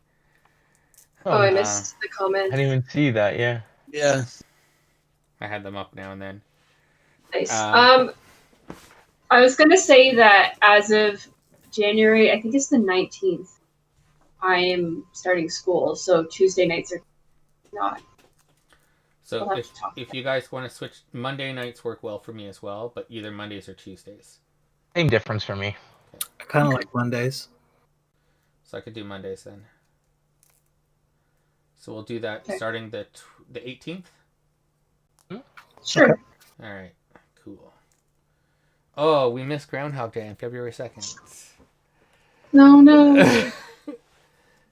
Oh, I missed the comment. I didn't even see that. Yeah. Yeah. I had them up now and then. Nice. Um, I was gonna say that as of January, I think it's the 19th, I am starting school, so Tuesday nights are not. So We'll have to talk if you guys want to switch, Monday nights work well for me as well, but either Mondays or Tuesdays. Same difference for me. I kind of like Mondays. So I could do Mondays then. So we'll do that Okay. starting the 18th. Sure. Okay. All right, cool. Oh, we missed Groundhog Day on February 2nd. No. That's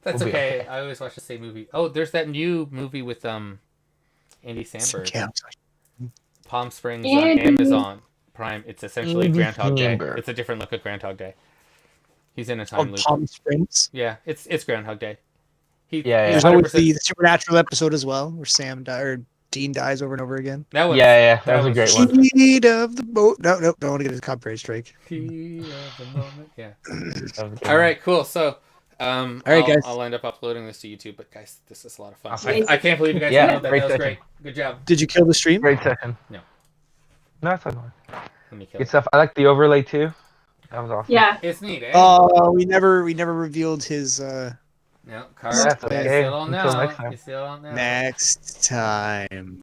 We'll be okay. okay. I always watch the same movie. Oh, there's that new movie with Andy Samberg. Yeah. Palm Springs Andy. on Amazon Prime. It's essentially Andy Groundhog Day. Samberg. It's a different look at Groundhog Day. He's in a Oh, time loop. Palm Springs. Yeah, it's Groundhog Day. Yeah, he's yeah. There's always 100% the supernatural episode as well, where or Dean dies over and over again. That was, Yeah, that was a great one. Heat of the boat. No, don't want to get a copyright strike. Heat of the moment. Yeah. That was a good All one. right, cool. So, right, guys. I'll end up uploading this to YouTube. But guys, this is a lot of fun. Awesome. I can't believe you guys Yeah, handled that. great That was session. great. Good job. Did you kill the stream? Great session. No. No, it's fine. Let me kill Good it. stuff. I like the overlay too. That was awesome. Yeah. It's neat, eh? Oh, we never revealed his No, Carl. That's You okay. still don't Until know. next time. You still don't know. next time.